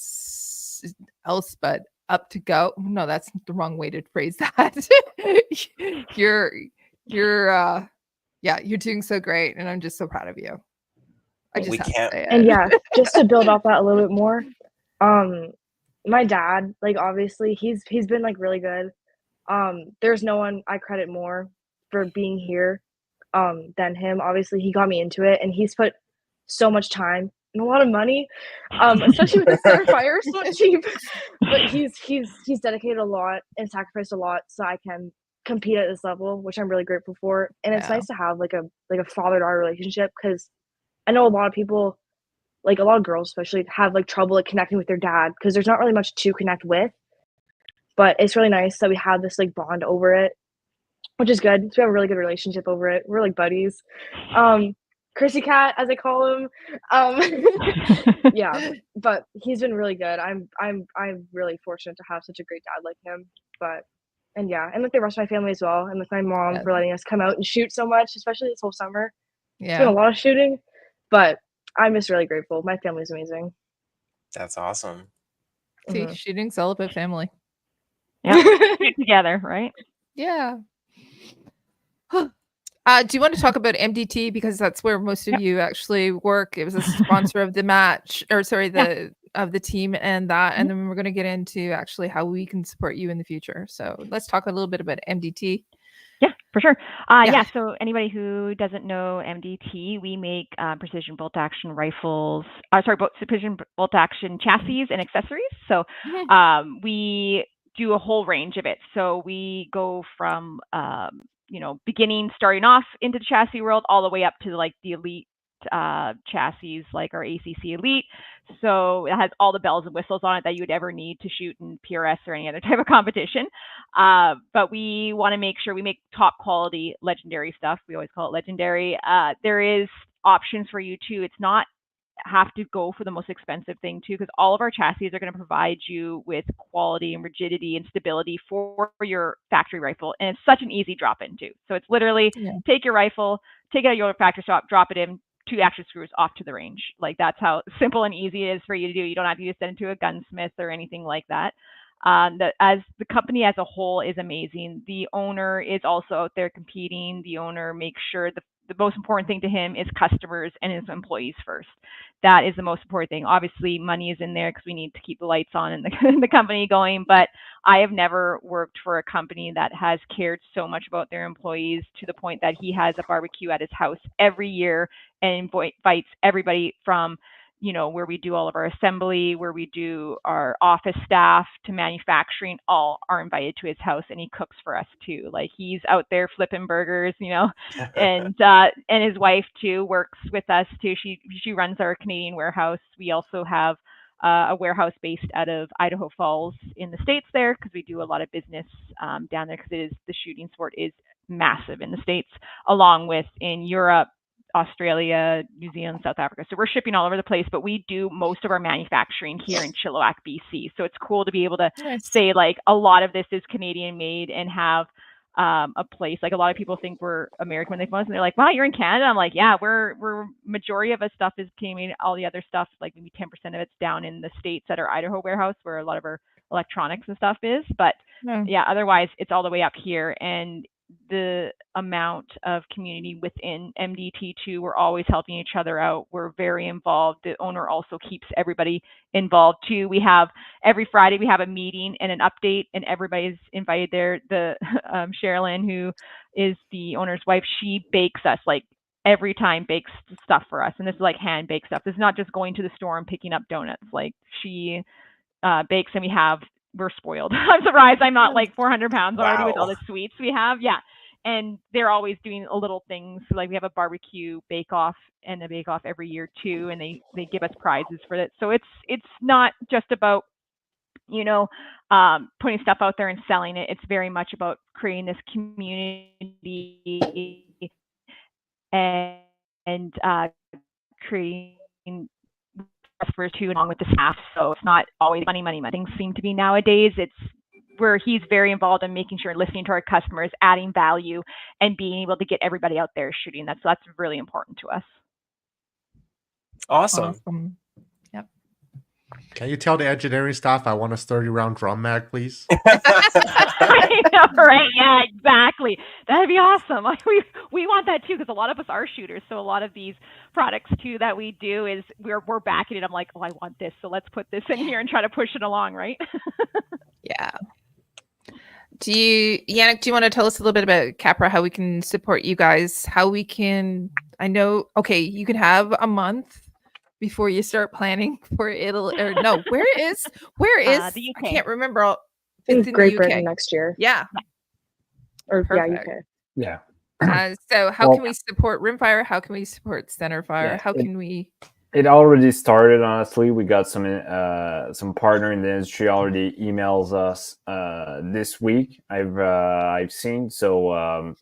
else but up to go. No, that's the wrong way to phrase that. you're doing so great, and I'm just so proud of you. I just have to say it. And yeah, just to build off that a little bit more, my dad, like obviously he's been like really good. There's no one I credit more for being here than him. Obviously he got me into it, and he's put so much time and a lot of money, especially with the center fire. It's not cheap, but he's dedicated a lot and sacrificed a lot so I can compete at this level, which I'm really grateful for. And it's nice to have like a father-daughter relationship, because I know a lot of people, like a lot of girls especially, have like trouble like connecting with their dad because there's not really much to connect with. But it's really nice that we have this like bond over it, which is good. So we have a really good relationship over it. We're like buddies. Chrissy Cat, as I call him. Yeah, but he's been really good. I'm really fortunate to have such a great dad like him. And like the rest of my family as well, and with my mom for letting us come out and shoot so much, especially this whole summer. It's been a lot of shooting, but I'm just really grateful. My family's amazing. That's awesome. See, shooting's all about family. Yeah, together, right? Yeah. Do you want to talk about MDT, because that's where most of you actually work? It was a sponsor of the match, or sorry, of the team, and then we're going to get into actually how we can support you in the future. So let's talk a little bit about MDT. Yeah, for sure. So anybody who doesn't know MDT, we make precision bolt action rifles, precision bolt action chassis and accessories. So we do a whole range of it. So we go from, starting off into the chassis world all the way up to like the elite chassis like our ACC Elite. So it has all the bells and whistles on it that you would ever need to shoot in PRS or any other type of competition. But we want to make sure we make top quality legendary stuff. We always call it legendary. There is options for you too. It's not have to go for the most expensive thing too, because all of our chassis are going to provide you with quality and rigidity and stability for your factory rifle. And it's such an easy drop in too. So it's literally take your rifle, take it out of your factory shop, drop it in, 2 action screws, off to the range. Like that's how simple and easy it is for you to do. You don't have to send it to a gunsmith or anything like that. As the company as a whole is amazing. The owner is also out there competing. The owner makes sure the most important thing to him is customers and his employees first. That is the most important thing. Obviously, money is in there because we need to keep the lights on and the company going. But I have never worked for a company that has cared so much about their employees to the point that he has a barbecue at his house every year and invites everybody from, where we do all of our assembly, where we do our office staff to manufacturing, all are invited to his house, and he cooks for us too. Like he's out there flipping burgers, and his wife too works with us too. She runs our Canadian warehouse. We also have a warehouse based out of Idaho Falls in the States there, because we do a lot of business down there, because the shooting sport is massive in the States, along with in Europe, Australia, New Zealand, South Africa. So we're shipping all over the place, but we do most of our manufacturing here in Chilliwack, BC. So it's cool to be able to say like a lot of this is Canadian made and have a place. Like a lot of people think we're American when they phone us and they're like, wow, you're in Canada. I'm like, yeah, we're majority of our stuff is Canadian. All the other stuff, like maybe 10% of it's down in the States at our Idaho warehouse where a lot of our electronics and stuff is. But yeah, otherwise it's all the way up here. And the amount of community within MDT2, we're always helping each other out. We're very involved. The owner also keeps everybody involved too. We have every Friday we have a meeting and an update, and everybody's invited there. The Sherilyn, who is the owner's wife, she bakes us, like every time bakes stuff for us, and this is like hand baked stuff. This is not just going to the store and picking up donuts. Like she bakes, and we're spoiled. I'm surprised I'm not like 400 pounds already with all the sweets we have. Yeah. And they're always doing little things. Like we have a barbecue bake-off and a bake-off every year too. And they give us prizes for that. So it's not just about, putting stuff out there and selling it. It's very much about creating this community and creating for too, along with the staff. So it's not always money. Things seem to be nowadays. It's where he's very involved in making sure, listening to our customers, adding value, and being able to get everybody out there shooting. That's really important to us. Awesome. Yep. Can you tell the engineering staff I want a 30-round drum mag, please? I know, right? Yeah, exactly. That'd be awesome. We want that too, because a lot of us are shooters. So a lot of these products too that we do is we're backing it. I'm like, oh, I want this, so let's put this in here and try to push it along, right? Yeah. Yannick, do you want to tell us a little bit about Capra, how we can support you guys, how we can, I know, okay, you can have a month before you start planning for Italy, or no, where is the UK. I can't remember. It's in Great the UK. Britain next year. Yeah. Or Perfect. UK. Yeah. So how can we support Rimfire? How can we support Centerfire? Yeah, how can we? It already started, honestly. We got some partner in the industry already emails us this week. I've seen. So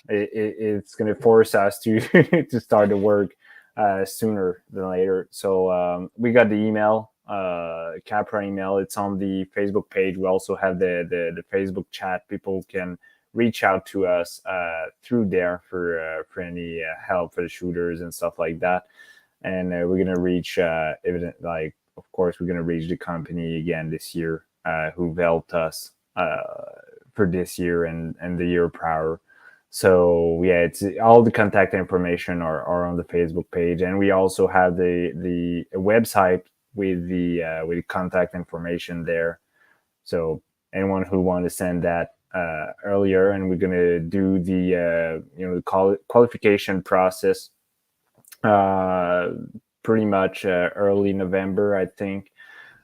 it's going to force us to to start the work sooner than later. So we got the email, Capra email. It's on the Facebook page. We also have the Facebook chat. People can reach out to us through there for any help for the shooters and stuff like that. And we're going to reach, of course, we're going to reach the company again this year who've helped us for this year and the year prior. So, yeah, it's all the contact information are on the Facebook page. And we also have the website with the contact information there. So anyone who want to send that earlier, and we're going to do the qualification process pretty much early November, I think.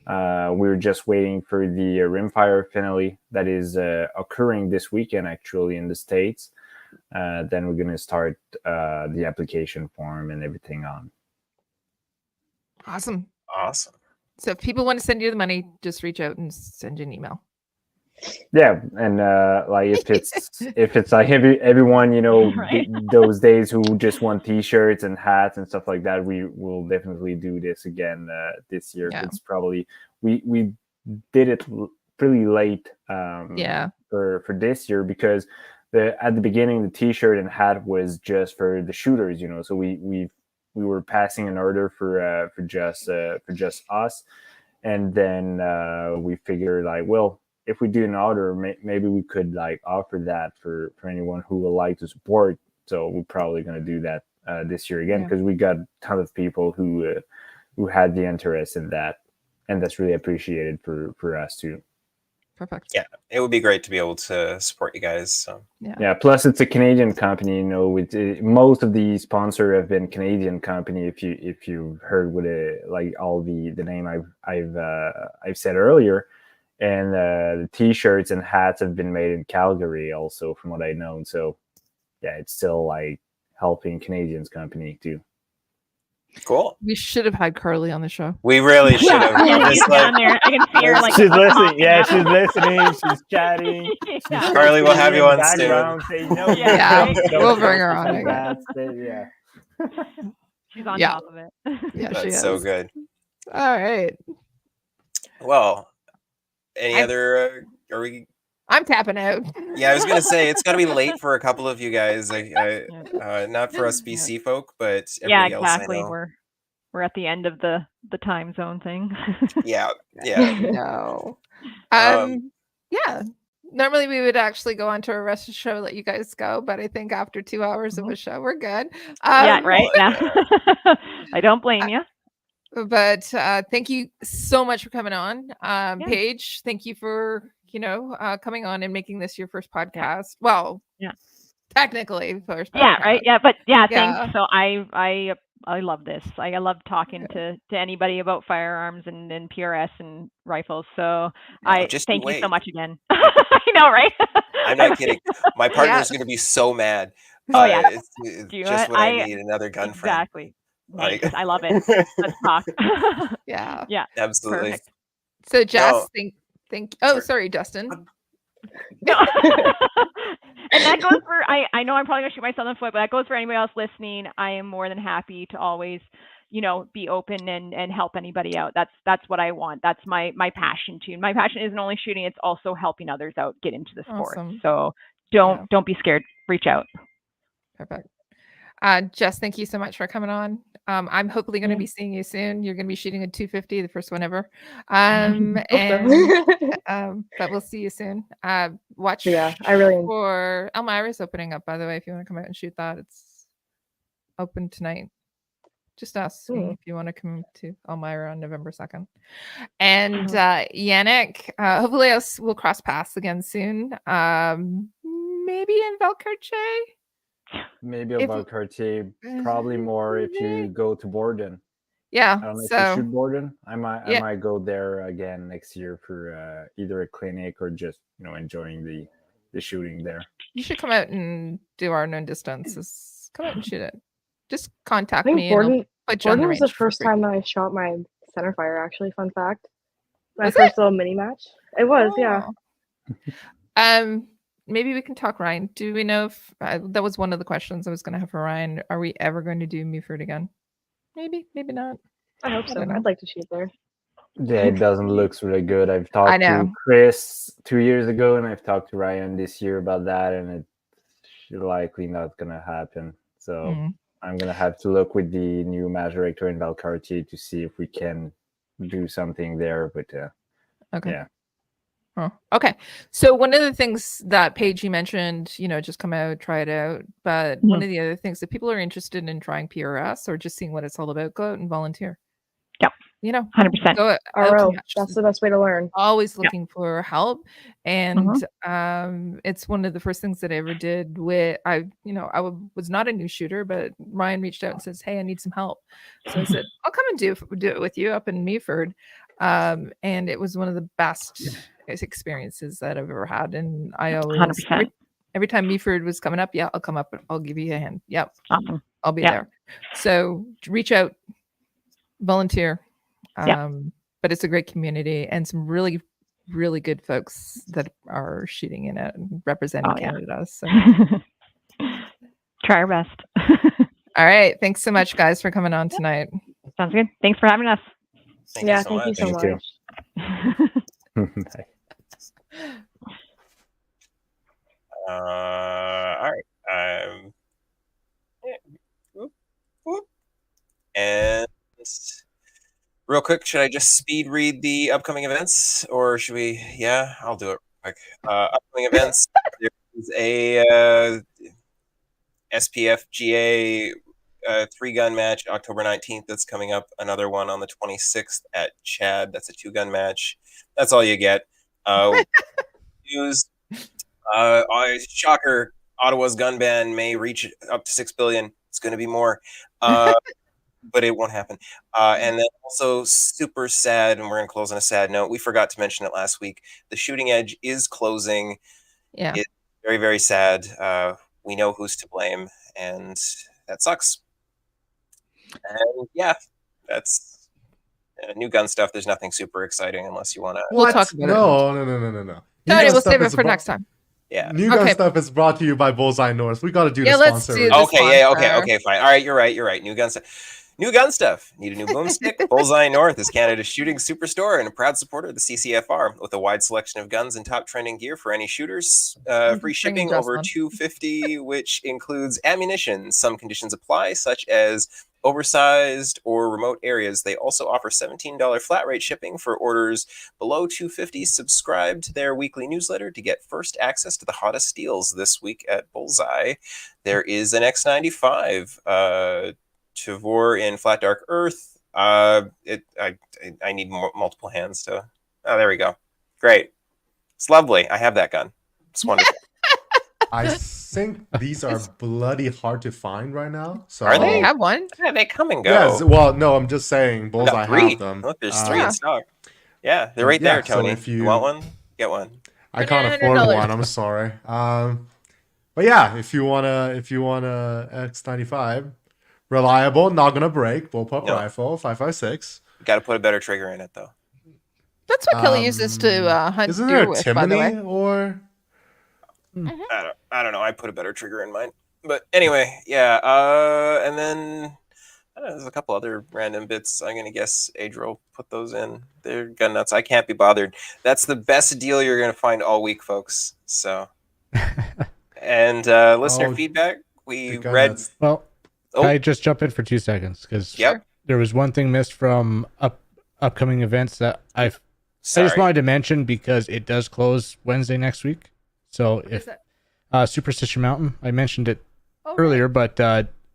We're just waiting for the Rimfire finale that is occurring this weekend, actually, in the States. then we're gonna start the application form and everything on. Awesome. Awesome. So if people want to send you the money, just reach out and send you an email. Yeah, and like if it's like everyone, you know, Right. those days who just want T-shirts and hats and stuff like that, we will definitely do this again this year. Yeah. It's probably we did it pretty late Yeah. for this year, because at the beginning the T-shirt and hat was just for the shooters, you know, so we were passing an order for just us, and then we figured like, well, if we do an order, maybe we could like offer that for anyone who would like to support. So we're probably going to do that this year again, because we got a ton of people who had the interest in that, and that's really appreciated for us too. Perfect. Yeah, it would be great to be able to support you guys. So Yeah. Plus, it's a Canadian company. You know, with most of the sponsor have been Canadian company. If you heard what like all the name I've said earlier. And the T-shirts and hats have been made in Calgary, also, from what I know. So, yeah, it's still like helping Canadians company too. cool. We should have had Carly on the show. We really should have. Yeah, Just she's like, down there. I can see her like She's listening. talking Yeah, now. she's listening. She's chatting. Yeah. Carly, we'll have you on background, soon. saying, no, Yeah, we'll bring her on like again. that. Yeah. She's on Yeah. top of it. Yeah, she That's is. so good. All right. Well, any I'm- other? Are we? I'm tapping out. Yeah, I was gonna say it's gonna be late for a couple of you guys. Not for us BC folk, but Yeah, everybody else I exactly. know. We're at the end of the time zone thing. Yeah, yeah. No. Um, Yeah. Normally we would actually go on to a rest of the show, let you guys go, but I think after 2 hours of a show, we're good. Yeah, right. Yeah. I don't blame you. But thank you so much for coming on. Yeah. Paige, thank you for, coming on and making this your first podcast. Well, Yeah. Technically first podcast. Yeah, right. Yeah, but yeah, Yeah. thanks. So I love this. I love talking to anybody about firearms and PRS and rifles. So I just thank you wait. so much again. I know, right? I'm not kidding. My partner's gonna be so mad. Oh, yeah. It's Do you just know what what? I need, another gun friend. Exactly. Nice. Like- I love it. Let's talk. Yeah. Yeah. Absolutely. Perfect. So Jess, No. think Sorry. sorry, Justin. No. And that goes for I know I'm probably gonna shoot myself in the foot, but that goes for anybody else listening. I am more than happy to always, be open and help anybody out. That's what I want. That's my passion too. My passion isn't only shooting, it's also helping others out get into the sport. Awesome. So don't be scared. Reach out. Perfect. Jess, thank you so much for coming on. I'm hopefully going to be seeing you soon. You're going to be shooting a 250, the first one ever. But we'll see you soon. Watch Yeah, I really. for Elmira's opening up, by the way, if you want to come out and shoot that. It's open tonight. Just ask me if you want to come to Elmira on November 2nd. And Yannick, hopefully we'll cross paths again soon. Maybe in Valcartier. Maybe If- about Cartier, probably more if you go to Borden. Yeah. I don't know if you So shoot Borden. I might Yeah. I might go there again next year for either a clinic or just enjoying the shooting there. you should come out and do our known distances. Come out and shoot it. Just contact I think me and I'll Borden, put you on Borden the was the range for first free. time that I shot my centerfire, actually. Fun fact. My Was first little mini match. It was, yeah. Oh. Maybe we can talk, Ryan. Do we know if that was one of the questions I was going to have for Ryan? Are we ever going to do Muford again? Maybe, maybe not. I hope I so. don't know. I'd like to shoot there. Yeah, it doesn't look really good. I've talked know. to Chris 2 years ago, and I've talked to Ryan this year about that, and it's likely not gonna happen. So Mm. I'm gonna have to look with the new match director in Valcartier to see if we can do something there. But Okay. yeah. Oh, okay. So one of the things that Paige you mentioned, just come out, try it out. But one of the other things that people are interested in trying PRS or just seeing what it's all about, go out and volunteer. Yep. 100%. Go out to RO. matches. That's the best way to learn. Always looking for help, and it's one of the first things that I ever did. With was not a new shooter, but Ryan reached out and says, "Hey, I need some help." So I said, "I'll come and do it with you up in Meaford," and it was one of the best experiences that I've ever had. And I always 100%. Every time Meaford was coming up, yeah, I'll come up and I'll give you a hand. Yep, Awesome. I'll be Yeah. there. So reach out, volunteer. Yeah. But it's a great community and some really, really good folks that are shooting in it and representing Oh, yeah. Canada. So Try our best. all right. Thanks so much, guys, for coming on tonight. Sounds good. Thanks for having us. Thank Yeah, you so thank you much. so Thank you. much. All right. Yeah. Whoop, whoop. And real quick, should I just speed read the upcoming events, or should we? Yeah, I'll do it real quick. Upcoming events. There's a SPFGA 3-gun match October 19th. That's coming up. Another one on the 26th at Chad. That's a 2-gun match. That's all you get. News. Shocker. Ottawa's gun ban may reach up to 6 billion. It's going to be more, but it won't happen. And then also super sad, and we're going to close on a sad note. We forgot to mention it last week. The Shooting Edge is closing. Yeah. It's very, very sad. We know who's to blame, and that sucks. And yeah, that's new gun stuff. There's nothing super exciting unless you want to. We'll talk about it. No. Tony, New we'll gun save stuff it is for bro- next time. Yeah. New gun Okay. stuff is brought to you by Bullseye North. We got to do the Yeah, let's sponsor. do the Okay, yeah, okay, sponsor. okay, fine. All right, you're right. You're right. New gun stuff. New gun stuff. Need a new boomstick? Bullseye North is Canada's shooting superstore and a proud supporter of the CCFR with a wide selection of guns and top trending gear for any shooters. Free shipping over $250, which includes ammunition. Some conditions apply, such as oversized or remote areas. They also offer $17 flat rate shipping for orders below $250. Subscribe to their weekly newsletter to get first access to the hottest steals this week at Bullseye. There is an X95 Tavor in Flat Dark Earth. I need multiple hands to. Oh, there we go. Great. It's lovely. I have that gun. It's wonderful. I think these are bloody hard to find right now. So Are They they? have one. Yeah, they come and go. Yes. Well, no, I'm just saying I Bullseye got 3. have them. Look, there's 3 Yeah. in stock. Yeah, they're right Yeah, there, so Tony. if you you- want one? Get one. I can't afford $900. one. I'm sorry. But yeah, if you wanna X95, reliable, not gonna break, bullpup No. rifle, 5.56. Got to put a better trigger in it, though. That's what Kelly uses to hunt Isn't deer there a with, by the way. Timony or? I don't know. I put a better trigger in mine. But anyway, yeah. And then I don't know, there's a couple other random bits. I'm gonna guess Adriel put those in. They're gun nuts. I can't be bothered. That's the best deal you're gonna find all week, folks. So, and listener Oh, feedback. We The gun read. nuts. Well, Oh. can I just jump in for 2 seconds? Because Yep. there was one thing missed from upcoming events that I Sorry. just wanted to mention because it does close Wednesday next week. So Is if that- Superstition Mountain, I mentioned it Oh, earlier, but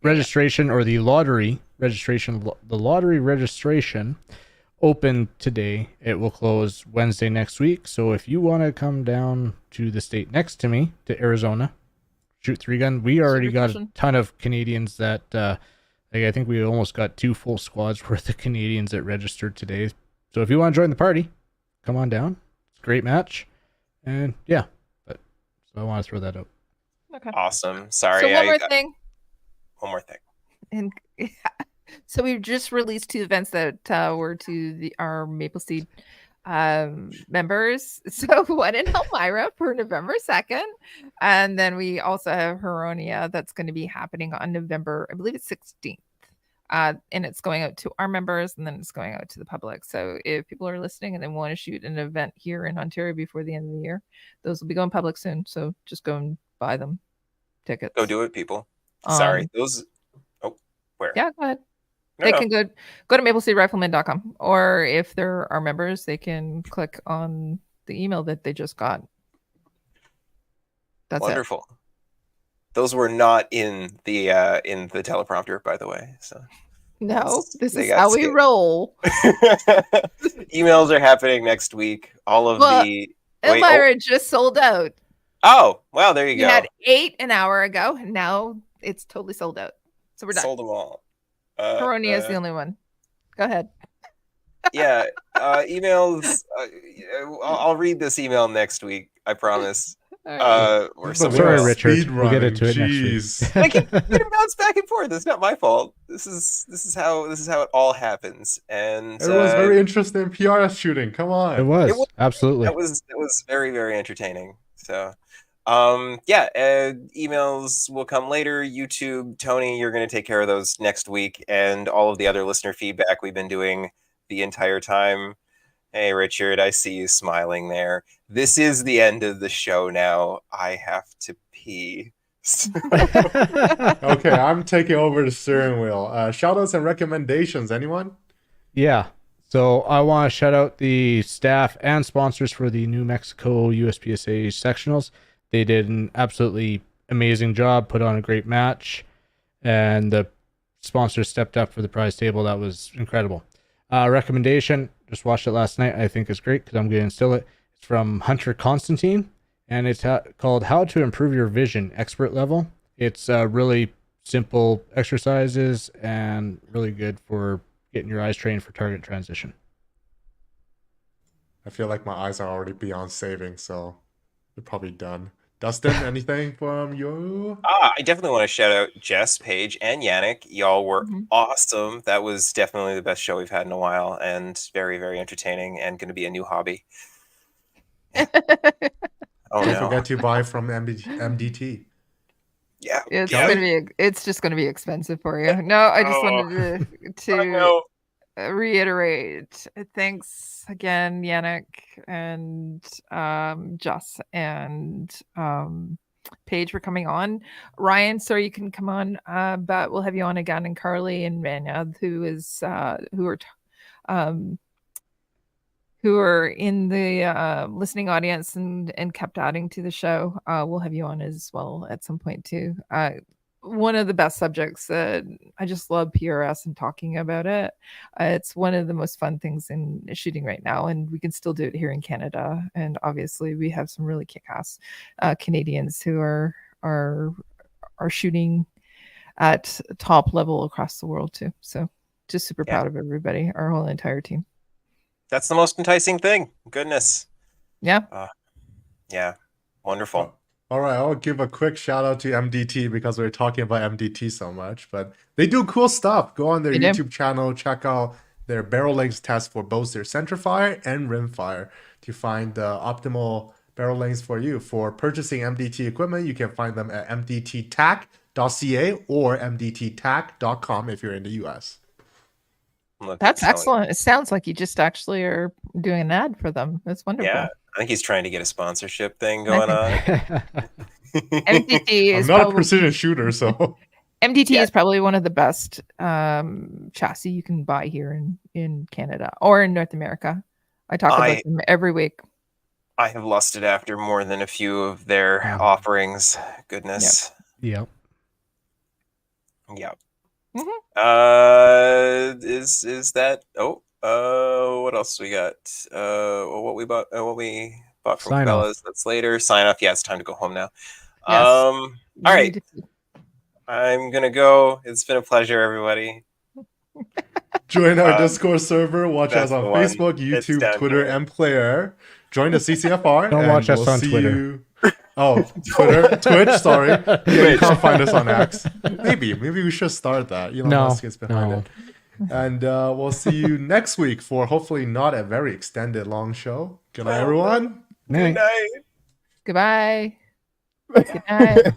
registration or the lottery registration, opened today. It will close Wednesday next week. So if you want to come down to the state next to me, to Arizona, shoot 3-gun, we already got a Superstition. ton of Canadians that, I think we almost got 2 full squads worth of Canadians that registered today. So if you want to join the party, come on down. It's a great match. And yeah, so I want to throw that out. Okay. Awesome. Sorry. So one more thing. One more thing. And so we just released 2 events that were to our Maple Seed members. So one in Elmira for November 2nd, and then we also have Huronia that's going to be happening on November, I believe it's 16th. And it's going out to our members, and then it's going out to the public. So if people are listening and they want to shoot an event here in Ontario before the end of the year, those will be going public soon. So just go and buy them tickets. Go do it, people. Sorry. Those. Oh, where? Yeah, go ahead. No, They no. can go to mapleseedrifleman.com, or if they're our members, they can click on the email that they just got. That's Wonderful. Those were not in the teleprompter, by the way. So it. No, this They is got how we skipped. roll. emails are happening next week. All of Well, the wait, Elmira just sold out. oh, well, there you We go. had 8 an hour ago, and now it's totally sold out. So we're done. Sold them all. Coronia is the only one. Go ahead. Yeah, emails. I'll read this email next week. I promise. Or This is the somebody Sorry, worst else. Richard. speed We'll get running, into it next jeez. Like week. it bounced back and forth. It's not my fault. This is how it all happens. And It was very interesting PRS shooting. Come on. It was, It was- absolutely. that was very, very entertaining. So emails will come later. YouTube, Tony, you're going to take care of those next week, and all of the other listener feedback we've been doing the entire time. Hey, Richard, I see you smiling there. This is the end of the show now. I have to pee. Okay, I'm taking over the steering wheel. Shoutouts and recommendations, anyone? Yeah. So I want to shout out the staff and sponsors for the New Mexico USPSA sectionals. They did an absolutely amazing job, put on a great match, and the sponsors stepped up for the prize table. That was incredible. Recommendation, just watched it last night. I think it's great because I'm going to instill it. It's from Hunter Constantine, and it's called How to Improve Your Vision Expert Level. It's really simple exercises and really good for getting your eyes trained for target transition. I feel like my eyes are already beyond saving, so they're probably done. Dustin, anything from you? I definitely want to shout out Jess, Paige, and Yannick. Y'all were awesome. That was definitely the best show we've had in a while, and very, very entertaining, and going to be a new hobby. Oh Don't no! forget to buy from MDT. Yeah, It's yeah. gonna be. It's just gonna be expensive for you. No, I just wanted I to know. reiterate. Thanks again, Yannick and Jess and Paige for coming on. Ryan, sorry you couldn't come on, but we'll have you on again. And Carly and Manya, who are in the listening audience and kept adding to the show. We'll have you on as well at some point too. One of the best subjects. I just love PRS and talking about it. It's one of the most fun things in shooting right now, and we can still do it here in Canada. And obviously, we have some really kick-ass Canadians who are shooting at top level across the world too. So, just super proud of everybody, our whole entire team. That's the most enticing thing. Goodness. Yeah. Yeah. Wonderful. All right, I'll give a quick shout out to MDT because we're talking about MDT so much, but they do cool stuff. Go on their YouTube channel, check out their barrel lengths test for both their centerfire and rimfire to find the optimal barrel lengths for you. For purchasing MDT equipment, you can find them at mdttac.ca or mdttac.com if you're in the US. That's excellent. It sounds like you just actually are doing an ad for them. That's wonderful. Yeah, I think he's trying to get a sponsorship thing going on. MDT is I'm not a precision shooter, so MDT is probably one of the best chassis you can buy here in Canada or in North America. I talk about them every week. I have lusted after more than a few of their offerings. Goodness. Yep. Yep. Mm-hmm. Is that what else we got? What we bought from Sign Cabela's. off. That's later. Sign off. Yeah, it's time to go home now. Yes. All right. I'm gonna go. It's been a pleasure, everybody. join our Discord server. Watch us on that's the Facebook, one. It's YouTube, down Twitter, here. and Player. Join the CCFR. Don't and watch us we'll on see Twitter. you- Oh, Twitter, Twitch. Sorry, yeah, you can't find us on X. Maybe we should start that. Elon Musk is behind it. And we'll see you next week for hopefully not a very extended long show. Good night, everyone. Good night. Goodbye. Good night.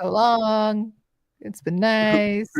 So long. It's been nice.